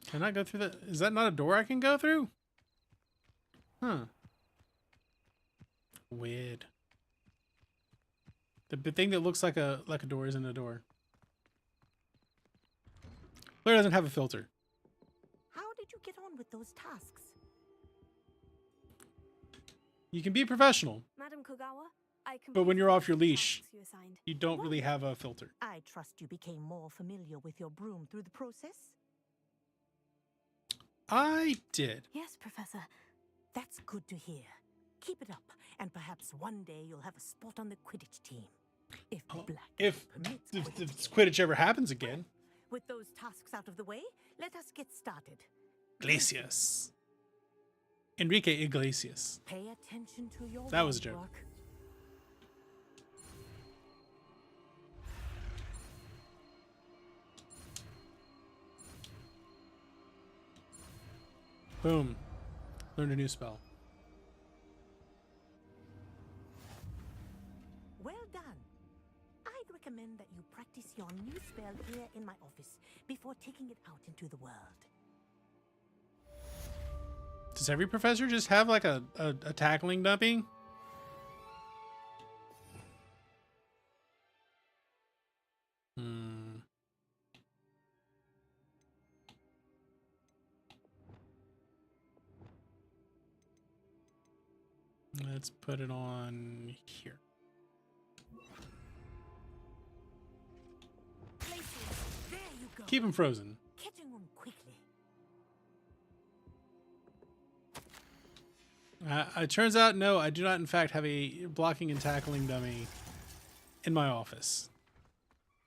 Can I go through that? Is that not a door I can go through? Huh. Weird. The thing that looks like a door isn't a door. Blair doesn't have a filter. How did you get on with those tasks? You can be professional, Madam Kogawa, but when you're off your leash, you don't really have a filter. I trust you became more familiar with your broom through the process? I did. Yes, Professor. That's good to hear. Keep it up, and perhaps one day you'll have a spot on the Quidditch team. If If Quidditch ever happens again. With those tasks out of the way, let us get started. Iglesias. Enrique Iglesias. Pay attention to your That was a joke. work. Boom. Learned a new spell. Well done. I'd recommend that you practice your new spell here in my office before taking it out into the world. Does every professor just have like a tackling dumpy? Let's put it on here. Places. There you go. Keep him frozen. Catching them quickly. It turns out, no, I do not in fact have a blocking and tackling dummy in my office.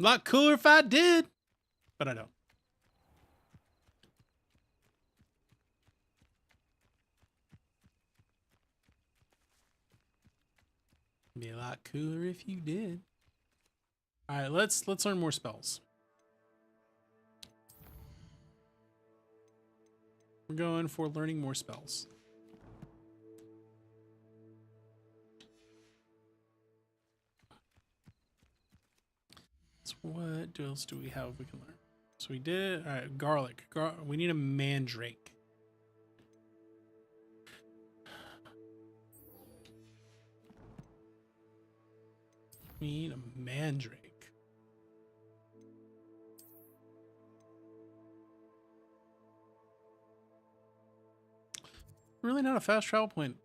A lot cooler if I did, but I don't. Be a lot cooler if you did. All right, let's learn more spells. We're going for learning more spells. So what else do we have we can learn? So we did, all right, garlic. We need a mandrake. We need a mandrake. Really not a fast travel point.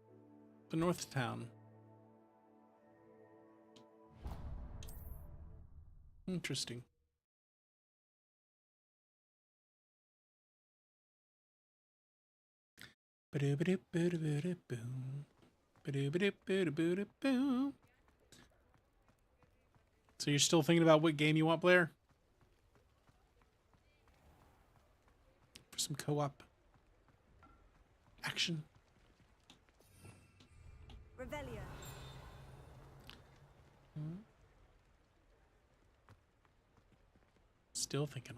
The north of town. Interesting. So you're still thinking about what game you want, Blair? For some co-op action. Revelia. Still thinking.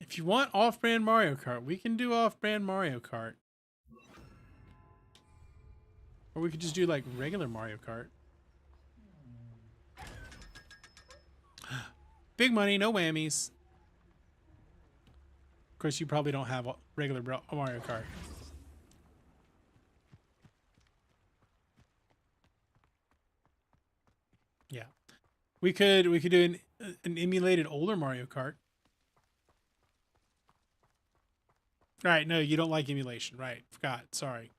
If you want off-brand Mario Kart, we can do off-brand Mario Kart. Or we could just do like regular Mario Kart. Big money, no whammies. Of course, you probably don't have regular Mario Kart. Yeah, we could do an emulated older Mario Kart. Right? No, you don't like emulation, right? Forgot. Sorry.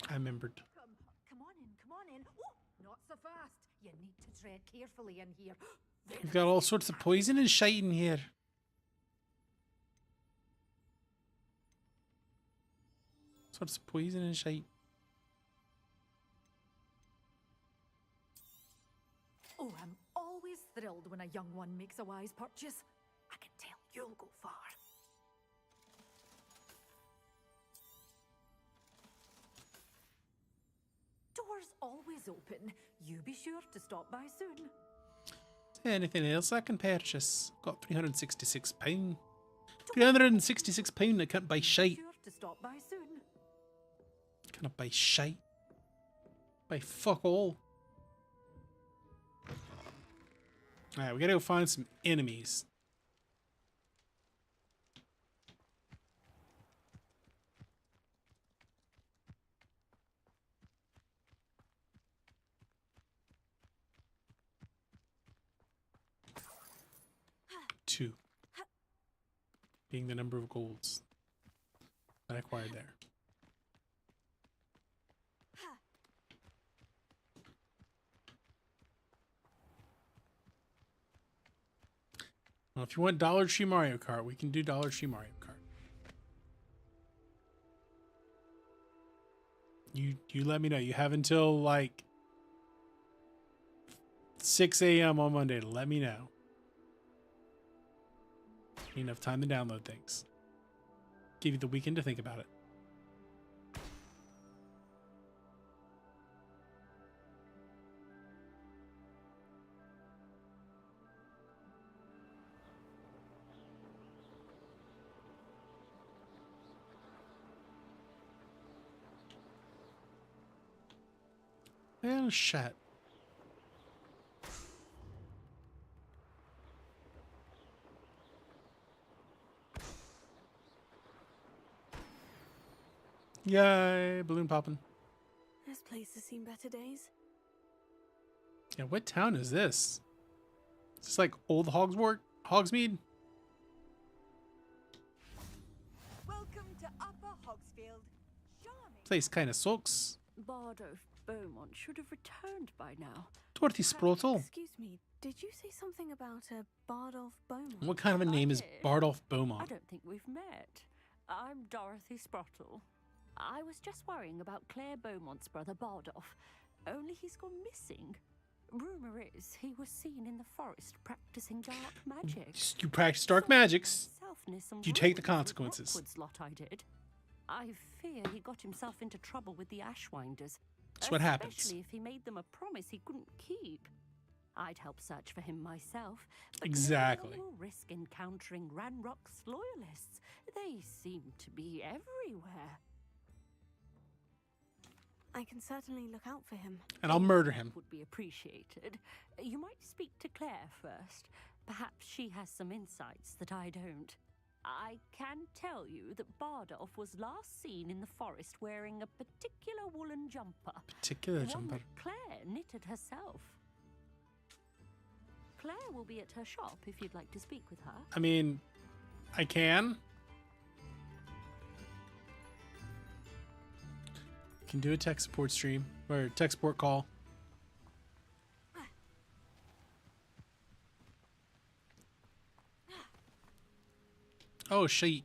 I remembered. Come on in. Ooh, not so fast. You need to tread carefully in here. We've got all sorts of poison and shite in here. Sorts of poison and shite. Oh, I'm always thrilled when a young one makes a wise purchase. I can tell you'll go far. Doors always open. You be sure to stop by soon. Anything else I can purchase? Got £366. £366 I can't buy shite. Sure to stop by soon. Can't buy shite. Buy fuck all. Alright, we gotta go find some enemies. Two. Being the number of golds that I acquired there. Well, if you want Dollar Tree Mario Kart, we can do Dollar Tree Mario Kart. You let me know. You have until like 6 a.m. on Monday to let me know. Enough time to download things. Give you the weekend to think about it. Well, shit. Yay, balloon popping. This place has seen better days. Yeah, what town is this? Is this like old Hogsmeade? Welcome to Upper Hogsfield. Place kind of sucks. Bardolph Beaumont should have returned by now. Dorothy Sprotle. Excuse me, did you say something about a Bardolph Beaumont? What kind of a name is Bardolph Beaumont? I don't think we've met. I'm Dorothy Sprottle. I was just worrying about Claire Beaumont's brother Bardolph, only he's gone missing. Rumor is he was seen in the forest practicing dark magic. You practice dark magics. You take the consequences. Rockwood's lot I did. I fear he got himself into trouble with the Ashwinders. That's what happens. Especially if he made them a promise he couldn't keep. I'd help search for him myself. But exactly. No one will risk encountering Ranrock's loyalists. They seem to be everywhere. I can certainly look out for him. And I'll murder him. Would be appreciated. You might speak to Claire first. Perhaps she has some insights that I don't. I can tell you that Bardolph was last seen in the forest wearing a particular woolen jumper. One that Claire knitted herself. Claire will be at her shop if you'd like to speak with her. I mean, I can. Can do a tech support stream or tech support call. Oh shit.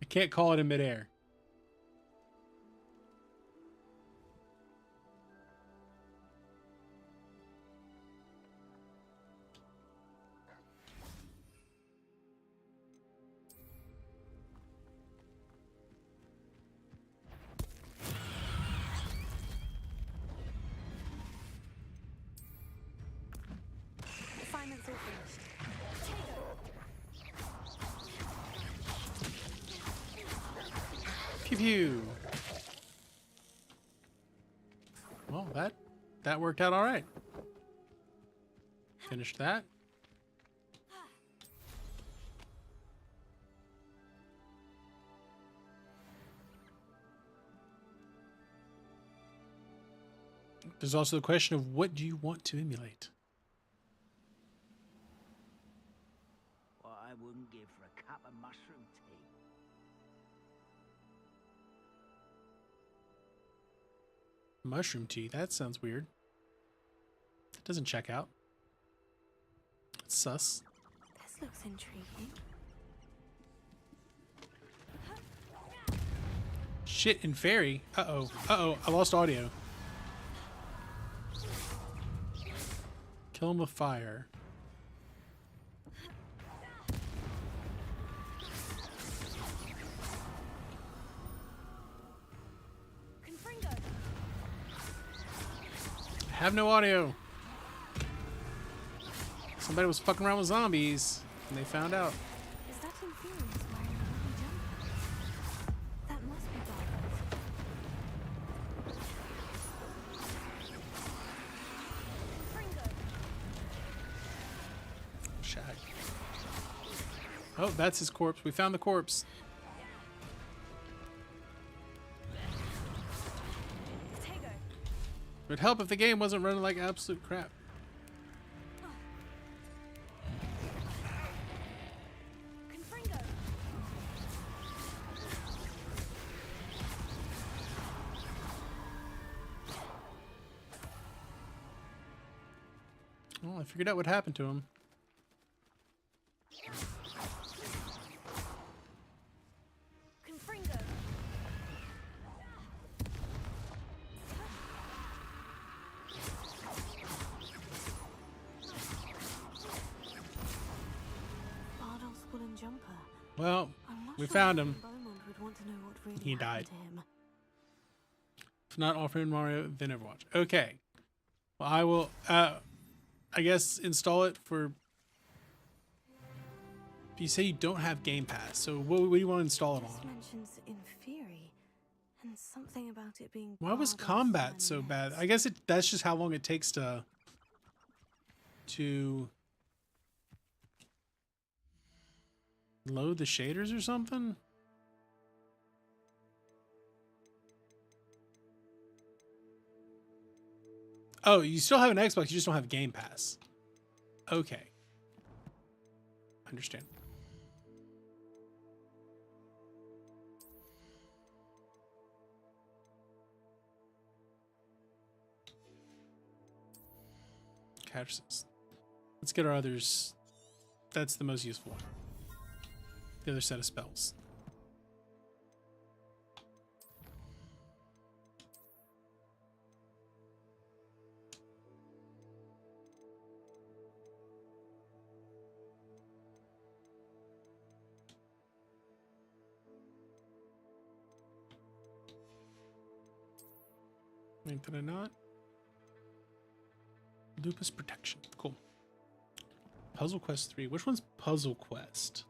I can't call it in midair. Pew pew. Well, that worked out all right. Finished that. There's also the question of what do you want to emulate? What I wouldn't give for a cup of mushroom tea. Mushroom tea, that sounds weird. It doesn't check out. It's sus. This looks intriguing. Shit and fairy. Uh-oh. Uh-oh, I lost audio. Kill him with fire. I have no audio. Somebody was fucking around with zombies and they found out. Is that Inferior's wearing a rubber jumper? That must be Bardolph. Shag. Oh, that's his corpse. We found the corpse. It would help if the game wasn't running like absolute crap. Well, I figured out what happened to him. Well, we found him. He died. If not offering Mario, then Overwatch. Okay. Well, I will, I guess, install it for... You say you don't have Game Pass, so what do you want to install it on? Mentions Inferi and something about it being... Why was combat so bad? I guess that's just how long it takes to Load the shaders or something? Oh, you still have an Xbox, you just don't have Game Pass. Okay. Understand. Catches. Let's get our others. That's the most useful one. The other set of spells. Wait, did I not? Lupus Protection. Cool. Puzzle Quest 3. Which one's Puzzle Quest?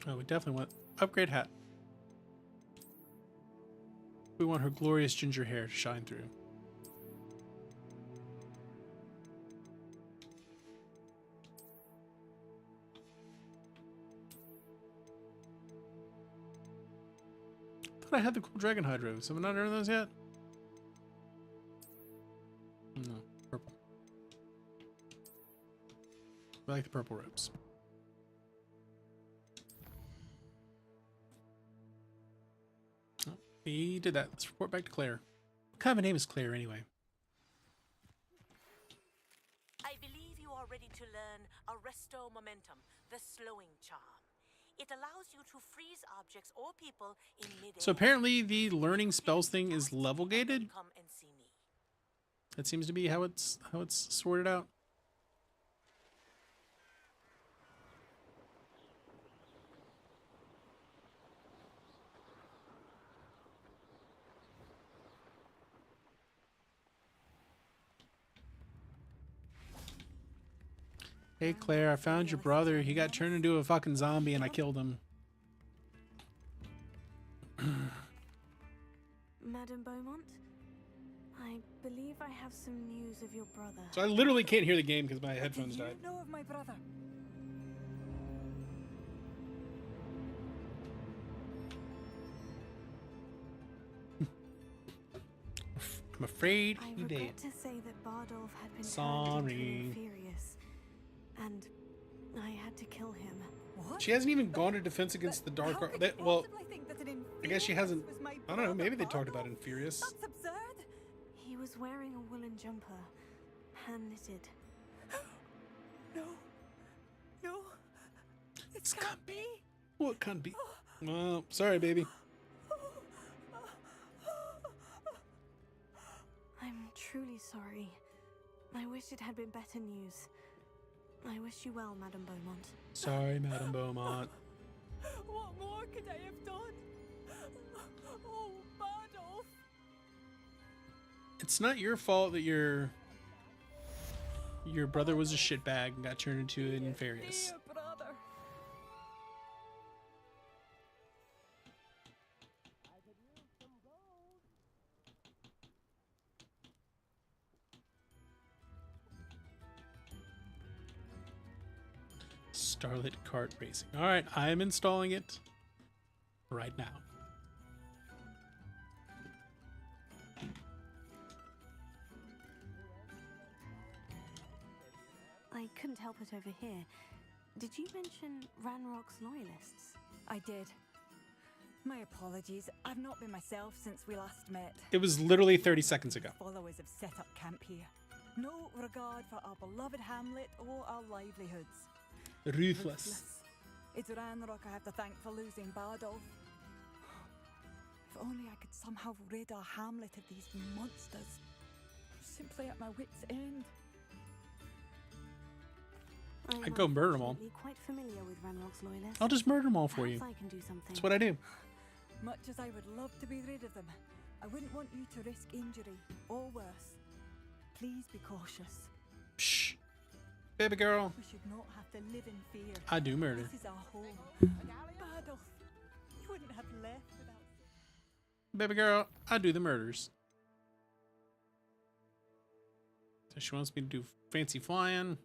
Oh, we definitely want upgrade hat. We want her glorious ginger hair to shine through. I had the cool dragon hide robes. Have I not earned those yet? No, purple. I like the purple robes. Oh, we did that. Let's report back to Claire. What kind of a name is Claire anyway? I believe you are ready to learn Arresto Momentum, the slowing charm. It allows you to freeze objects or people in mid-air. So apparently the learning spells thing is level gated. Come and see me. That seems to be how it's sorted out. Hey Claire, I found your brother. He got turned into a fucking zombie and I killed him. Madame Beaumont, I believe I have some news of your brother. So I literally can't hear the game because my headphones died. You know of my brother. I'm afraid he I regret did. to say that Bardolph had been Sorry. turned into Inferius, and I had to kill him. What? She hasn't even gone to defense against the Dark Arts. Well, I guess she hasn't. I don't know. Maybe they talked about Inferius. That's absurd. He was wearing a woolen jumper, hand knitted. No. No. It can't be. What can't be? Well, sorry, baby. I'm truly sorry. I wish it had been better news. I wish you well, Madame Beaumont. Sorry, Madame Beaumont. What more could I have done? Oh, Bardolph. It's not your fault that your brother was a shitbag and got turned into an Inferius. Dear brother. Starlit Kart Racing. All right, I am installing it right now. I couldn't help it over here. Did you mention Ranrock's loyalists? I did. My apologies. I've not been myself since we last met. It was literally 30 seconds ago. Followers have set up camp here. No regard for our beloved hamlet or our livelihoods. Ruthless. It's Ranrock I have to thank for losing Bardolph. If only I could somehow rid our hamlet of these monsters. I'm simply at my wit's end. I'd go murder them all. Quite familiar with Ranrock's loyalists. I'll just murder them all for you. Perhaps I can do something. That's what I do. Much as I would love to be rid of them, I wouldn't want you to risk injury or worse. Please be cautious. Shh. Baby girl. We should not have to live in fear. I do murder. This is our home. Bardolph, you wouldn't have left without... Baby girl, I do the murders. So she wants me to do fancy flying.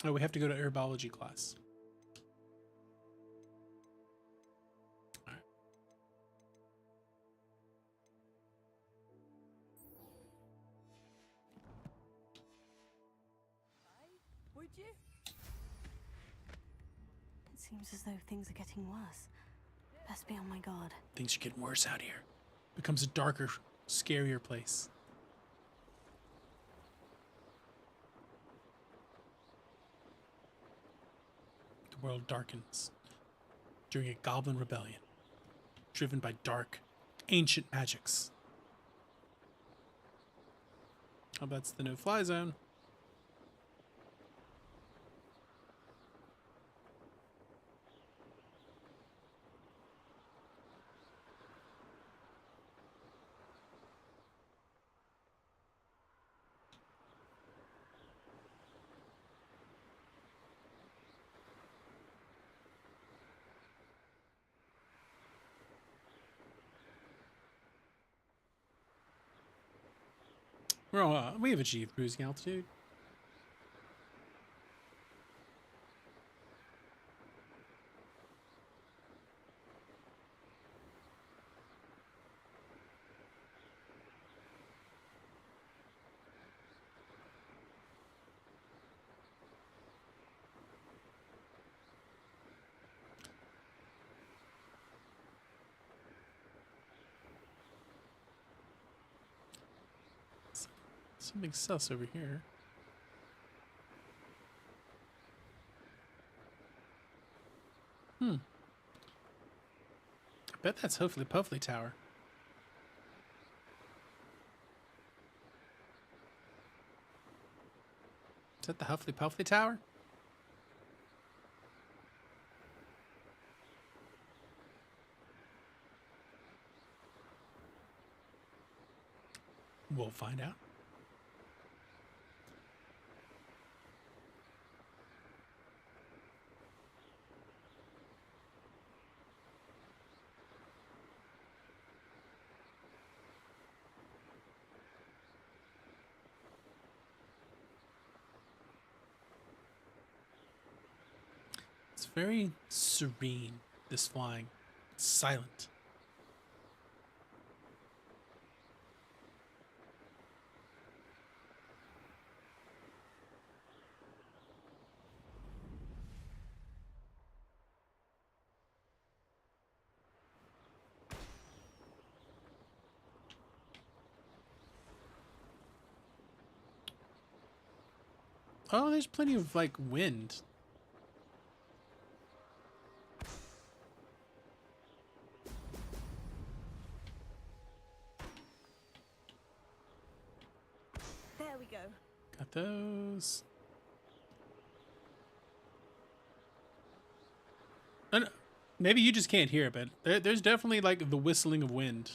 Oh, we have to go to herbology class. All right. Would you? It seems as though things are getting worse. Best be on my guard. Things are getting worse out here. Becomes a darker, scarier place. The world darkens during a goblin rebellion, driven by dark, ancient magics. Oh, that's the no-fly zone. Well, we have achieved cruising altitude. Something sus over here. I bet that's hopefully Puffly Tower. Is that the Huffly Puffly Tower? We'll find out. It's very serene, this flying. It's silent. Oh, there's plenty of, like, wind. There we go. Got those. And maybe you just can't hear it, but there's definitely, like, the whistling of wind.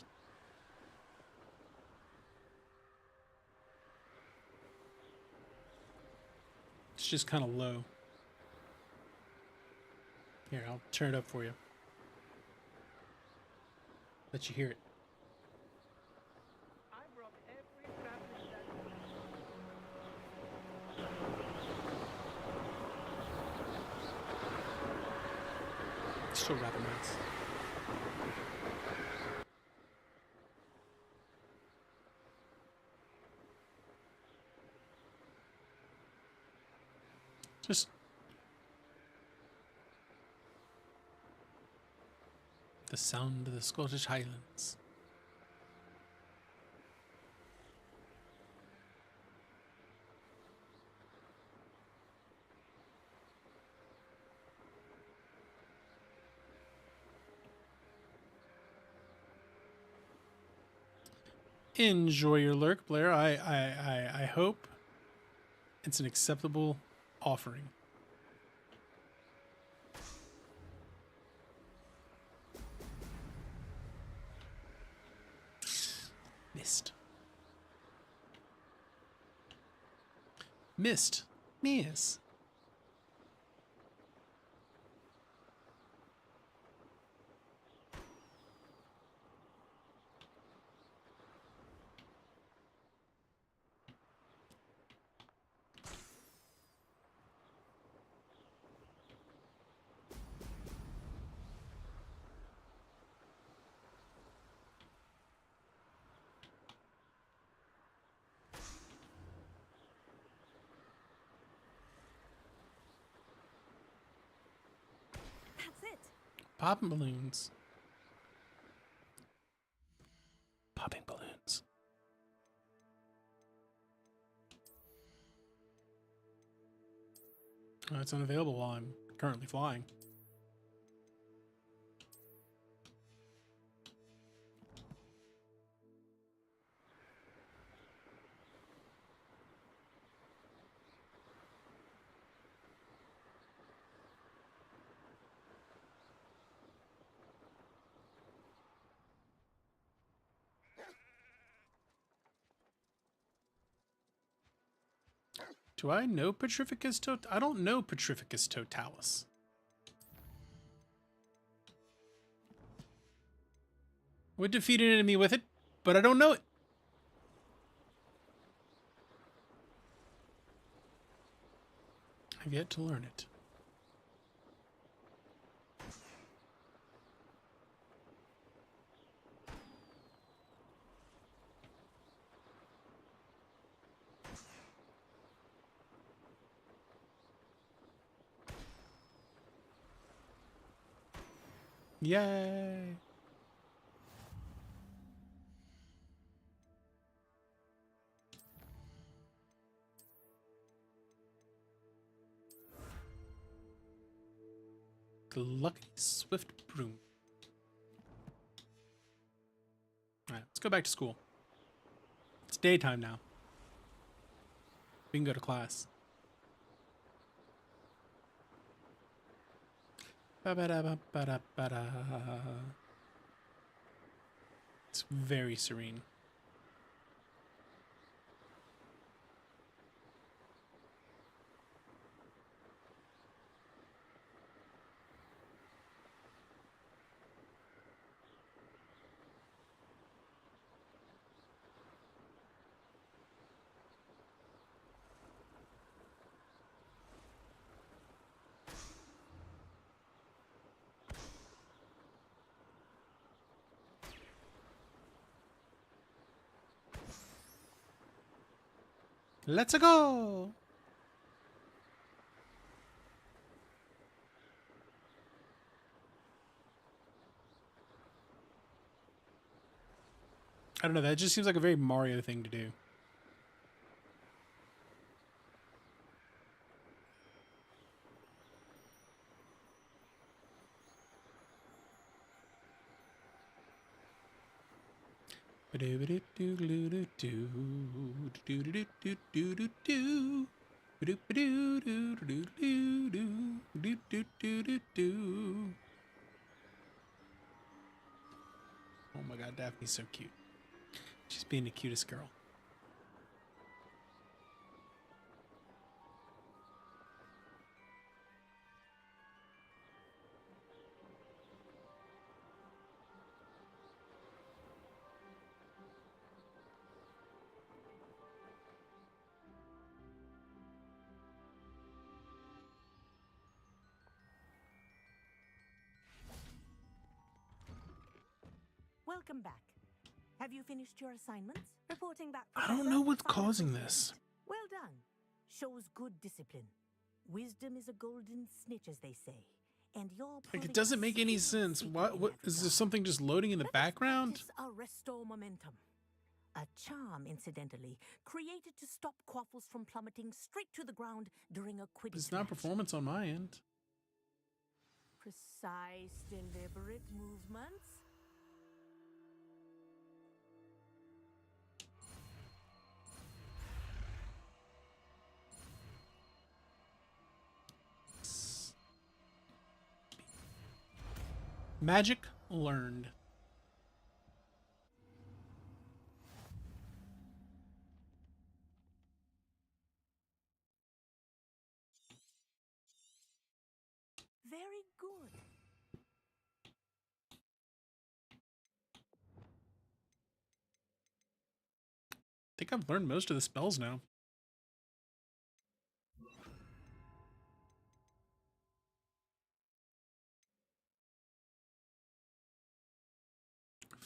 It's just kind of low. Here, I'll turn it up for you. Let you hear it. It's still rather nice. Just the sound of the Scottish Highlands. Enjoy your lurk, Blair. I hope it's an acceptable offering. Missed. Missed. Miss. Popping balloons. Popping balloons. It's unavailable while I'm currently flying. Do I know Petrificus I don't know Petrificus totalis. Would defeat an enemy with it, but I don't know it. I've yet to learn it. Yay! The lucky swift broom. Alright, let's go back to school. It's daytime now. We can go to class. Ba-ba-da-ba-ba-da-ba-da. It's very serene. Let's go! I don't know, that just seems like a very Mario thing to do. Oh my god, Daphne's so cute. She's being the cutest girl. Welcome back. Have you finished your assignments? Reporting back. I don't know what's causing this. Well done. Shows good discipline. Wisdom is a golden snitch, as they say. And you're Like, it doesn't make any sense. What is there something just loading in the background? A restore momentum. A charm, incidentally, created to stop quaffles from plummeting straight to the ground during a Quidditch It's not match. performance on my end. Precise, deliberate movements. Magic learned. Very good. I think I've learned most of the spells now.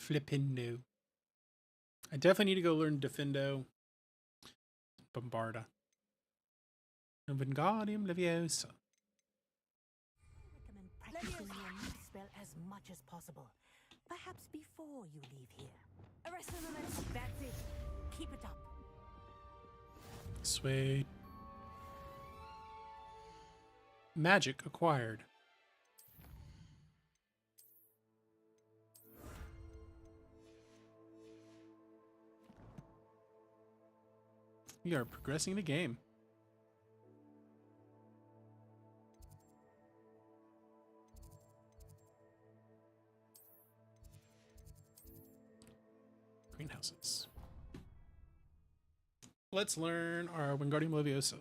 Flippendo. I definitely need to go learn Defendo. Bombarda. And Wingardium Leviosa. Practicing your new spell as as much as possible. Perhaps before you leave here. Arrest the momentum. That's it. Keep it up. Sweet. Magic acquired. We are progressing the game. Greenhouses. Let's learn our Wingardium Leviosa.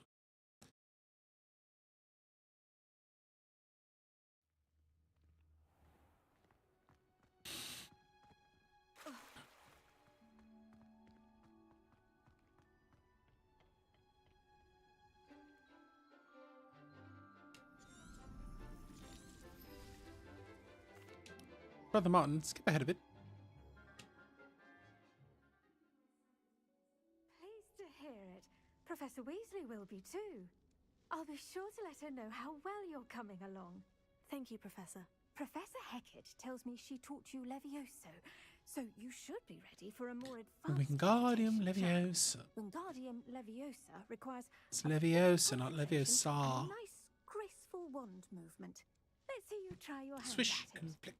Brother Martin, skip ahead of it. Pleased to hear it. Professor Weasley will be too. I'll be sure to let her know how well you're coming along. Thank you, Professor. Professor Hecat tells me she taught you Levioso, so you should be ready for a more advanced Wingardium Leviosa. Wingardium Leviosa requires It's Leviosa, not Leviosa. a nice, graceful wand movement. Let's see you try your hand Swish at it. and flick.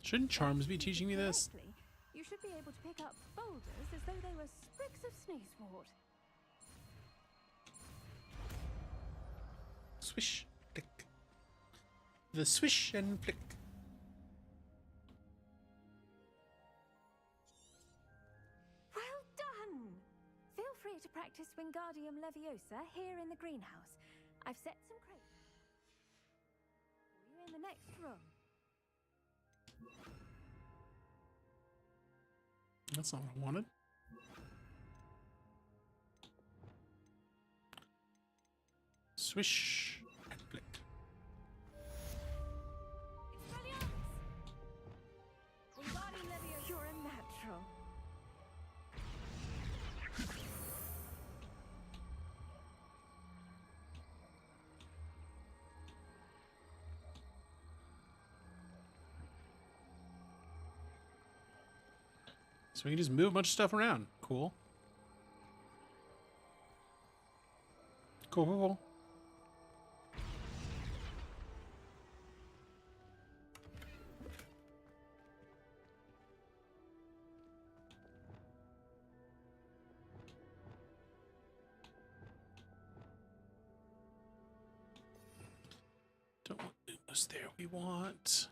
Shouldn't Charms be teaching me this? Correctly, you should be able to pick up boulders as though they were sprigs of sneezewort. Swish, flick. The swish and flick. Well done! Feel free to practice Wingardium Leviosa here in the greenhouse. I've set some crates for you in the next room. That's not what I wanted. Swish and flick. Wingardium Leviosa, you're a natural. So we can just move a bunch of stuff around. Cool. Cool, cool, cool. Don't want this there. We want...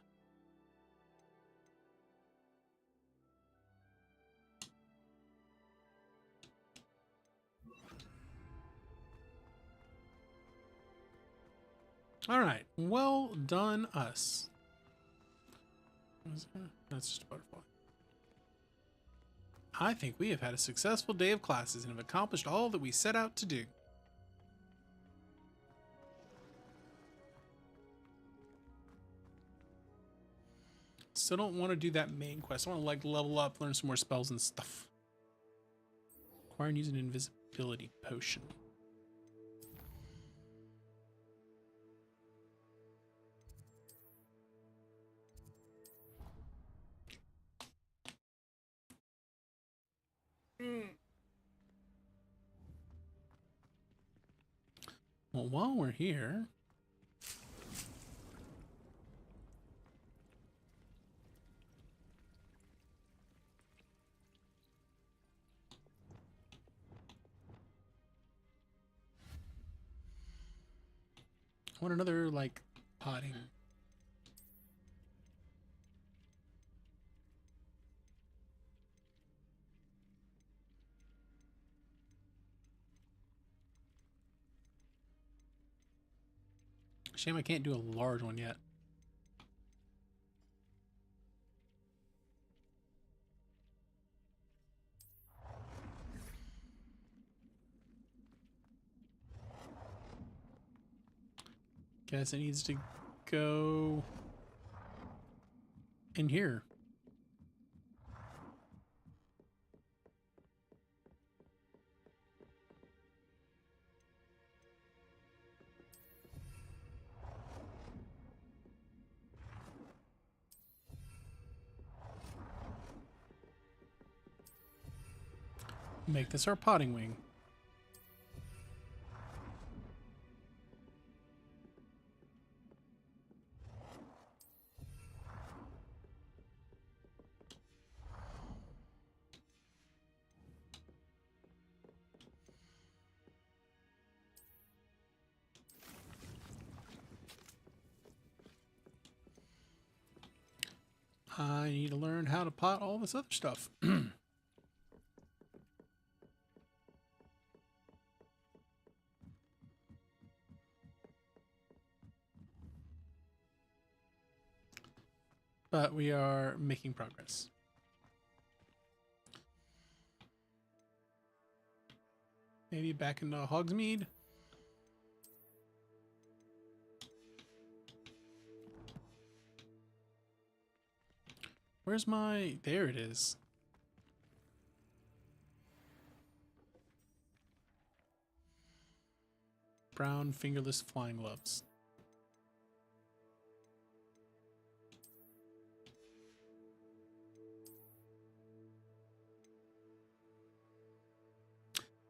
All right, well done us. That's just a butterfly. I think we have had a successful day of classes and have accomplished all that we set out to do. Still don't want to do that main quest. I want to like level up, learn some more spells and stuff. Acquire and use an invisibility potion. Well, while we're here, I want another, like, potting. Shame I can't do a large one yet. Guess it needs to go in here. Make this our potting wing. I need to learn how to pot all this other stuff. But we are making progress. Maybe back into Hogsmeade. Where's my... There it is. Brown fingerless flying gloves.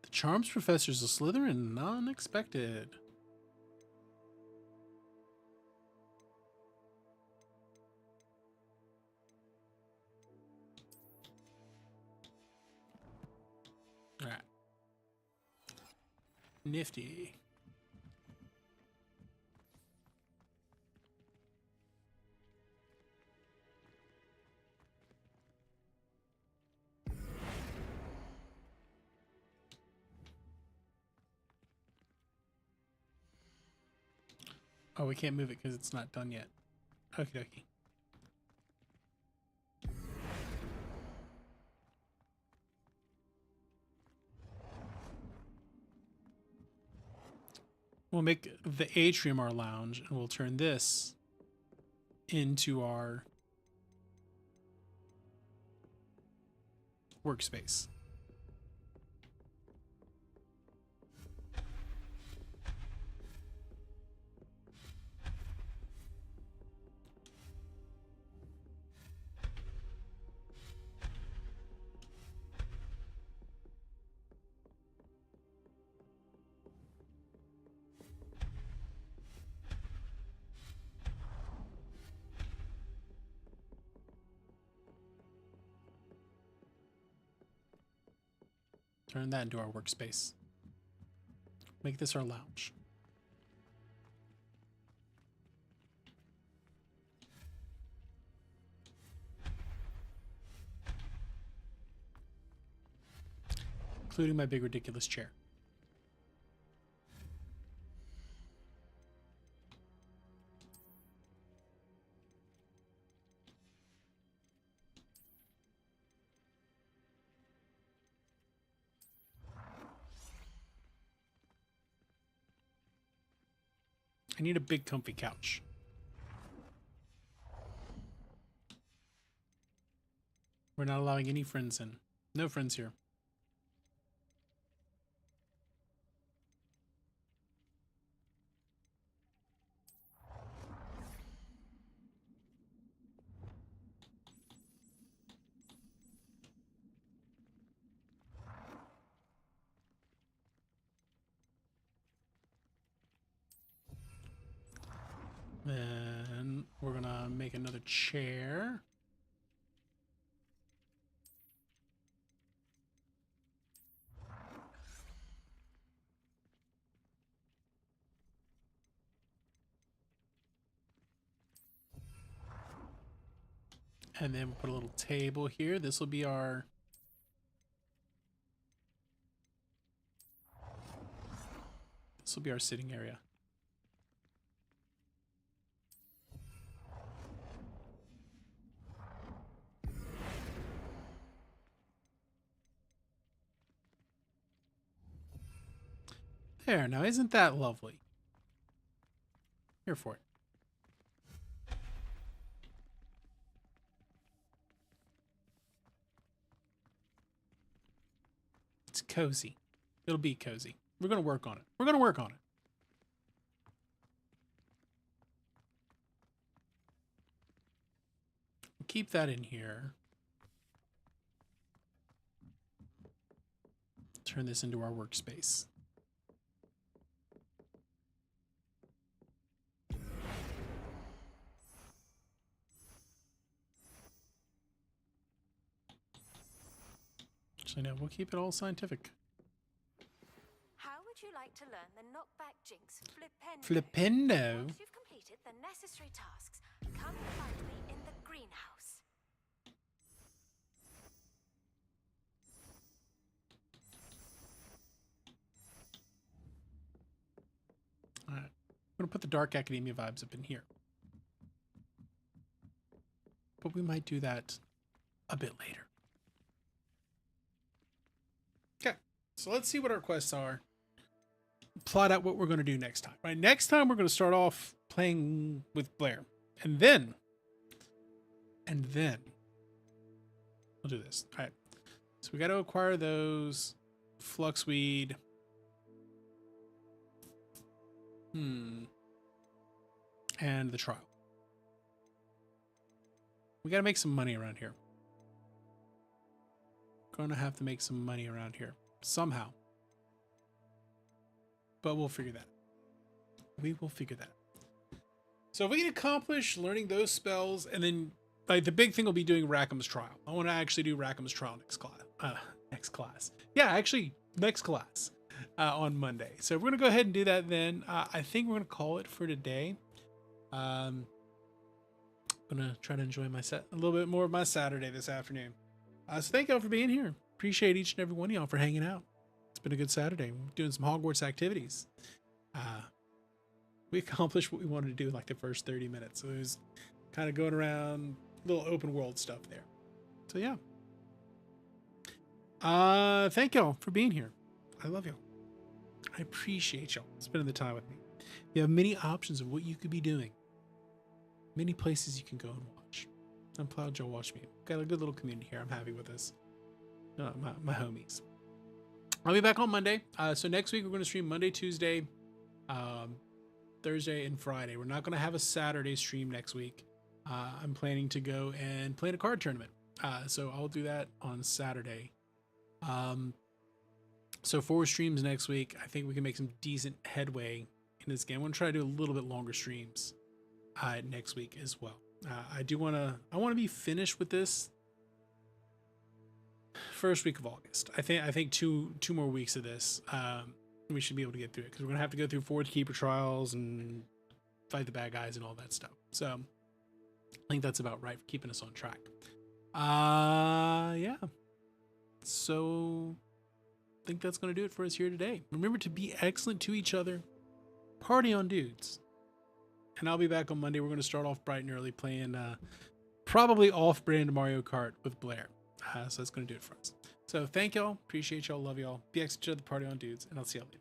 The Charms Professor's a Slytherin, unexpected. Alright. Nifty. Oh, we can't move it because it's not done yet. Okie dokie. We'll make the atrium our lounge, and we'll turn this into our workspace. Turn that into our workspace. Make this our lounge. Including my big ridiculous chair. I need a big comfy couch. We're not allowing any friends in. No friends here. Then we're gonna make another chair. And then we'll put a little table here. This will be our... This will be our sitting area. There, now isn't that lovely? Here for it. It's cozy. It'll be cozy. We're gonna work on it. We're gonna work on it. Keep that in here. turn this into our workspace. Actually, no, we'll keep it all scientific. How would you like to learn the knockback jinx flipendo? Flipendo? Once you've completed the necessary tasks, come find me in the greenhouse. Alright. I'm going to put the Dark Academia vibes up in here. But we might do that a bit later. Okay, so let's see what our quests are. Plot out what we're going to do next time. Right, next time we're going to start off playing with Blair. And then we'll do this. All right. So we got to acquire those Fluxweed. And the trial. We got to make some money around here. Going to have to make some money around here somehow. But we'll figure that out. We will figure that out. So if we can accomplish learning those spells, and then like the big thing will be doing Rackham's trial. I want to actually do Rackham's trial next class. Yeah, actually next class on Monday. So we're gonna go ahead and do that then. I think we're gonna call it for today. I'm gonna try to enjoy a little bit more of my Saturday this afternoon. So thank y'all for being here. Appreciate each and every one of y'all for hanging out. It's been a good Saturday. We're doing some Hogwarts activities. We accomplished what we wanted to do in like the first 30 minutes. So it was kind of going around, little open world stuff there. So yeah. Thank y'all for being here. I love y'all. I appreciate y'all spending the time with me. You have many options of what you could be doing. Many places you can go and watch. I'm proud y'all watch me. Got a good little community here. I'm happy with this. My homies. I'll be back on Monday. So next week we're going to stream Monday, Tuesday, Thursday, and Friday. We're not going to have a Saturday stream next week. I'm planning to go and play in a card tournament. So I'll do that on Saturday. So 4 streams next week. I think we can make some decent headway in this game. I'm going to try to do a little bit longer streams next week as well. I want to be finished with this first week of August. I think two more weeks of this, we should be able to get through it, because we're gonna have to go through Forge Keeper trials and fight the bad guys and all that stuff. So I think that's about right for keeping us on track. Yeah. So I think that's gonna do it for us here today. Remember to be excellent to each other. Party on, dudes. And I'll be back on Monday. We're gonna start off bright and early playing probably off-brand Mario Kart with Blair. So that's going to do it for us. So thank y'all. Appreciate y'all. Love y'all. Be excellent to the party on, dudes. And I'll see y'all later.